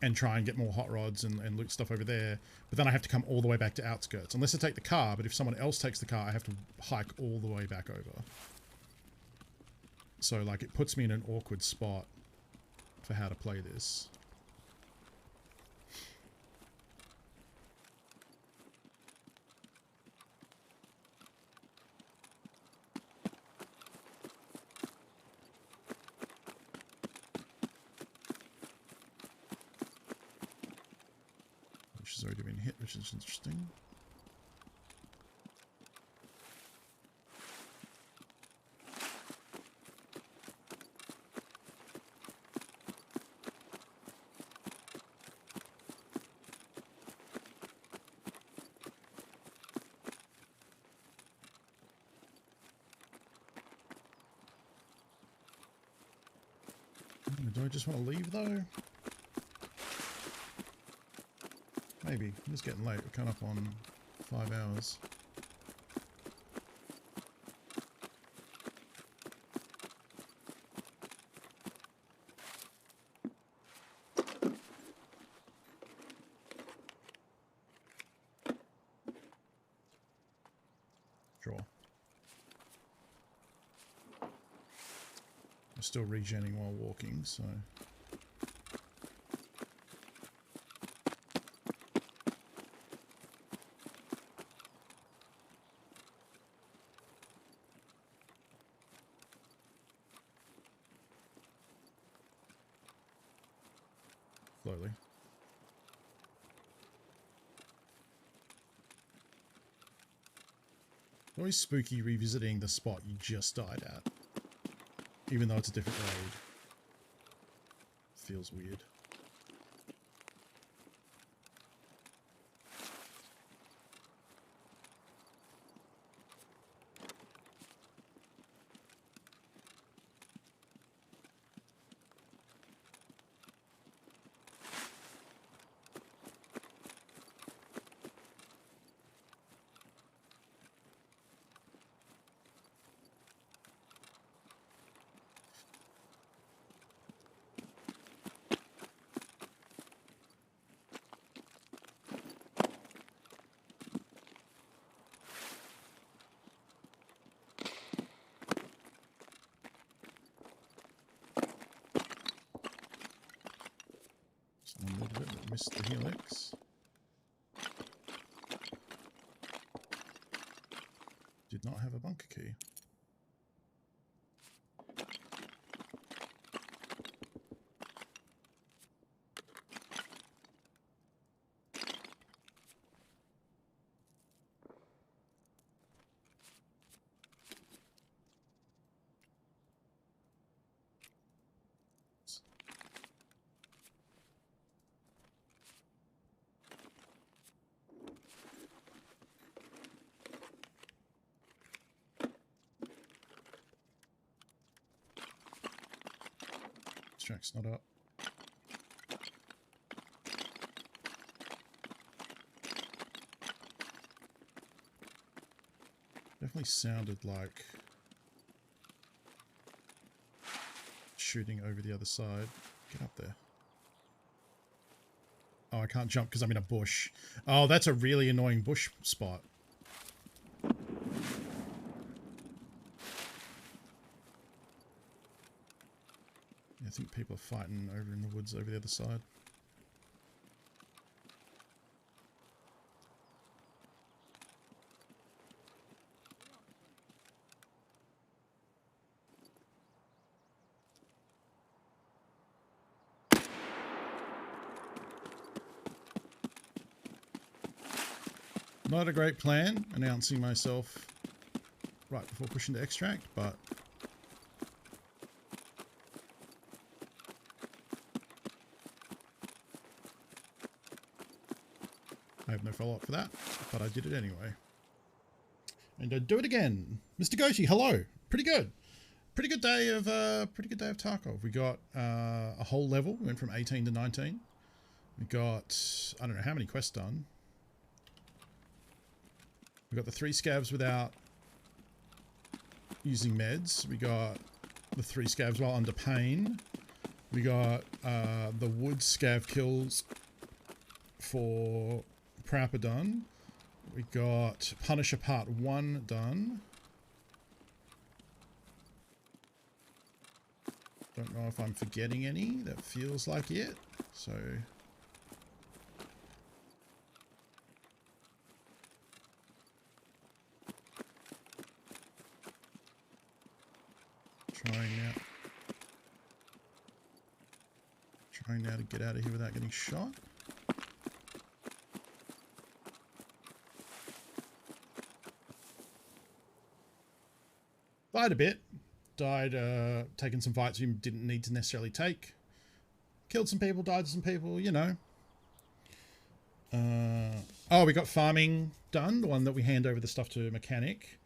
and try and get more hot rods and loot stuff over there, but then I have to come all the way back to outskirts. Unless I take the car, but if someone else takes the car, I have to hike all the way back over. So, like, it puts me in an awkward spot for how to play this. Which has already been hit, which is interesting. Do I just want to leave though? Maybe. It's getting late. We're coming up on 5 hours. Sure. I'm still regenning while walking, so... slowly. Always spooky revisiting the spot you just died at. Even though it's a different raid. Feels weird. A little bit, but missed the helix. Did not have a bunker key. Track's not up. Definitely sounded like shooting over the other side. Get up there. Oh, I can't jump because I'm in a bush. Oh, that's a really annoying bush spot. I think people are fighting over in the woods over the other side. Not a great plan, announcing myself right before pushing to extract, but I have no follow-up for that, but I did it anyway. And I'd do it again. Mr. Goshi, hello. Pretty good. Pretty good day of Tarkov. We got a whole level. We went from 18 to 19. We got, I don't know how many quests done. We got the 3 scavs without using meds. We got the 3 scavs while under pain. We got the wood scav kills for Prapper done. We got Punisher Part 1 done. Don't know if I'm forgetting any. That feels like it. So... Trying now to get out of here without getting shot. Died a bit. Died taking some fights we didn't need to necessarily take. Killed some people, died some people, you know. Oh, we got farming done. The one that we hand over the stuff to a mechanic.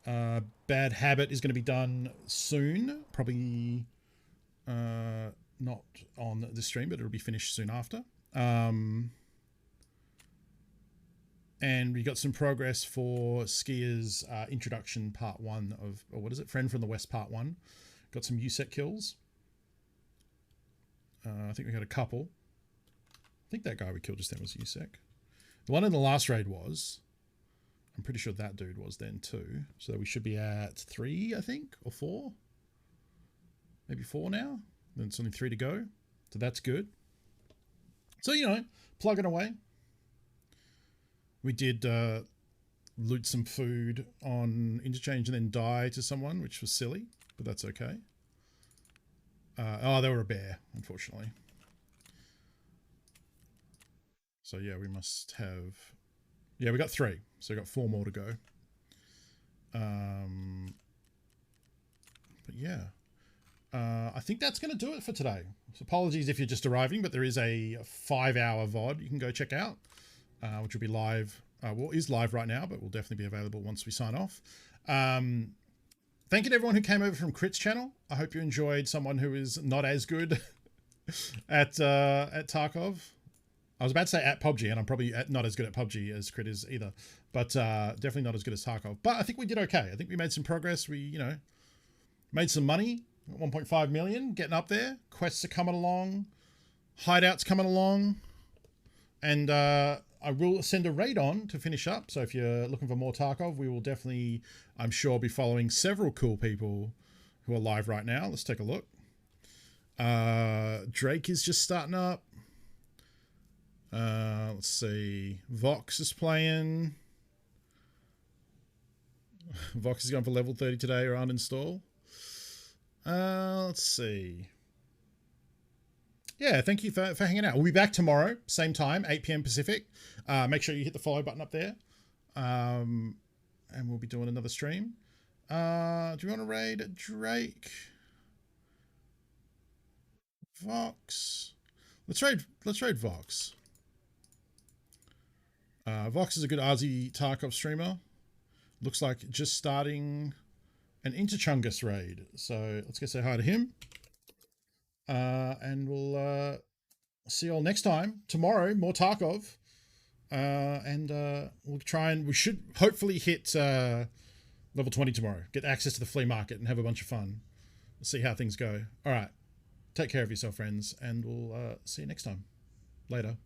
Bad Habit is going to be done soon. Probably not on this stream, but it'll be finished soon after. And we got some progress for Skier's introduction part 1 of, or what is it? Friend from the West part 1. Got some USEC kills. I think we got a couple. I think that guy we killed just then was USEC. The one in the last raid was... I'm pretty sure that dude was then too. So we should be at 3, I think, or 4. Maybe 4 now. Then it's only 3 to go. So that's good. So, you know, plugging away. We did loot some food on interchange and then die to someone, which was silly, but that's okay. Oh, they were a bear, unfortunately. So yeah, we must have... Yeah, we got 3. So we got 4 more to go. But yeah. I think that's going to do it for today. So apologies if you're just arriving, but there is a 5-hour VOD you can go check out, which will be live. Well, is live right now, but will definitely be available once we sign off. Thank you to everyone who came over from Crit's channel. I hope you enjoyed someone who is not as good at Tarkov. I was about to say at PUBG, and I'm probably not as good at PUBG as Crit is either, but definitely not as good as Tarkov. But I think we did okay. I think we made some progress. We, you know, made some money. 1.5 million, getting up there. Quests are coming along. Hideouts coming along. And I will send a raid on to finish up. So if you're looking for more Tarkov, we will definitely, I'm sure, be following several cool people who are live right now. Let's take a look. Drake is just starting up. Let's see. Vox is playing. Vox is going for level 30 today or uninstall. Let's see. Yeah, thank you for hanging out. We'll be back tomorrow, same time, 8 p.m. Pacific. Make sure you hit the follow button up there. And we'll be doing another stream. Do you want to raid Drake? Vox. Let's raid Vox. Vox is a good Aussie Tarkov streamer. Looks like just starting an Interchungus raid. So let's go say hi to him. And we'll see you all next time. Tomorrow, more Tarkov. And we'll try and we should hopefully hit level 20 tomorrow. Get access to the flea market and have a bunch of fun. We'll see how things go. All right. Take care of yourself, friends. And we'll see you next time. Later.